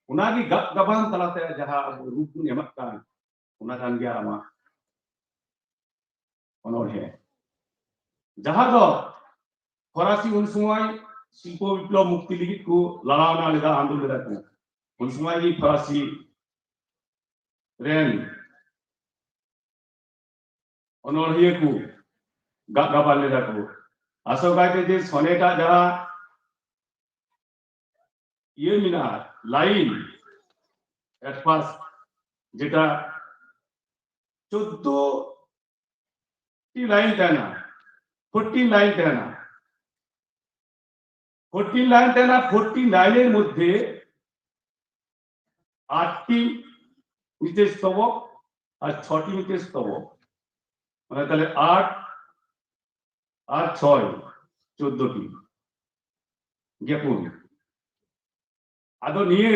उनागी गप गबान तलाते जहां रूप नेमत कान उना कान गया आमा अनर है जहां दो फरासी उन समय शिल्प विप्लव मुक्ति लिखित को लड़ावना लेदा आंदोलन लेदा को उन समय की फरासी रेन अनरहिए को गाबाल लेदा को आसोगाते जे सनेटा जरा ये मिना लाइन एट फर्स्ट जेटा 14 टी लाइन तेना 14 लाइन तेना 14 लाइन तेना 49 এর মধ্যে 8টি নিচে স্তবক আর 6টি নিচে স্তবক মানে তাহলে 8 আর 6 14টি জ্ঞাপন আদো নিয়ে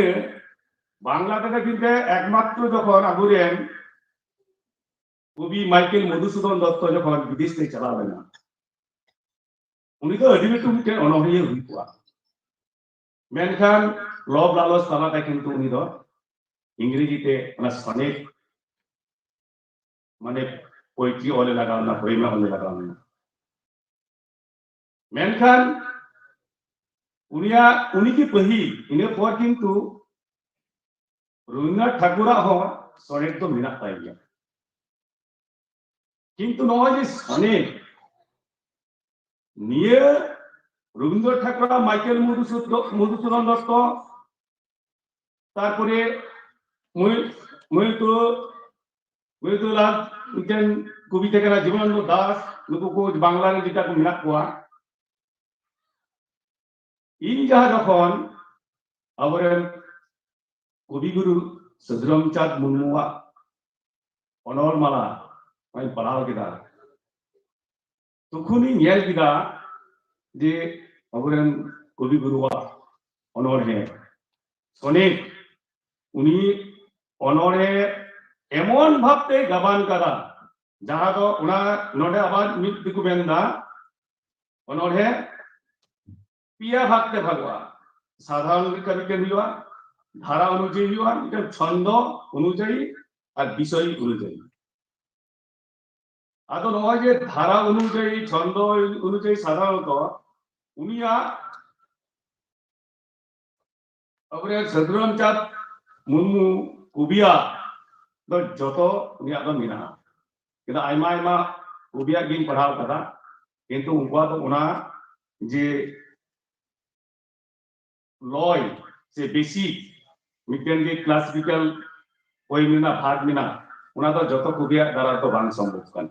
বাংলাতে কিন্তু একমাত্র যখন আগুরেন কবি মাইকেল মধুসূদন দত্ত যখন বিদেশ থেকে চালাবেন না উনি তো আলটিমেটলি উঠে অনহিয়ে হই কোয়া মেনখান লব লালস তালাতে কিন্তু উনি তো इंग्रेजीते ना सनेट माने पोइट्री ओले लगाना पोइमा ओले लगाना मेनखान उनी की पही इने पर किंतु रवींद्रनाथ ठाकुर हो सनेट तो मिना पाइया किंतु नय सनेट निये रवींद्रनाथ ठाकुर माइकेल मधुसूदन दत्त तारपरे मैं तो लाग मिटन कवि थे जीवनानंद दास नुकु को बांग्ला रे जेटा को मेना कोआ इन जहां जखन अबरेन कवि गुरु सदरम चाँद मुर्मुआ अनल माला मैं पढ़ाव केदा तखुनी नेल केदा जे अबरेन कवि गुरुआ अनल है सनेट उनी অনরে एमन भावते गाबान कदा जहां दो उना नोडे आबाद मिट दिकु बेंदा ओनोडे पिया भागते भागवा साधारण कवि के हुआ धारा अनुযায়ী हुआ छंद अनुযায়ী और विषय अनुযায়ী आदो नय जे धारा अनुযায়ী छंद अनुযায়ী साधारणत उनिया अपने सदरमचाँद मुर्मू कबिया दो जतो उनिया दो मिना किंतु आयमा आयमा कबिया गिन पढ़ाव कदा किंतु उनका तो उना जे लय से बेसिक मिटेन के क्लासिकल पोएम मिना भाग मिना उना तो जतो कबिया द्वारा तो बांग सम्भव कान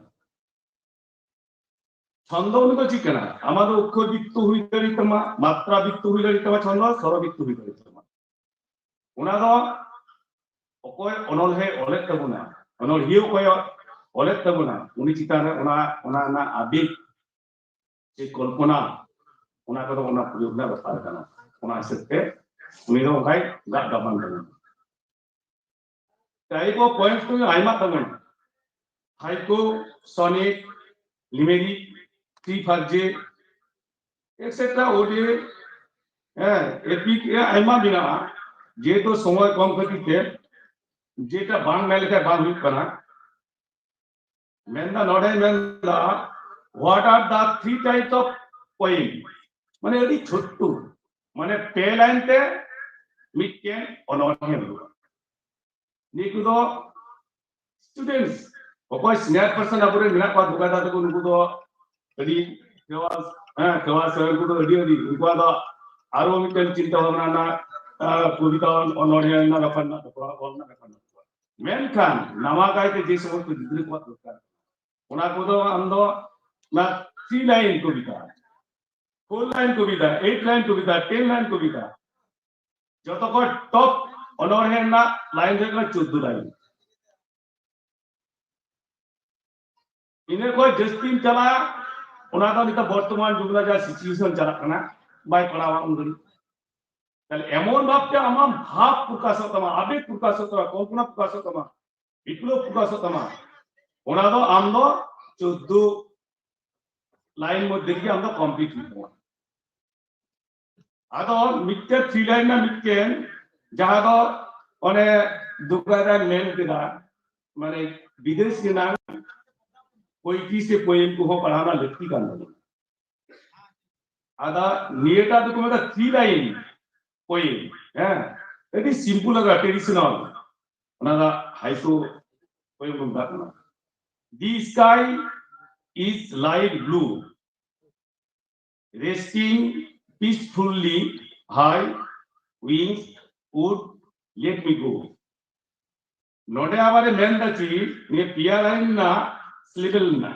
छंद उनको चिकना आमादो अक्षर बित्तु हुई दाड़ी तमा मात्रा बित्तु हुई दाड़ी तमा छंद स्वर बित्तु हुई दाड़ी तमा उना दो अकोय अनलहे ओलेत तबुना अनलहियो कोय ओलेत तबुना उनी चितान उना उना ना आबेग जे कल्पना उना को उना प्रयोगना बता काना उना हिसाबते उनी दो भाई गा गाबान काना ताई को पॉइंट तो आइमा तमन haiku sonnet limerick free verse etcetera ode epic आइमा बिना जे तो समय कम खतीते जेटा बांग मेलके बांग हुई कना मेंदा नोडे मेंदा what are the three types of poem माने अडी छोटू माने पे लाइन ते मिटके अनोहे हुआ निकु दो स्टूडेंट्स अकोय सीनियर पर्सन अबरे मिना को दुगादा तो उनको दो अडी केवास उनको तो अडी अडी उनको दो आरो मिटन चिंता भावना ना कविता अनोहे ना गफना बोलना गफना मेनखान नामा गायते जे समस्त गिद्री को दरकार उना को दो हम दो ना 3 लाइन कविता 4 लाइन कविता 8 लाइन कविता 10 लाइन कविता जतो को टॉप अनोहे ना लाइन जे 14 लाइन इने को जस्टिन चला उना तो निता वर्तमान जुगला जा सिचुएशन चला कना बाय पड़ावा उनगरी ताले एमन भाबते आमा भाव प्रकाश तमा आवेग प्रकाश तमा कल्पना प्रकाश तमा विप्लव प्रकाश तमा उना दो आम दो 14 लाइन मध्ये की आम दो कंप्लीट हुआ आदो मिटके 3 लाइन ना मिटके जहां दो ओने दुगादा मेन केदा माने विदेश के नाम कोई से पोएम को पढ़ाना लगती का नहीं आदा नियता तो तुम्हें 3 लाइन पोएम है इट इज सिंपल लगा ट्रेडिशनल उनादा हाइसो पोएम को बताना the sky is light blue resting peacefully high wings would let me go नोडे आबारे मेन दची ने पिया लाइन ना स्लिबल ना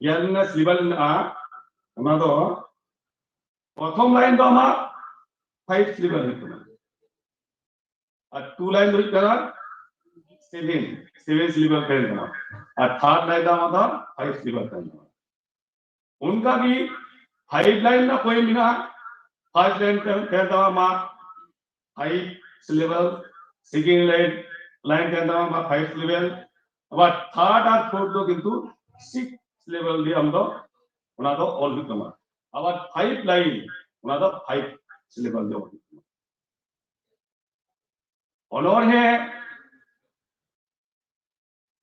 याना स्लिबल ना उना दो प्रथम लाइन दो मा 5 स्लिबल हितना और 2 लाइन हुई करा 7 स्लिबल करना और थर्ड लाइन दा मा 5 स्लिबल करना उनका भी 5 लाइन ना कोई बिना 5 लाइन करना मा 5 स्लिबल सेकंड लाइन करना मा 5 स्लिबल अब थर्ड और फोर्थ दो किंतु 6 लेवल दे हम दो उना दो ऑल भी कमा अब 5 लाइन उना दो 5 लेवल दे ऑनर है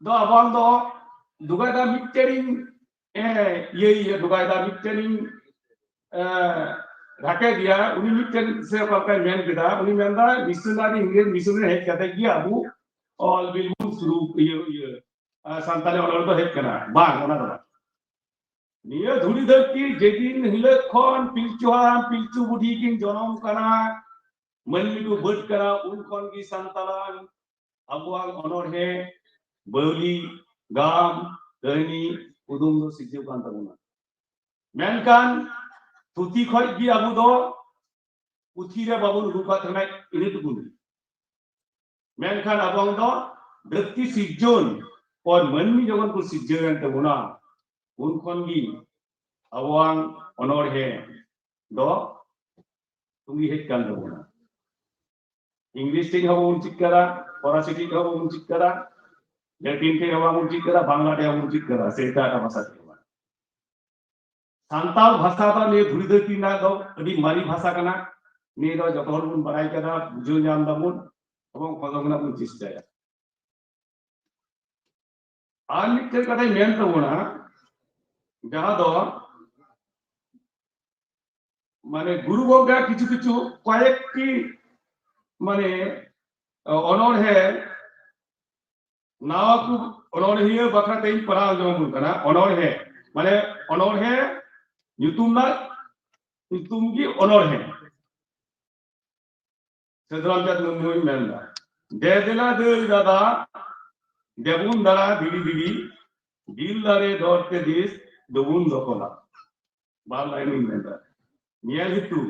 दो अबांग दो दुगादा मिक्सचरिंग ये दुगादा मिक्सचरिंग राके दिया उनी मिक्सचरिंग से का मेन किदा उनी मेनदा मिशनरी इंग्लिश मिशनरी है कहते कि Abu all will move through ये संताले वाला तो हेड करना बांग ओना दो निया धुड़ी धरती जेदिन हिले खन पिलचु बुढ़ी किन जनम कना मनमी को बट करा उन खन की संतालन अबुआं अनर है बौली गाम कहनी उदुम दो सिजु कान तबुना मेनकान तुती खय की अबु दो उथी रे बाबुन रुपा थनाय इने तुकुन मेनखान अबुआं दो धरती सिजन और मनमी जगन को सिजन तबुना उन खन की अबुआं अनर है दो तुंगी हेड कान तबुना इंग्लिश टिंग हबो उन चिकरा ফরাসি টিকা বাবুন চিত করা ল্যাটিন টিকা বাবুন চিত করা বাংলা টিকা বাবুন চিত করা সেটা একটা ভাষা টিকা সান্তাল ভাষা दा নিয়ে ধুরি ধুরি না দাও আদি মারি ভাষা কানা নিয়ে দাও যত হল বুন বাড়াই কাদা বুঝো জাম দাবুন এবং কতগুনা বুন চেষ্টায়া আর মিটের কথাই মেন তাবুনা যাহা দ মানে গুরু গঙ্গা কিছু কিছু কয়েকটি মানে অনড়হে নাওয়াকু অনড়হিয়া বাখরাতেই পড়াও জমুন কানা অনড়হে মানে অনড়হে nyutum gi অনড়হে সেদরাম জাত নুই মেলনা দেদেলা দেল দাদা দেবুন দারা দিদি দিদি দিল দারে দরতে দিস দবুন দখলা বাল লাইন মেলনা নিয়াল হিতু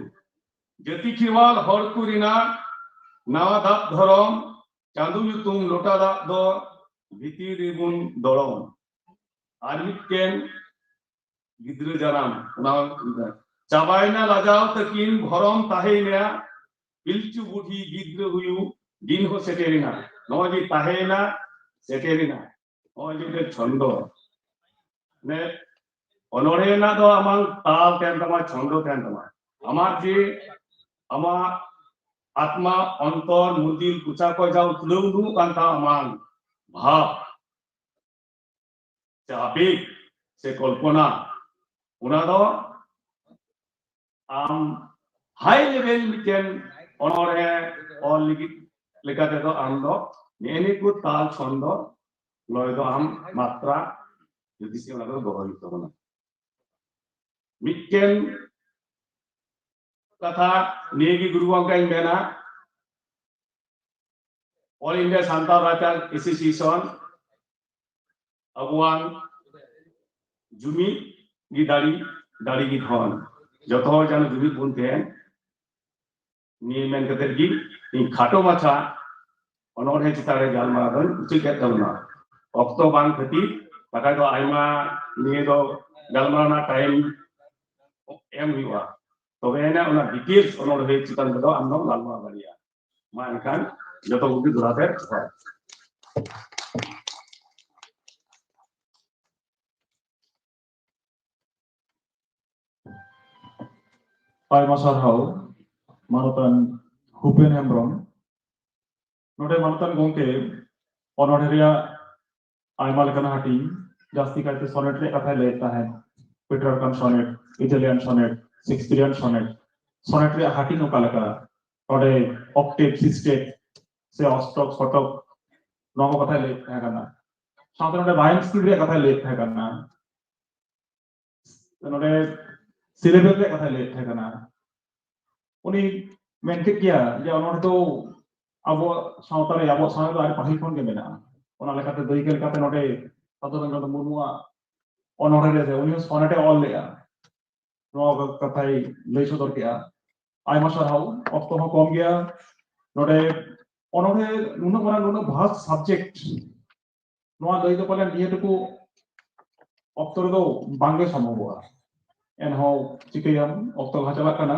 जति खिवाल हर कुरिना नावा दाब धरम चांदू युतुम लोटा दाब दो भीति रिबुन दरम आर मिटकेन गिद्र जानाम ना चाबायना लाजाव तकिन भरम ताहेना पिलचु बुढ़ी गिद्र हुयु दिन हो सेटेरिना नोजी ताहेना सेटेरिना नोजी के छंदो ने अनोरेना दो आमां ताल तेन तमा छंदो तेन तमा आमार जे आमा आत्मा अंतर मुदिल कुचा को जाओ तुलुंगु कांता आमां भाव चाबी से कल्पना उना दो आम हाई लेवल मिटेन अनोरे और लिखित लेकाते दो आम दो नेने को ताल छंद लय दो आम मात्रा यदि से उना दो दोहरी तो बना मिटेन कथा नेगी गुरु गंगा इंडेना ऑल इंडिया सांताल राजा एसोसिएशन अबुआन जुमी गिदारी दाड़ी की धन जो जान जुमी बुनते हैं नियमन कतर की इन खाटो माछा अनोढ़े चितारे जाल मारादन उचित कहता अक्तो बांग खती बाका दो आयमा निये दो गालमाराना टाइम एम हुआ तबे ना उना डिटेल्स अनोढ़े चितान दो आमनो गालमारा दाड़िया मा एनखान जतो बुद्धि दुराते Ayma sarhau manutan Hupen Hembron note manutan gongke onoreria ayma lekana hati jasti kaite sonnet re katha leta hai Petrarchan sonnet Italian sonnet Shakespearean sonnet re hati no kalaka note octave sextet se ostok sotok nogo katha leta hai kana साथ में wine skill रे कथा late है करना नोडे syllabus रे कथा late है करना उनी मेंटे किया जे उन्होंने तो अब सावतारे अब सावतारे तो आज पढ़ाई कौन के मेना उन्होंने लेकाते दई के लेकाते नोडे साधुरंग तो मुर्मुआ उन्होंने रे उन्हीं सोनेटे ऑल लिया नोग कथाई लेशो दर किया आई माशा हाउ अब तो हम कम गया नोडे उन्होंने नुना भाष सब्जेक्ट नोआ दई तो पहले निये तो को अक्तर दो बांगे समोगा एन हो चिकेयम अक्तर घाचला कना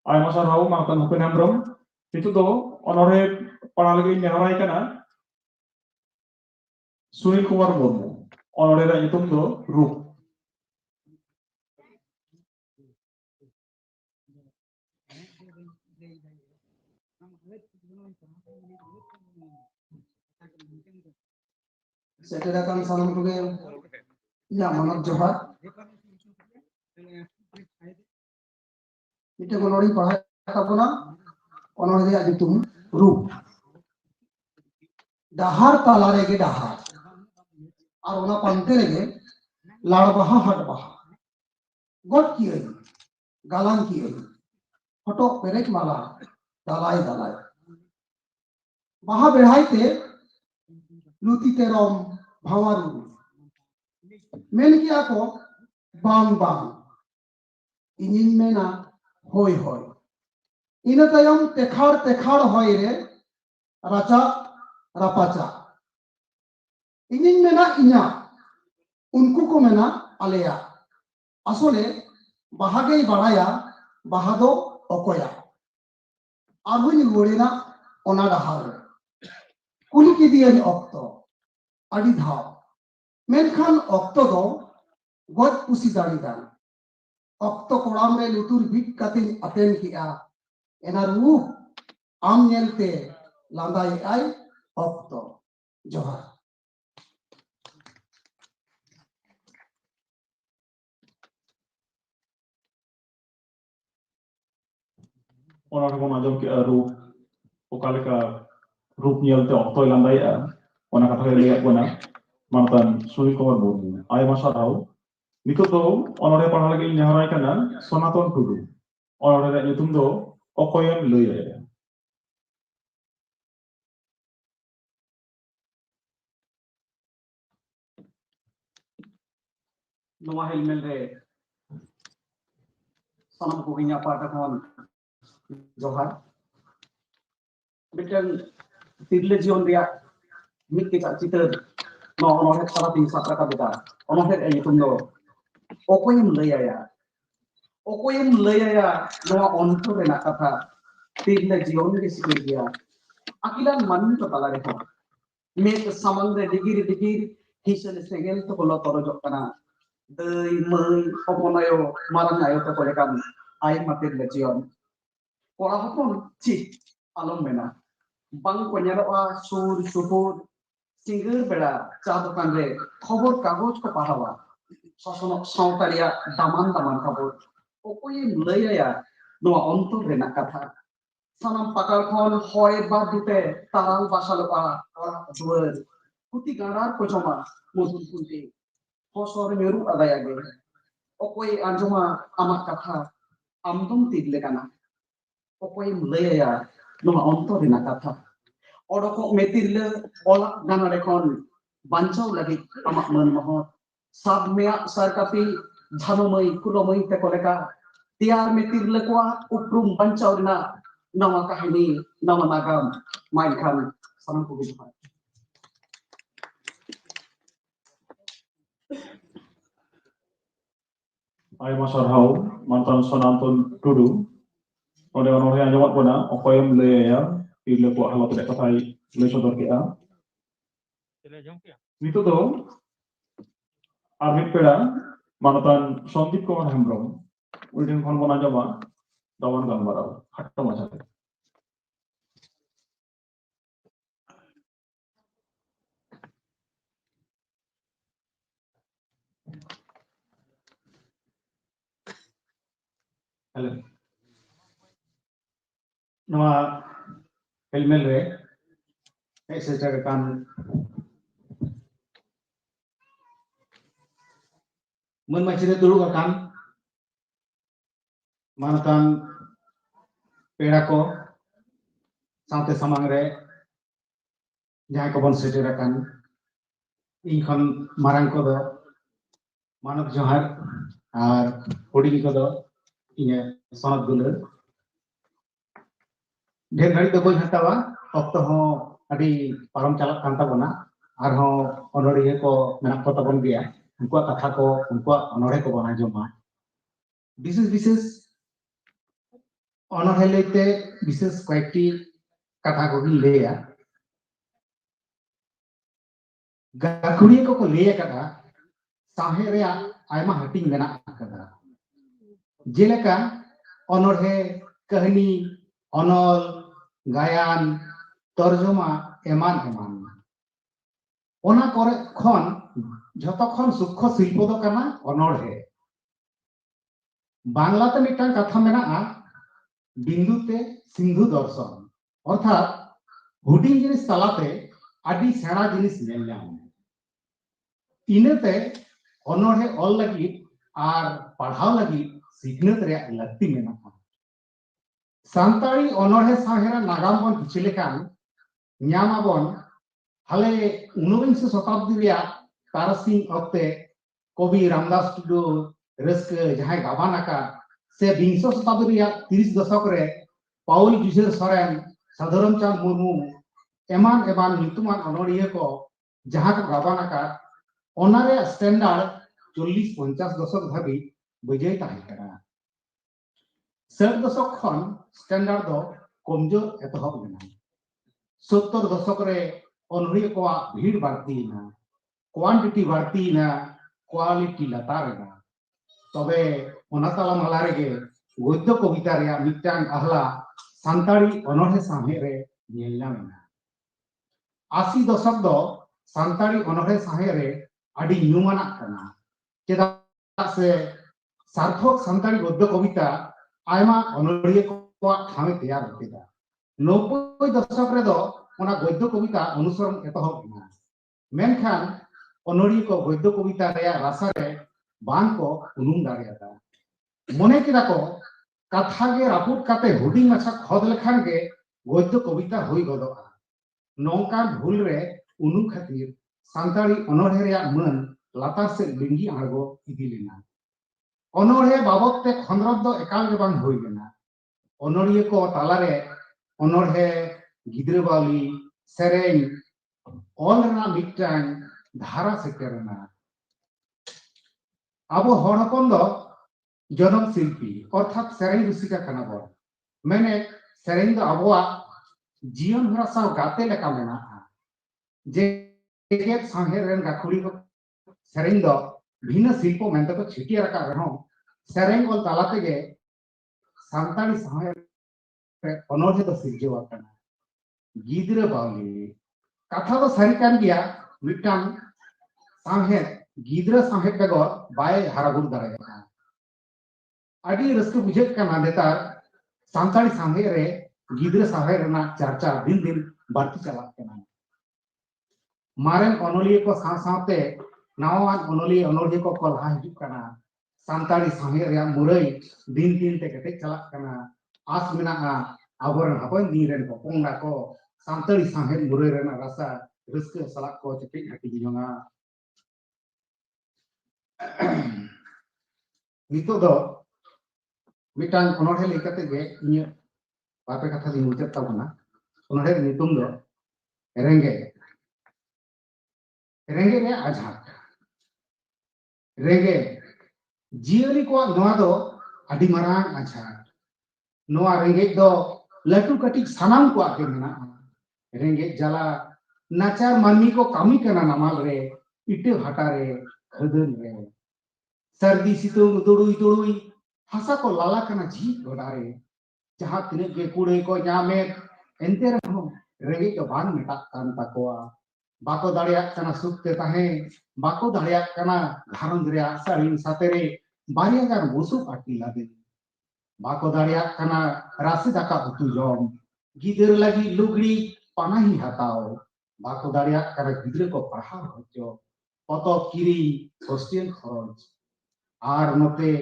आई माशा हाउ मातन Hupen Hembram itu do onore para lagi nyarai kana Sunil Kumar Murmu onore ra itum do Rup Seterakan salam kuge ya manat johar ite gonori pahai tabona onore ra itum Rup dahar tala rege dahar ar ona pante rege lad baha hat baha got kiye galan kiye hotok perek mala dalai dalai baha berhaite luti terom bhawaru men kiya ko bang bang inin mena hoy hoy ina tayam tekhar hoy re racha rapacha inin mena inya unku ko mena aleya asole bahagei baraya bahado okoya arhuni gorena ona dahar kuli kidian okto adi dhaw menkan okto do god pusi daridan okto kolam re lutur bit katin aten kia enaru am nyelte landai ai okto johar Orang ko majom ke rup okaleka rup nyelte okto landai ona katha lihat bona mantan Suri Kumar Murmu ayama sarau nito to onore pahal lagi nyarai kana Sonaton Tudu onore re nyutum do okoyan leuya Noa helmel re sanam ko ginya pata kon johar mitan tirle jion ria mit kita citeur no onore sala ting satra ka beta onore e yutum do okoyem leya noa onto re na katha tirle jion re sikir dia akilan manu to tala re met samang re digir hisel segel to kolo toro jok kana dei mei oponayo marang ayo to kolekan ai matir le jion kora hopon ci alom mena bang ko nyeloa sur supur singur beda cha dokan re khobor kagoj ko pahawa sosono sautaria daman khabor okoye leya noa ontor rena katha sanam pakal khon hoy ba dute taral basaloa ora duer kuti garar ko joma mudun kunti hosor nyeru adaya ge okoy anjoma amak katha amdum tidle kana okoy leya noa ontor rena katha odoko metirle ola dana rekon bancau lagi amak man mohot sabmea sarkapi dhanumai kulomai te koleka tiar metirle kwa uprum bancau dina nama kahini nama nagam mainkan sanam kubihan ayama sarau mantan Sonaton Tudu onde onore anjawat bona okoyam leuya tirle ko halat re kathai le sodor ke nito to Armit Peda mantan Sondip Kumar Hembrom ultin kon bona jama dawan gambarau hatta masa Halo Noa helmel re sejakan mun macine dulu akan mantan pera ko saute samang re jahay ko bon seterakan inkon marang ko do manok johar ar huding ko do inya sonat guler ढेर घड़ी तो बन हटावा okto ho adi parom chalak kan tabona ar ho onoriye ko menak ko tabon dia unkuak katha ko unkuak onore ko bona joma বিশেষ অনহেলেতে বিশেষ কয়েকটি কথা কবি লেয়া গাকুড়িয়ে ko leya kada sahe rea ayma hating mena kada jeleka onorhe kahani onol gayan তরজমা এমান ona kore khon joto khon sukho silpo do kana onorhe বাংলাতে মিটাং কথা মেনা'a বিন্দুতে সিন্ধু দর্শন অর্থাৎ হুডিং জিনিস তালাতে আদি সেরা জিনিস নেল ñam ইনেতে অনড়হে অল লাগি আর পড়াও লাগি সিখনত রে লাগতি মেনা'a সান্তাড়ি অনড়হে সাহেরা নাগাম বন পিছলেকান ñam abon hale 19 শতাব্দী রিয়া তারসিং অক্তে কবি রামদাস টুডু रस्क जहां गाबानाका से 20 शताब्दी 30 दशक रे पाउल जुसेर सोरेन साधारण चांद मुर्मू एमान एमान नितुमान अनोड़िए को जहां को गाबानाका ओनारे स्टैंडर्ड 40-50 दशक धाबी बजै ताहे करा 60 दशक खन स्टैंडर्ड दो कमजोर एतहब लेना 70 दशक रे onri ko bhid barti na quantity barti na quality latar na tobe ona tala mala rege goddo kobita reya mitang ahla santari onore samhe re nyel nyamena 80 दशक दो सान्ताड़ी अनोहे साहे रे आदि न्यूमाना कना चेदा से सार्थक सान्ताड़ी गद्य कविता आयमा अनोड़िये को ठामे तैयार केदा 90 दशक रे दो ओना गद्य कविता अनुसरण एतहब ना मेनखान अनोड़िये को गद्य कविता रेया रासा रे बांग को उनुम दाड़ियादा मने केदा को कथा गे रापुट काते हुडिंग माछा खद लेखान गे गद्य कविता होई गदोआ नौका भूल रे उनु खातिर सान्ताड़ी अनोढ़े रेया मन लातार से लिंगी आड़गो इदी लेना अनोढ़े बाबत ते खंद्रत दो एकाल गे बांग होई लेना अनोड़िये को तालारे अनोढ़े गिद्रे बावली सेरेंग ऑल रेना मिटांग धारा सेटेरना आबो हर हपन दो जनम शिल्पी अर्थात सेरेंग रुसिका कना बो मैंने सेरेंग दो आबोआ जीवन भरा साव गाते लेका मेना जे जेगेत साहेर रेन गाखुड़ी को सेरेंग दो भिन्न शिल्पो मेनते को छिटिया रका रहो सेरेंग ओल तालाते गे सान्ताड़ी साहेर अनोढ़े दो सिरजेवा कना गिद्रे बावली कथा दो सारी कान गिया मिटांग साहेर गिद्रे साहेर बेगो बाय हारागुर दाड़ेगा आदि रस्के बुझेत कना देतार सान्ताड़ी साहेर रे गिद्रे साहेर ना चर्चा दिन दिन बढ़ती चला कना मारेन अनोलिये को साथ-साथते नावान अनोलिये अनोलिये को कलहा हिजुक कना सान्ताड़ी साहेर या मुरई दिन दिन ते कते चला कना आस मेना आबोरन हपन दिन रेन को पोंगा को सान्ताड़ी साहेर मुरई रेना रासा रस्के सलाक को चेपे हटी जोंगा नितो दो मिटांग अनोढ़े लेकते गे इnye बापे कथा दी मुचत ताबना अनोढ़े नितुम दो रेंगे रेंगे रे आझाट रेंगे जियरी को नोआ दो आदि मारांग आझाट नोआ रेंगे दो लटू कटी सानाम को आके मेना रेंगे जला नाचार मानमी को कामी कना नमाल रे इटे भाटा रे खदन रे सर्दी सितुंग दुड़ुई दुड़ुई हसा को लाला कना जी गोडा रे जहां तिने गे कुड़े को जामे एंते रहो रेंगे को बांग मेटा कान ताकोआ बाको दाड़िया कना सुखते ताहे बाको दाड़िया कना घारंज रे सारिन सातेरे बारिया गान बुसु पाटी लादे बाको दाड़िया कना राशि दाका उतु जम गिदर लगी लुगड़ी पानाही हताओ बाको दाड़िया कना गिदरे को पढ़ाव होचो पतो किरी हॉस्टेल खरच आर नते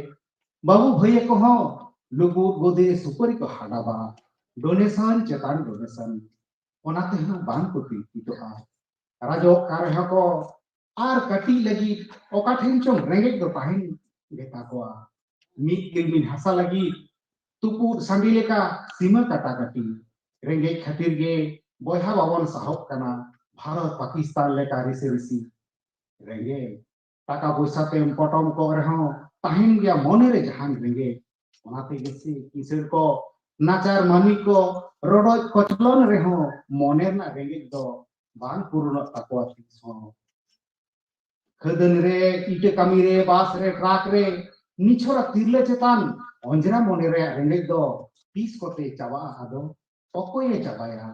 बाबू भैया को हो लुगु गोदे सुपरी को हाडाबा डोनेशन चेतान डोनेशन ओनाते हना बांग को पीटोआ राजो कारह को आर कटी लगी ओका ठेन चों रेंगे दो ताहिन गेता कोआ मीट किलमिन हसा लगी तुपु संडिले का सीमा काटा कटी रेंगे खातिर गे बोहा बाबन साहब कना भारत पाकिस्तान लेका रिसे रिसी रेंगे टाका पैसा ते पटम को रहो ताहिन गया मोने रे जहान रेंगे ओनाते गेसी किसर को नाचार मामी को रोडो कचलन रे हो मोने ना रेंगे दो बांग पुरुन ताको आथिसो खदन रे इटे कमी रे बास रे ट्रक रे निछोरा तिरले चेतान अंजना मोने रे रेंगे दो 30 कोते चावा आदो पकोये चाबाया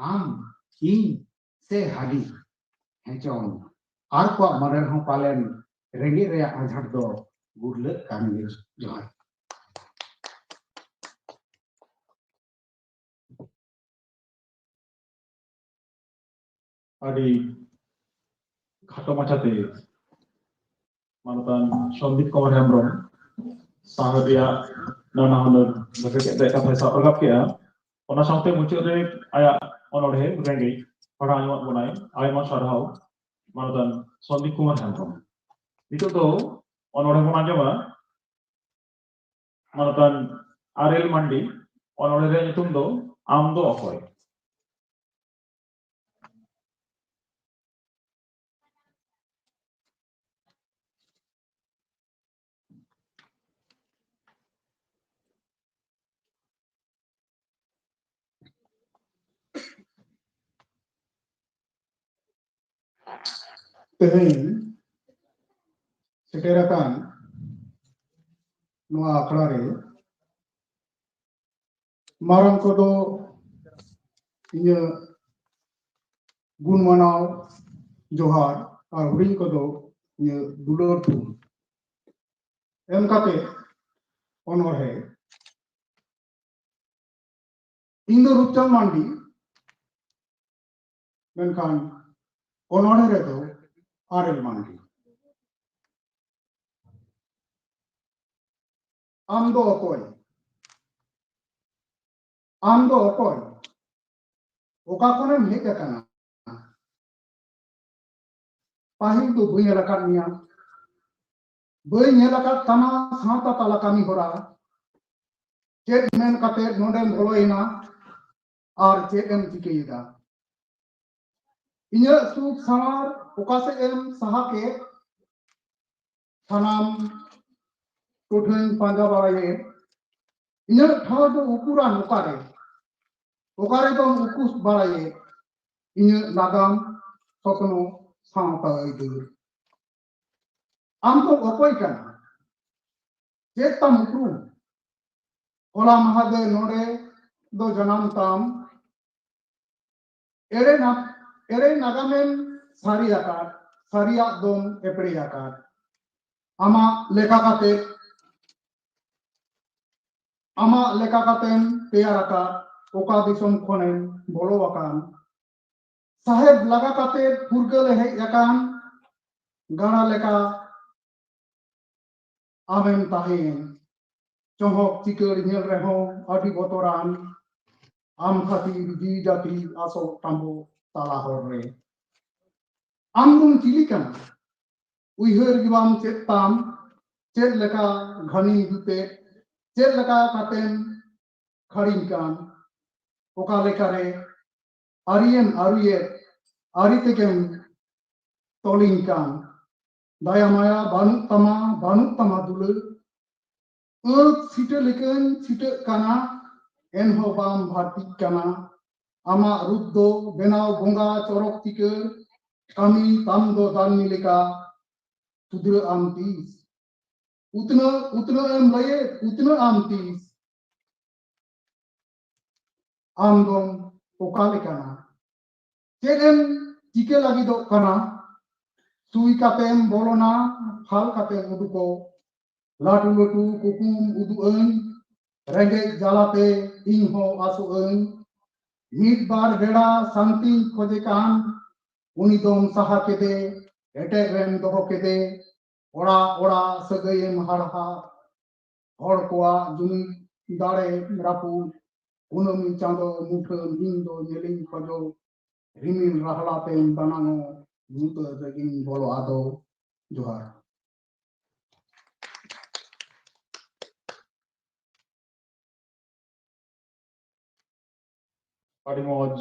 आम इन से हाली हेचोन आर को मरे हो पालेन रेंगे रे आझाट दो गुरले कानगे जोहार आदि खाटो माचाते मानतान संदीप कुमार हेम्ब्रम साहबिया नाना हुनर बसे के कथा सा प्रगप के ओना साउते मुचे रे आया ओनोढ़े रेंगे पढ़ा आयमत बनाय आयमा सरहाव मानतान संदीप कुमार हेम्ब्रम नितो तो ओनोढ़े बना जमा मानतान आरेल मंडी ओनोढ़े रे नितुम दो आम दो अखय Teheng seterakan noa akhlare marang kodo inya gun manau johar ar huring kodo inya dulur tu em kate onorhe Indo Rupchand Mandi menkan onorhe redo Arel Mandi Amdo okoy oka konem hej akana pahil do bayi nyelakat niya bayi nyelakat tama sawta tala kami hora chet men kate nodem boloina ar chet em cikeyda inya suk sawar oka se em sahake sanam totheng panja baraye inya thaw do ukuran okare do ukus baraye inya nagam sopno sawta idu am to okoy kana chet tam ukru hola mahade nore do janam tam ere nagamem sariya dom epre akar ama leka katem teyar akar oka disom khonem bolo akan saheb laga kate purgal hej akan gana leka amem tahen cohok cikar nyel reho adi botoran am khatir ji jati aso tambo tala horre am dum cilikan uihar gibam chet tam chet leka ghani dute chet leka katem kharingkan oka lekare ari tegem tolingkan daya maya banuk tama dulu sita lekan sita kana enho bam bharti kana ama ruddo benau bonga corok tikar kami tam do danni leka tudra amtis utna em laye utna amtis amdom okale kana cedem cike lagi do kana sui katem bolona phal katem uduko latu kukum uduan rengge jalate ingho asuan midbar beda santi khojekan unidom saha kede eterem doho kede ora sagayem harha hor koa jumi dare rapu unami chando muthan indo yeling khojo rimil rahlatem banango muta daging bolo ado johar Adi moj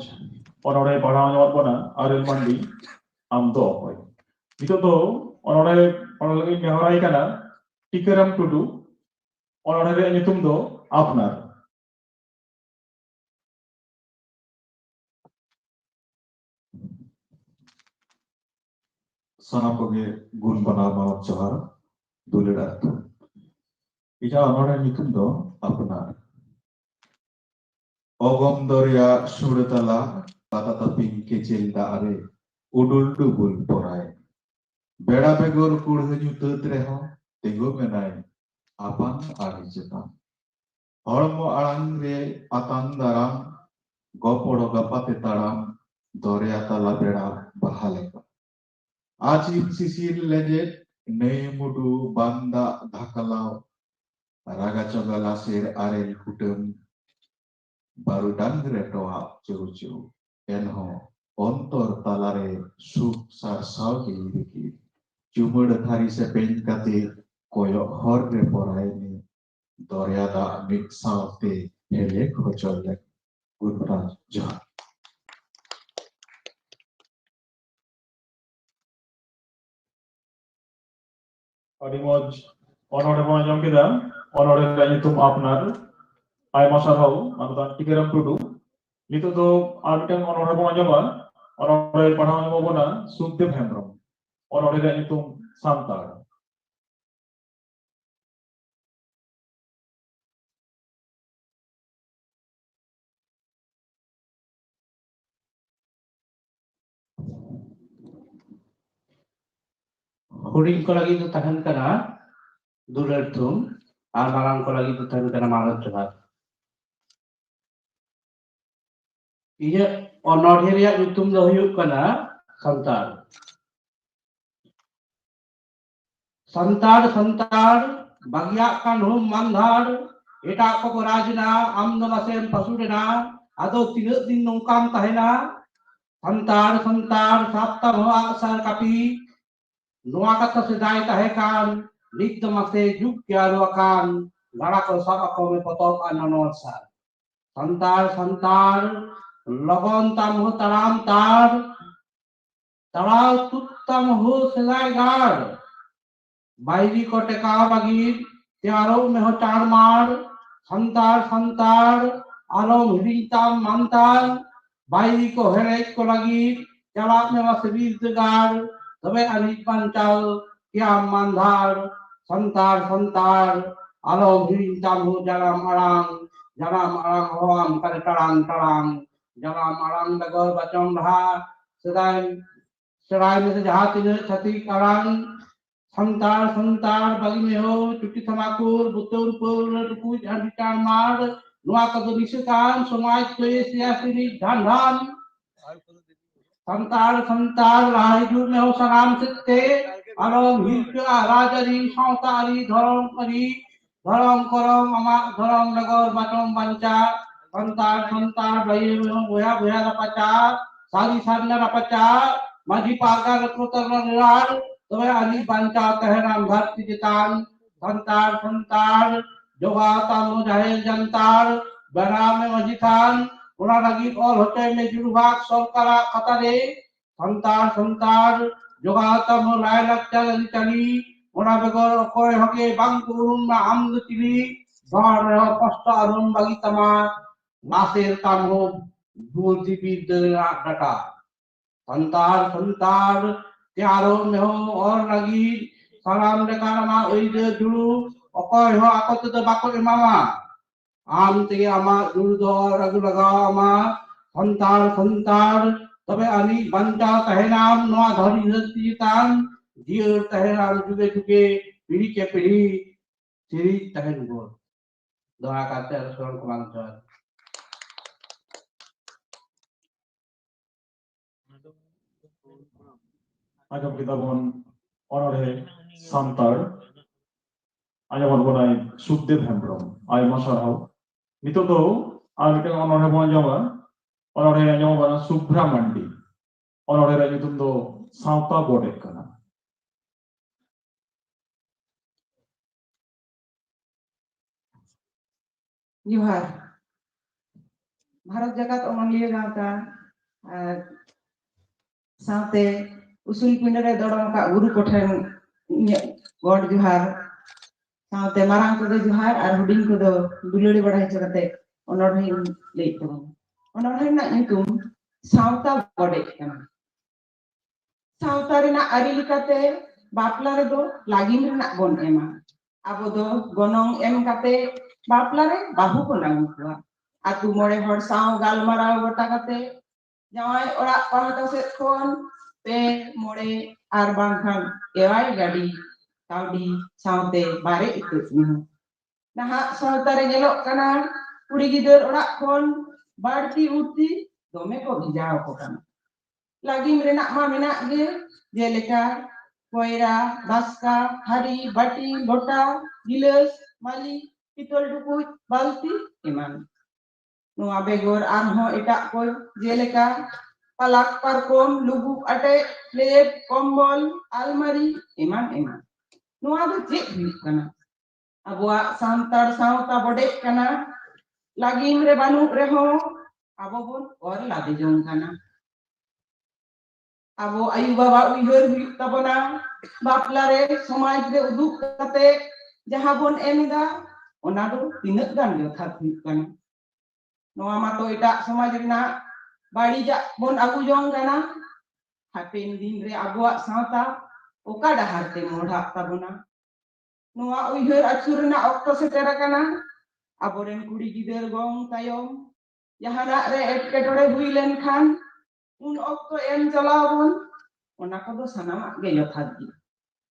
onore padhaw nyawat bona Arel Mandi am do okoy itu do onore lagi nehrai kana Tikaram Tudu onore re nyutum do apnar sanapoge gun bana ma johar dulirat ija onore nyutum do apnar Ogom Doria Suratala Tata Taping Kecil Daare Udul Dubul Porai Beda Begor Kurhu Nyutu Treho Tinggu Menai Apang Ari Cetam Hormo Arang Re Atan Daram Goporo Gapate Taram Doria Tala Beda Bahaleka Ajim Sisil Lejet Nei Mudu Banda Dhakalau Raga Chogala Sir Arel Kutem baru dan retoa curu-curu enho ontor talare suk sar sauki biki cuma hari sepen kate koyok horde porai ni doriada mik saute elek hocholek gurpraj johar adi moj onore bona jom kita onore nyutum apnar Ai masa tahu, mantan Tikaram Tudu, itu tuh artinya onore bona joma, onore padhaw nyama bona Sukdev Hembrom. ᱚᱱᱚᱲᱦᱮ ᱨᱮᱭᱟᱜ ᱧᱩᱛᱩᱢ Santal Huring ko lagi itu tahan kana dular tum, marang ko lagi itu tahan kana marat johar. Iya onor reyag nyutum do huyuk kana santar. Santar bagyak kan hum mandhar eta ko rajna amno nasem pasudena ado tiga din nongkam tahena santar sabta bhawa asar kapi Noa kata sedai tahekan nit mase juk kialuakan lara ko sab ko me potong anonsa santar logon tam taram tar taral tuttam ho selai gar bairi ko teka bagi tiaro me ho tar mar santar alo hitam mantan bairi ko herek ko lagi jalak me masbir gar Tome anik pancal kiam mandhar santar alom hiring tamu jalam arang hoam kare tarang jalam arang dagol bacong dah serai me jahat ini cati karang santar bagi meho cuti samakur butur pur jadi mar nua kadunisekan somai tuye sia sini dan santar lahir में हो सलाम सिद्धे alom hirke rajari sautari dhorong korong amak dhorong nagor batong banca santar bayi boya rapaca sari sarna rapaca maji pagar rekruter nelar tobe ani banca teheram bharti jitan santar joga tamu jahil jantar barame majikan Una lagi all hotel में जुड़वाक सरकारा कतारे संतार जोगाता mulai lakcal cali una begor koy hoke bang turun na am tili bar pasta arun bagi tama nasir tamu dul tipi dera data santar tiaro meho or lagi salam dekana ma oide dulu okoy ho ako tuh bako imama am tege ama dulu do ragu laga ama santar तबे अनि बंचा तहनाम नवा धरी धरती तान जियर तहनाम जुगे पीढ़ी के पीढ़ी सिरी तहन बोल दोहा काते रसोन कमांग चल Ajam kita bon onore santar ajam bonai Sukdev Hembrom ay masarau nito do ami ke onore bon jama onore jama bana Subra Mandi onore ra nyutum do sauta bodek kana जोहार भारत जगत अमलिया गावता साथे उसूल पिंडरे दड़म का गुरु कोठन गॉड जोहार साथे मारांग को जोहार और हुडिंग को दुलड़ी बड़ा चकते ओनोरही ले तो ओनोरही ना nyutum सावता बड़े kana सावता रेना अरि लिकाते बापला रे दो लागिन रेना बोन एमा abo do gonong em kate bapla re bahu ko nang kuwa atu more hor saw galmarao gota kate jawai ora pahata set kon pe more ar bangkhan ewai gadi kaudi saute bare itu nah sautare nyelok kana kuri gider ora kon barti uti dome ko bijao ko kana lagi merenak ma menak ge jeleka koira baska hari bati lota gilas mali pitol dukut balti eman noa begor arho etak ko jeleka palak parkom lubuk ate lep kombol almari eman noa do cek huyuk kana abuak santar sauta bodek kana lagi mere banu reho abo bon or lade jong kana abo ayu baba uyhor huyuk tabona bapla re somaj re uduk kate jaha bon emida ona do tinak gan jothat huyuk kana noa mato etak somaj rena badi jak bon agu jong kana hapen din re abuak sauta oka dahar te modhak tabona noa uihar achur rena okto seter akana aboren kuri gider gong tayom jahanak re etketore hui lenkhan un okto em jalawon ona kodo sanamak ge yothat gi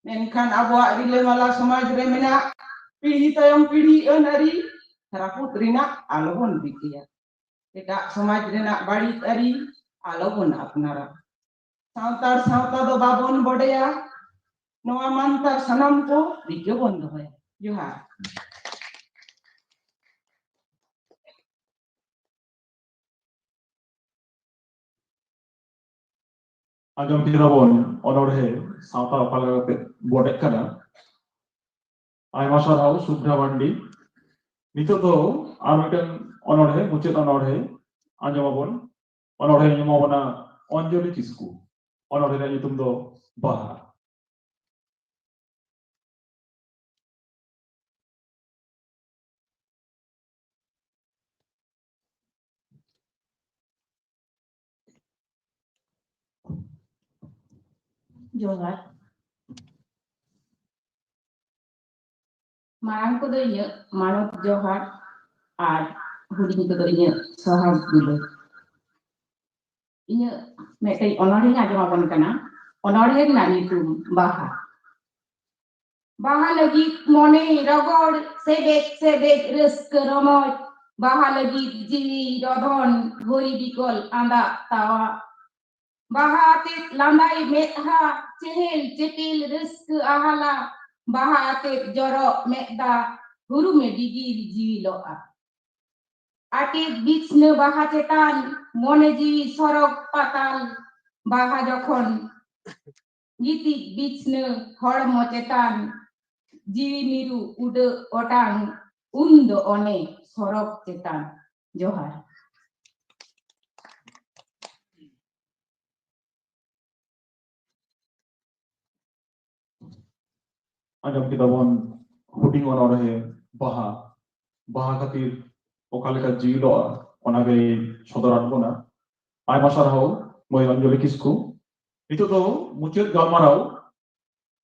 menkhan abuak rilemala samaj re menak pidhi tayom pidhi ari raput rina alobon bikia etak samaj renak barit ari alobon apnara sautar sauta do babon bodaya noa mantar sanam ko rike bon doya johar Anjom kita bon onorhe sauta apala bodek kana. Ayma sarau Subra Bandi. Nito do Armitan onorhe mucet onorhe anjom onorhe nyomabona Anjali Kisku. Onorhe nyutum do Baha. Johar. Marang ko do inya manot johar ar huding ko do inya sahab dulu. Inya metai onorhe nga jawabon kana. Onorhe na nitum Baha. Baha lagi mone ragor sebek reuska romoj. Baha lagi jiwi dodon gori bikol anda tawa. Baha atit landai metha cehel cepil reuska ahala. Baha atit jorok mekda huru me digir jiwi loa. Atit bitsne baha cetan mone jiwi sorok patal. Baha jokhon gitik bitsne hormo cetan jiwi niru ude otang undo one sorok cetan. Johar. Anjom kita bon huding onorhe Baha. Baha katir okaleka jido onage sodoran bona. Ayma sarau moi Anjali Kisku. Itu do mucet galmarau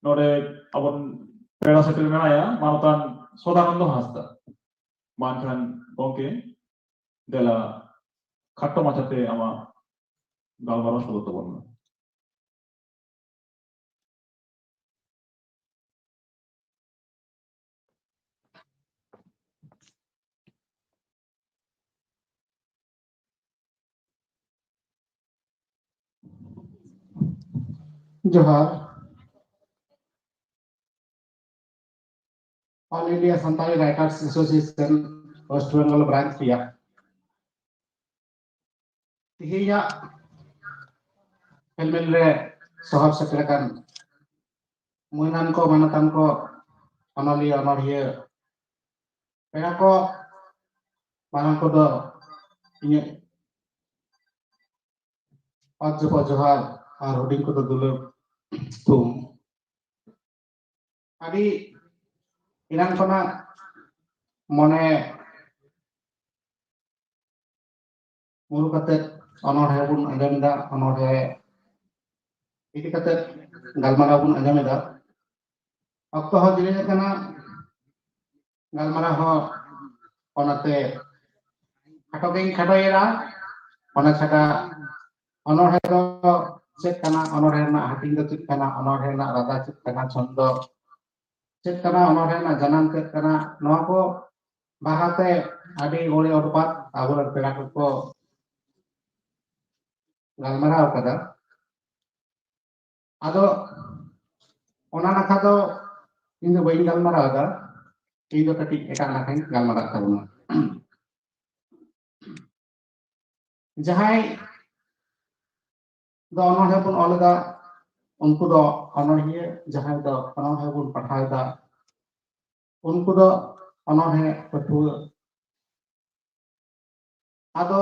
nore abon pera setel menaya manutan Sodanando Hasta. Mankan gongke dela khatto machate ama galmarau sodoto bonna. Johar. All India Santali Writers Association West Bengal branch pia. Tihiya helmel re sohab setelakan muinan ko manatan ko onoli onorhiya pera ko marang ko do inya Adjopo Johar ar huding ko do dulu tum adi inan kona mone muru katet onorhe bun anjam da onorhe iki katet galmara bun anjam da okto ho jine kana galmara ho onate khato geng khatoyera ona chaka onorhe do chet kana onorhe na hating do chet kana onorhe na rada chet kana chondo chet kana onorhe na janam chet kana noa ko bahate adi ole odupat abur pera ko galmarau kada ado ona nakha do indo bain galmarau da indo katik eta nakhain galmarau tabuna jahai do onorhe pun oleda unku do onorhiya jahai do onorhe pun pathai da unku do onorhe pathua ado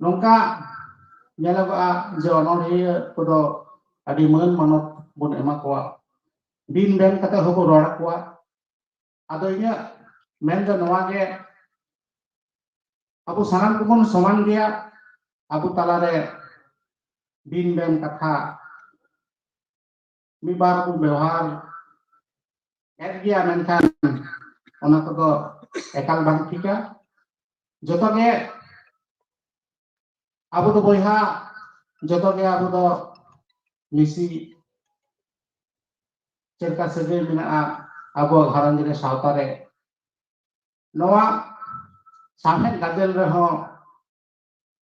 nongka nyelagoa je onorhiya kodo adi meun manot bun ema koa bin ben kata hoko rora koa ado inya men do noa ge abu sanan kubun soman gea abu talare bin ben katha mibar pun ବ୍ୟବହାର gaya menkan ona kodo ekal bang tika joto ge abu do boyha joto ge abu do misi cerka sege mena abu gharan dire sawtare noa samet gadel reho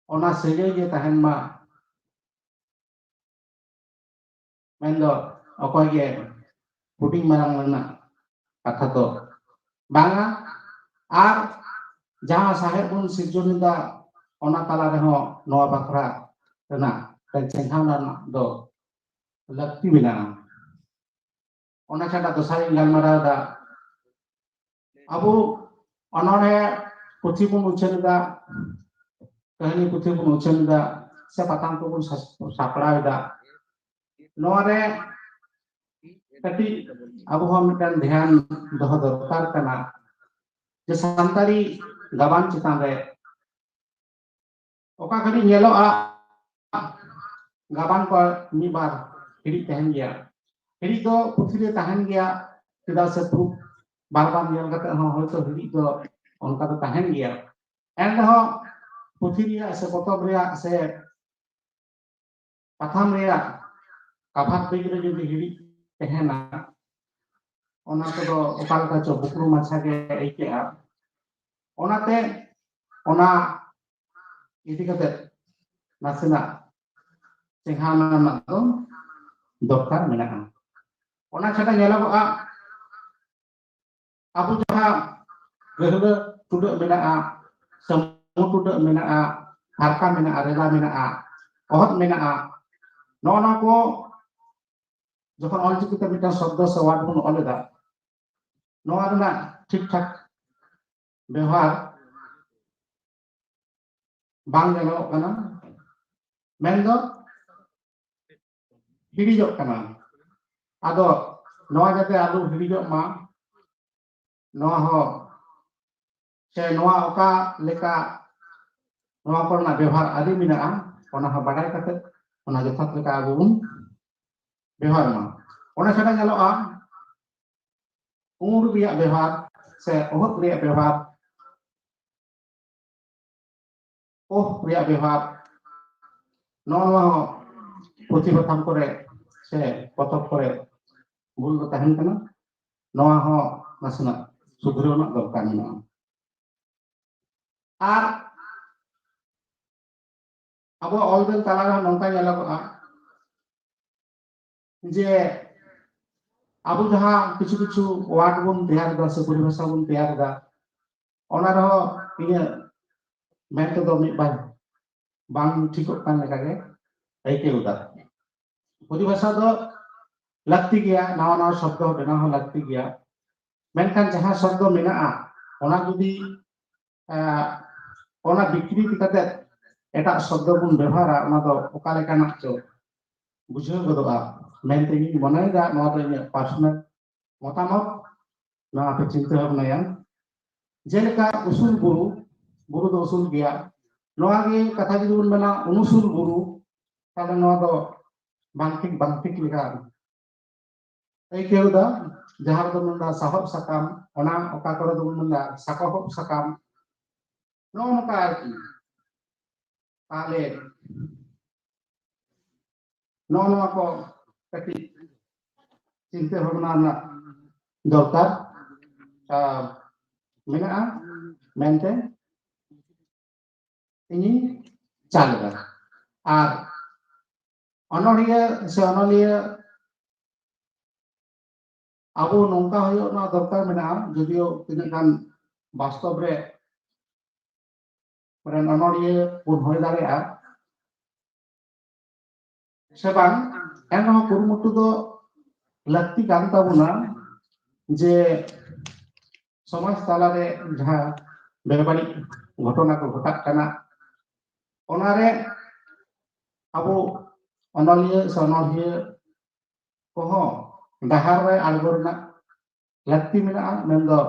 ona sege ge tahen ma mendo okoy ge puting marang lana kata to banga ar jaha sahe pun sirjunida ona tala reho noa bakra rena kencenghanan do lakti bina ona chada dosari galmara da abu onore puthi pun uchenida kahani puthi pun uchenida se patang pun sapra da noare tapi abu hom dan dhyan doho dorkar kana je santari gaban chitan re oka kali nyelo a gaban ko mibar hiri tahen gya hiri do puthire tahen gya tida se pru barban nyel kate ho hoyto hiri do onka do tahen gya en ho puthiriya se potob reya se patham reya kabhat begre jodi hiri tehena ona kodo okal ka cho bukru macha ge aikea onate ona idi kate nasena cenghanan na do dokar menaha ona chata nyelagoa abu jaha gehre tude menaha semu tude menaha harka menaha rela menaha ohot menaha nona ko যখন অলচিকিতে metre শব্দ সে word বন অলeda নোয়া রনা ঠিকঠাক ব্যবহার bang nyelok kana mendo hirijok kana ado noa jate alu hirijok ma noa ho se noa oka leka noa korna ব্যবহার adi minaa ona ha badai kate ona jothat leka abu bun ব্যবহার ma ona chada nyaloa umur biak ব্যবহার se ohot riak ব্যবহার riak ব্যবহার noa puthi patham kore se potok kore bul do tahen kana noa ho nasna sudhrona dorkar menaa ar abo olbel talara nongka nyaloa je abu jaha kichu kichu word bun teyar da se paribhasha bun teyar da ona reho inya mento do mi bang thikok kan leka ge aike uda paribhasha do lakti gya nawa nawa shabdo bena ho lakti gya menkan jaha shabdo menaa ona jodi ona bikriti kate etak shabdo bun ব্যবহারা ona do oka lekanak cho bujhaw godoa mente ini monai da noa do inya personal motamot na ape cinta bhagna jeleka usul guru do usul gya noa ge katha jodi bun mena unusul guru tale noa do bangtik leka ei keu da jahar do menda sahob sakam ona oka kore do menda sakohop sakam noa noka arki tale noa ko kati cinta bhagna na dorkar menaa mente ini chalga ar onolia se onolia abu nongka hoyo na dorkar menaa jodio tinaak kan bastob re meren onolia pun hoy dareya se bang enho kurumutu do lakti kan tabuna je সমাজ তালারে যাহা বেবাড়ি ঘটনা কো ঘটাক কানা ওনারে আবু অনলিয়া সনলিয়া কোহ ডাহার রে আলগরনা lakti mena mendo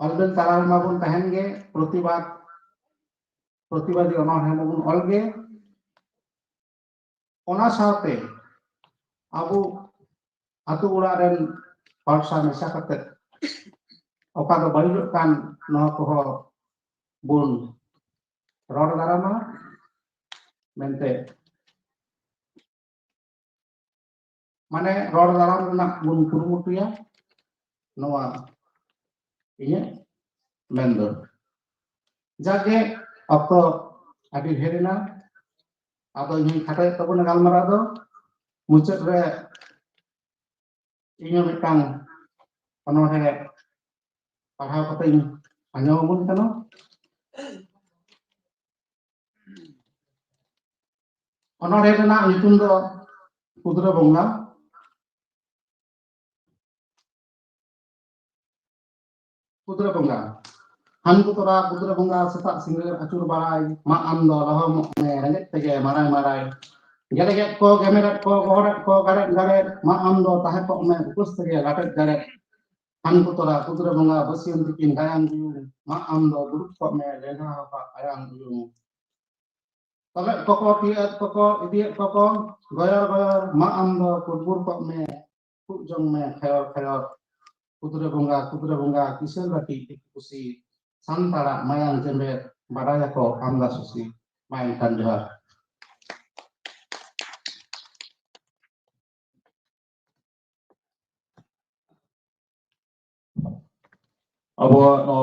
অলবেন তালার মাবুন তাহেন গে প্রতিবাদী অনহে মাবুন অলগে ona saate Abu atu ora ren parsa mesa kate oka do banyak kan no ko bun ror darama mente mane ror daram nak bun kurumutu ya noa iya mendo jage okto adi herina ado ini kata tabun galmarado do muncul re ini mitang onohe pahau kating anyamun kano onohe na nyutum do Putra Bongga Hanku tora Putra Bongga setak singgir acur barai ma ando laho mo me rengek tege marai gere ko gemerat ko gorat ko garet ma ando tahe ko me ukus tege garet Hanku tora Putra Bongga besiun tikin kayang uyung ma ando duruk ko me lena pa ayang uyung tolek koko tiat koko idiat koko goyor ma ando kubur ko me jong me khayor Putra Bongga kisah lagi kusi santara mayang jembet baraya ko angga susi main kanjah. Abo no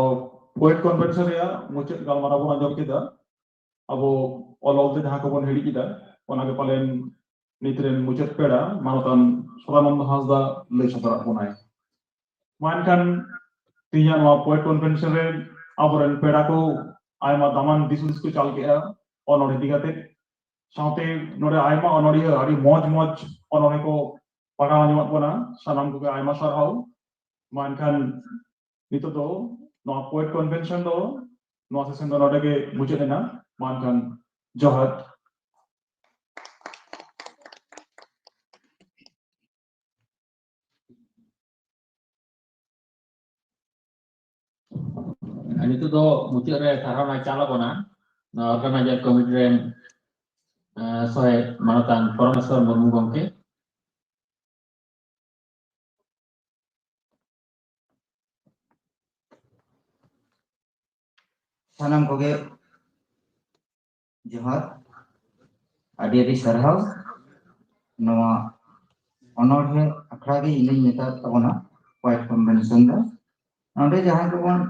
poet convention ya muncul kalau mana pun anjom kita abo all te jaha ko bon hedi kita onage palen nitren muncul peda manutan Sorananda Hasda le sadara ponai mankan tinya no poet convention re aboren peda ko ayma daman disus ko chal ke onore digate saute nore ayma onori ari moj onore ko pagana nyot bona sanam ko ayma sarhau mankan itu do no poet convention do no session do node ke muncul na mankan johat itu do muncul re sarana cala bona na organizer committee ren soe manatan Parameswar Murmu gomke sanam koge johar adi sarhau noa onorhe akhra ge ini neta tabona poet convention da node jahan ko bon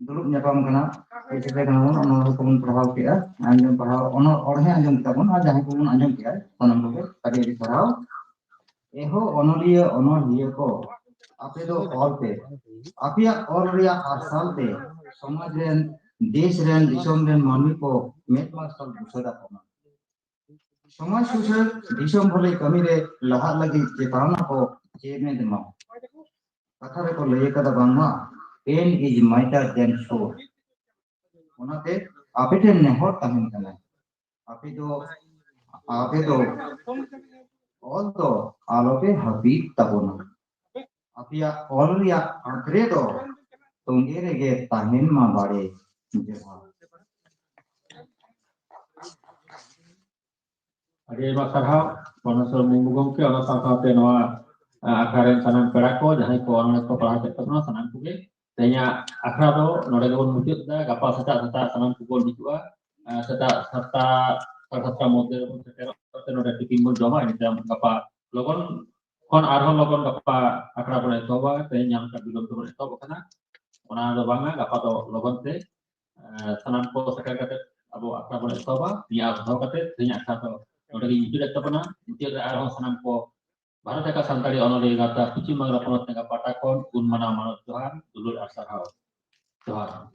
duluk nyapam kana ese kana bon onor ko bon prabhav kya anjom prabhav onor orhe anjom kita bon jahan ko bon anjom kya sanam koge adi sarhau eho onoliya onoliya ko ape do all pe apia all ria arsal te समाज rain देश rain दिसम rain मानवी को met master Busra पना समाज सुसर दिसम भले कमी रे लहा लगी चेतावना को चेमे दमा कथा रे को लय कदा बांगा पेन इज माइटर देन शो ओनाते आपेटे नेहर तहन कना आपे दो ऑल दो आलोके हबीब तबोना आपिया ऑल रिया आंकरे दो Tunggir ge tahin ma bare johar. Adi masarhau Parameswar Murmu gomke ona sangkate noa akaren sanam peda ko jahan ko ona ko paha ketna sanam kuge tanya akra do node ge bon muncul da gapa seta sanam ku dijua serta model te node tikin bon joma ini jam gapa logon kon arhon logon gapa akra bon coba tanya nyam ka bilon to bon kana ona do banga gapa to logon te sanam ko sekar kate abo akra bon coba dia do kate tanya akra to node ge itu dekta pona itu arhon sanam ko Bharat Eka Santari onore gata Pucim Bangla Ponot Nega Patakon Un Mana Manot Johan Dulur Asarhau Johan